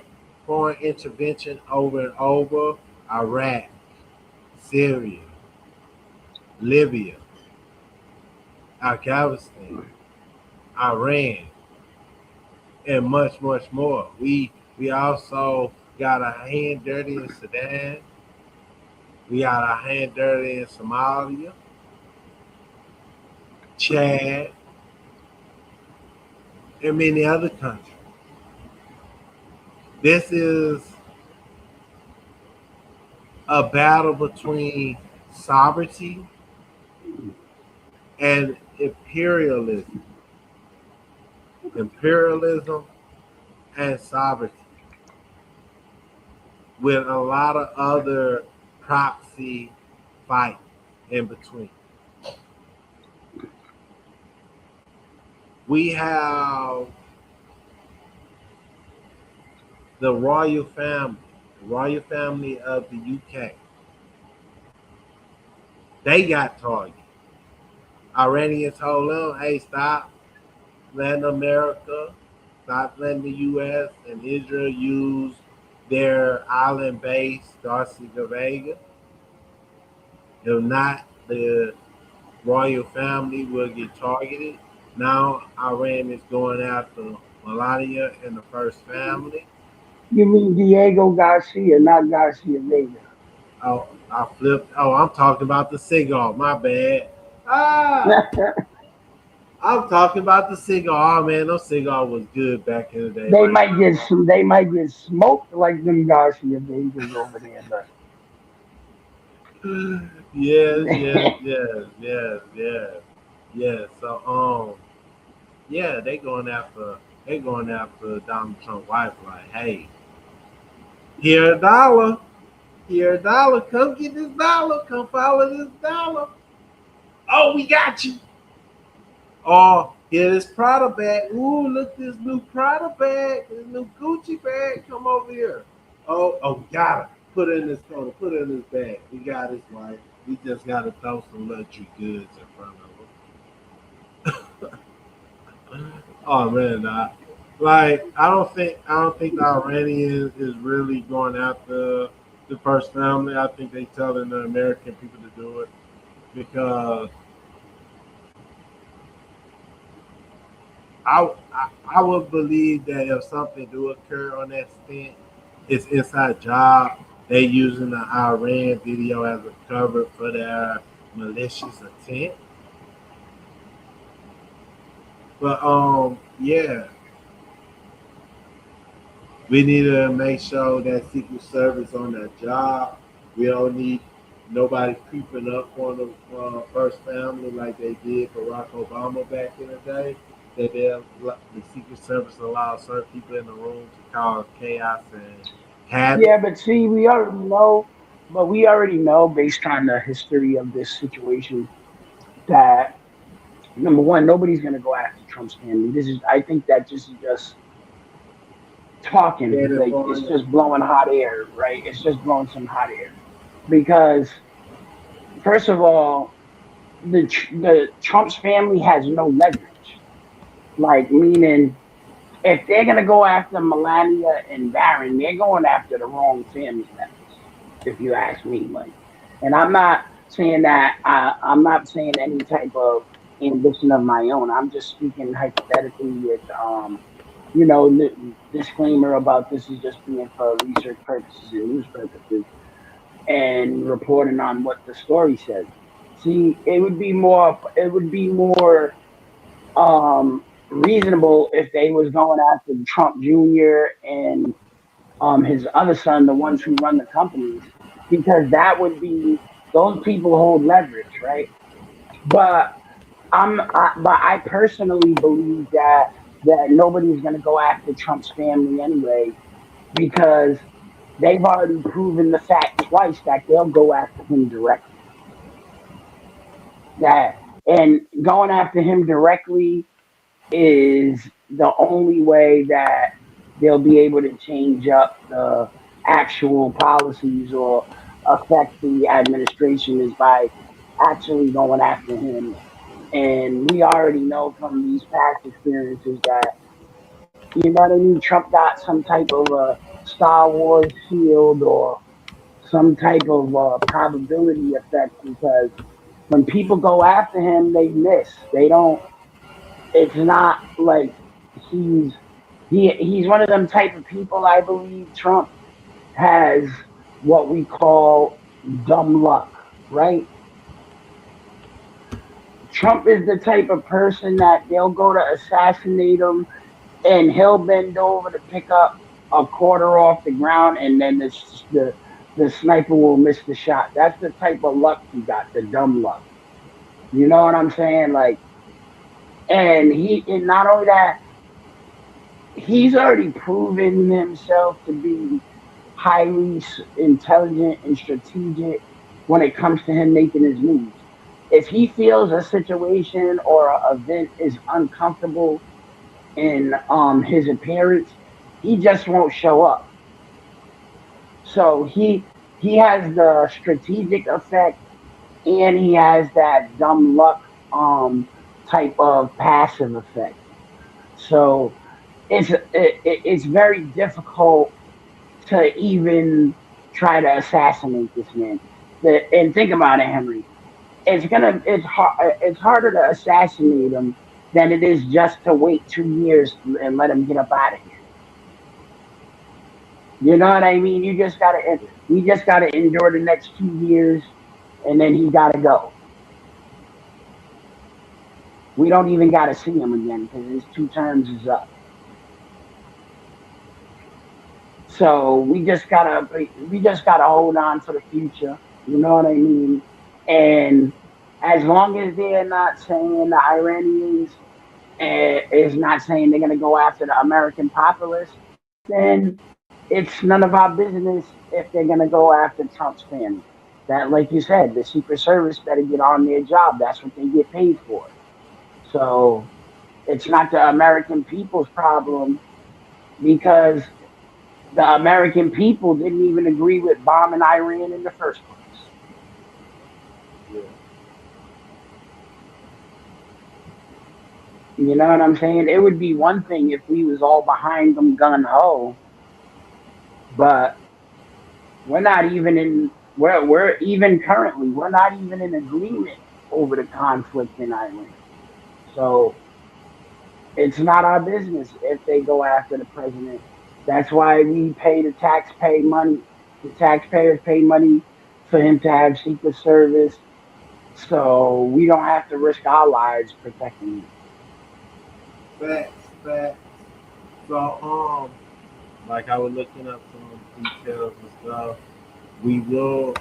intervention over and over. Iraq, Syria, Libya, Afghanistan, Iran, and much, much more. We also got our hand dirty in Sudan. We got our hand dirty in Somalia, Chad, and many other countries. This is a battle between sovereignty and imperialism and sovereignty. with a lot of other proxy fight in between. We have the royal family of the UK. They got targeted. Iranians told them, hey, stop letting America, stop letting the US and Israel use their island base, Darcy Gavega. If not, the royal family will get targeted. Now Iran is going after Melania and the first family. You mean Diego Garcia, not Garcia Vega? Oh, I flipped. Oh, I'm talking about the cigar. My bad. Ah, I'm talking about the cigar. Oh, man, those cigar was good back in the day. Like, They might get smoked like them Garcia Vegas over there, but yes, yes, yes, yes, yes, yes. So, yeah, they going after Donald Trump's wife. Like, hey, here a dollar, here a dollar. Come get this dollar. Come follow this dollar. Oh, we got you. Oh, here this Prada bag. Ooh, look this new Prada bag, this new Gucci bag. Come over here. Oh, got it. Put it in this corner. Put it in this bag. We got his wife. We just gotta throw some luxury goods in front of him. Oh man, like I don't think the Iranians is really going after the first family. I think they telling the American people to do it because I would believe that if something do occur on that stint, it's inside job. They using the Iran video as a cover for their malicious intent. But yeah, we need to make sure that Secret Service on that job. We don't need nobody creeping up on the first family like they did Barack Obama back in the day. That the Secret Service allows certain people in the room to cause chaos and havoc. yeah, but see, we already know based on the history of this situation that number one, nobody's gonna go after Trump's family. I think that this is just talking, like it's just blowing hot air, right? It's just blowing some hot air because first of all, the Trump's family has no leverage, like meaning if they're gonna go after Melania and Barron, they're going after the wrong family members, if you ask me. Like, and I'm not saying that I'm not saying any type of ambition of my own. I'm just speaking hypothetically with disclaimer about this is just being for research purposes and news purposes and reporting on what the story says. See, it would be more reasonable if they was going after Trump Jr. and his other son, the ones who run the companies, because that would be those people hold leverage, right? But I personally believe that nobody's going to go after Trump's family anyway because they've already proven the fact twice that they'll go after him directly. That and going after him directly is the only way that they'll be able to change up the actual policies or affect the administration is by actually going after him. And we already know from these past experiences that, you know what I mean, Trump got some type of a Star Wars shield or some type of probability effect because when people go after him, they miss. They don't. It's not like he's he's one of them type of people. I believe Trump has what we call dumb luck, right? Trump is the type of person that they'll go to assassinate him and he'll bend over to pick up a quarter off the ground and then the sniper will miss the shot. That's the type of luck he got, the dumb luck. You know what I'm saying? Like, and not only that, he's already proven himself to be highly intelligent and strategic when it comes to him making his moves. If he feels a situation or an event is uncomfortable in his appearance, he just won't show up. So he has the strategic effect and he has that dumb luck type of passive effect. So it's very difficult to even try to assassinate this man. And think about it, Henry. It's harder to assassinate him than it is just to wait 2 years and let him get up out of here. You know what I mean? We just gotta endure the next 2 years, and then he gotta go. We don't even gotta see him again because his 2 terms is up. So we just gotta hold on to the future. You know what I mean? And as long as they're not saying the Iranians is not saying they're gonna go after the American populace, then it's none of our business if they're gonna go after Trump's family. That, like you said, the Secret Service better get on their job. That's what they get paid for. So it's not the American people's problem because the American people didn't even agree with bombing Iran in the first place. Yeah. You know what I'm saying? It would be one thing if we was all behind them gun ho, but we're not even in we're even currently we're not even in agreement over the conflict in Iran. So it's not our business if they go after the president. That's why we pay the taxpayer money. The taxpayers pay money for him to have Secret Service, so we don't have to risk our lives protecting him. Facts, facts. So, like I was looking up some details and stuff. We will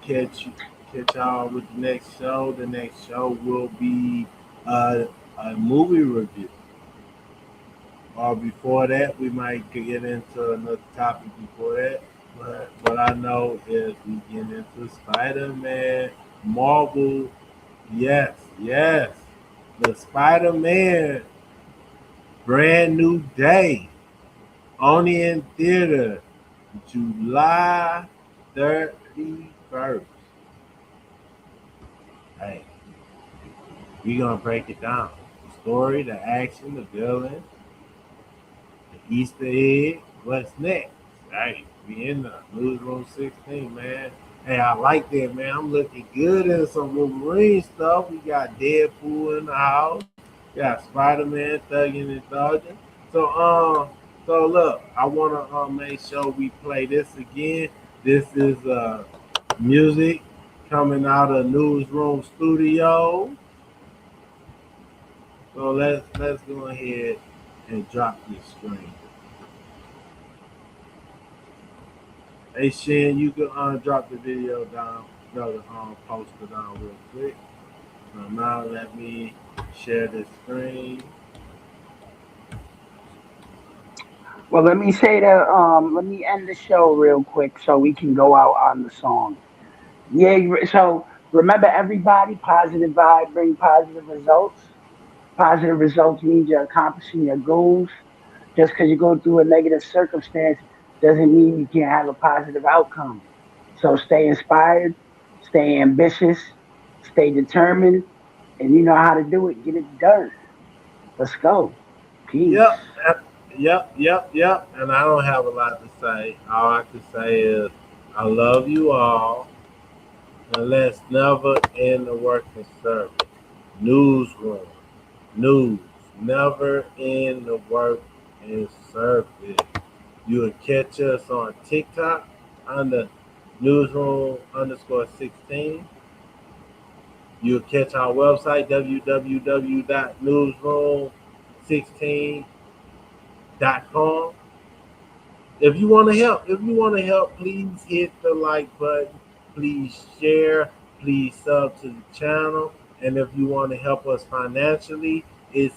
catch catch y'all with the next show. The next show will be uh, a movie review. Or before that, we might get into another topic before that. But what I know is we get into Spider Man, Marvel. Yes, yes. The Spider Man brand new day. Only in theater. July 31st. Hey, we gonna break it down. The story, the action, the villain, the Easter egg, what's next? Hey, we in the Newsroom 16, man. Hey, I like that, man. I'm looking good in some Wolverine stuff. We got Deadpool in the house. We got Spider-Man thugging and thugging. So, so look, I wanna make sure we play this again. This is music coming out of Newsroom Studio. So let's go ahead and drop this screen. Hey Shin, you can drop the video down, no, the poster down real quick. So now let me share this screen. Well, let me end the show real quick so we can go out on the song. Yeah, so remember everybody, positive vibe bring positive results. Positive results means you're accomplishing your goals. Just because you go through a negative circumstance doesn't mean you can't have a positive outcome. So stay inspired, stay ambitious, stay determined, and you know how to do it. Get it done. Let's go. Peace. Yep, yep. And I don't have a lot to say. All I can say is I love you all, and let's never end the working service. Newsroom, news, never end the work and service. You will catch us on TikTok under Newsroom underscore 16. You'll catch our website www.newsroom16.com. If you want to help, please hit the like button. Please share. Please sub to the channel. And if you want to help us financially, it's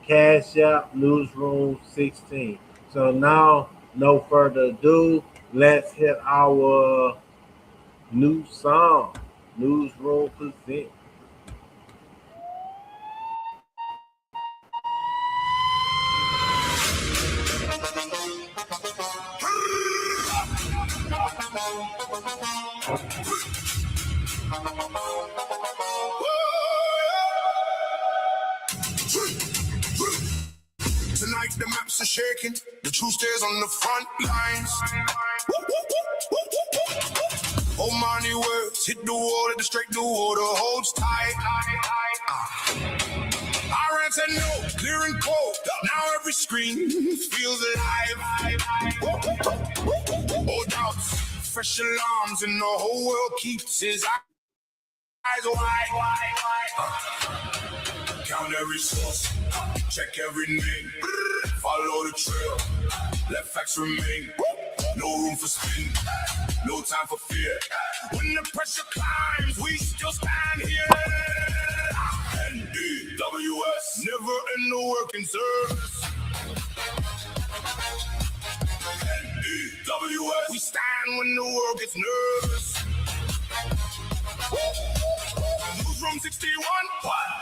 Cash App Newsroom 16. So now no further ado, let's hit our new song. Newsroom presents. Tonight the maps are shaking, the truth stays on the front lines. Omani words hit the water, the Strait, the water holds tight. Iran said no, clear and cold. Now every screen feels alive. Oh doubts, fresh alarms, and the whole world keeps his eyes wide. Count every source, check every name, follow the trail, let facts remain. No room for spin, no time for fear. When the pressure climbs, we still stand here. NEWS, never in the working service. NEWS, we stand when the world gets nervous. Newsroom 61,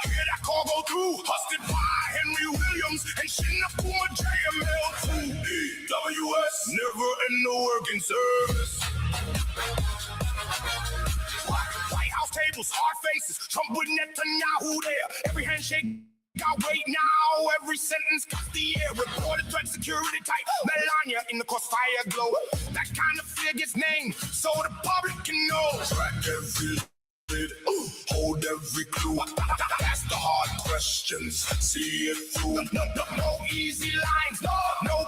hear that call go through. Hosted by Henry Williams and Shin, Akuma, JML2. NEWS, never in the working service. White House tables, hard faces, Trump with Netanyahu there. Every handshake got weight now, every sentence cuts the air. Reported threat, security tight, Melania in the crossfire glow. That kind of fear gets named so the public can know. Track every hold every clue. Ask the hard questions, see it through. No easy lines, no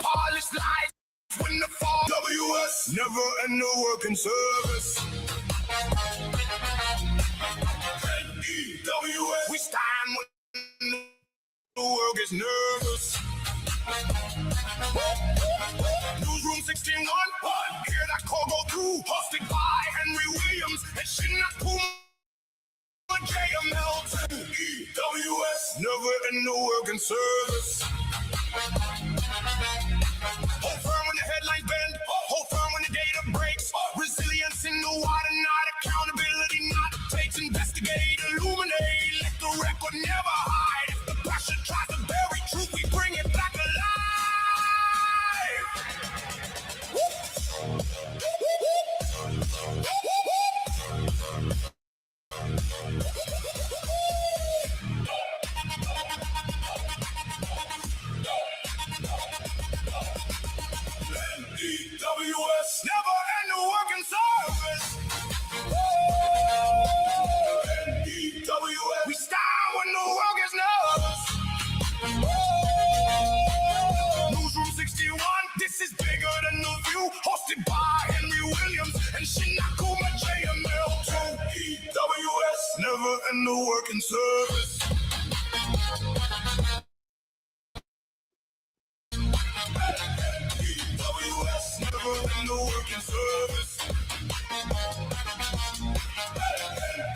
polished lies. When the fall, WS never in the working service. NEWS, we stand when the world gets nervous. Newsroom 61, hear that call go through. Hosted by Henry Williams and Shin, Akuma, JML2. NEWS, never in the working service. Hold firm when the headlines bend, hold firm when the data breaks. Resilience in the water, not accountability, not takes. Investigate, illuminate, let the record never hide. If the passion tries to bury truth, we bring it back alive. NEWS, never in the working service. NEWS, we stand when the world gets nervous. Newsroom 61, this is bigger than the view. Hosted by Henry Williams and Shin, Akuma, JML2. NEWS, never in the working service. NEWS, never in the working service.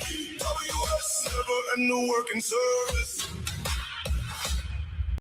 NEWS, never in the working service.